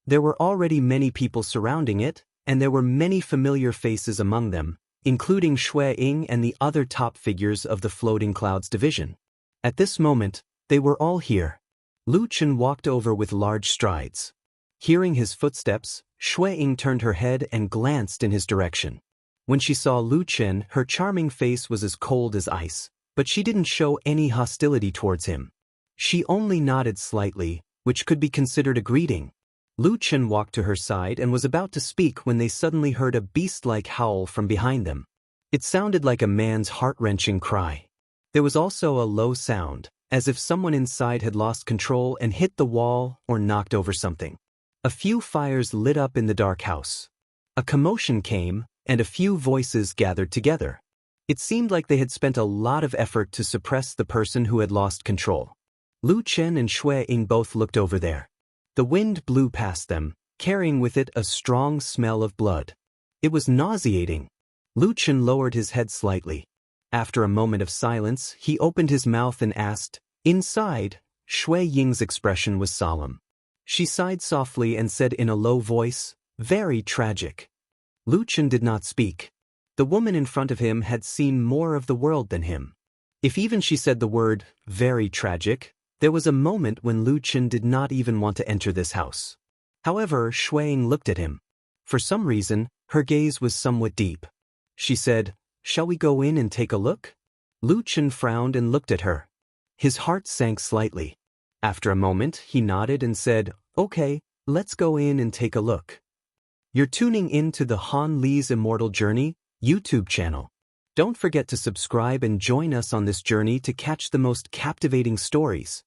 There were already many people surrounding it, and there were many familiar faces among them, including Xue Ying and the other top figures of the Floating Clouds division. At this moment, they were all here. Lu Chen walked over with large strides. Hearing his footsteps, Xue Ying turned her head and glanced in his direction. When she saw Lu Chen, her charming face was as cold as ice, but she didn't show any hostility towards him. She only nodded slightly, which could be considered a greeting. Lu Chen walked to her side and was about to speak when they suddenly heard a beast-like howl from behind them. It sounded like a man's heart-wrenching cry. There was also a low sound, as if someone inside had lost control and hit the wall or knocked over something. A few fires lit up in the dark house. A commotion came, and a few voices gathered together. It seemed like they had spent a lot of effort to suppress the person who had lost control. Lu Chen and Xue Ying both looked over there. The wind blew past them, carrying with it a strong smell of blood. It was nauseating. Lu Chen lowered his head slightly. After a moment of silence, he opened his mouth and asked, "Inside?" Xue Ying's expression was solemn. She sighed softly and said in a low voice, "Very tragic." Lu Chen did not speak. The woman in front of him had seen more of the world than him. If even she said the word, "very tragic," there was a moment when Lu Chen did not even want to enter this house. However, Xue Ying looked at him. For some reason, her gaze was somewhat deep. She said, "Shall we go in and take a look?" Lu Chen frowned and looked at her. His heart sank slightly. After a moment, he nodded and said, "Okay, let's go in and take a look." You're tuning in to the Han Li's Immortal Journey YouTube channel. Don't forget to subscribe and join us on this journey to catch the most captivating stories.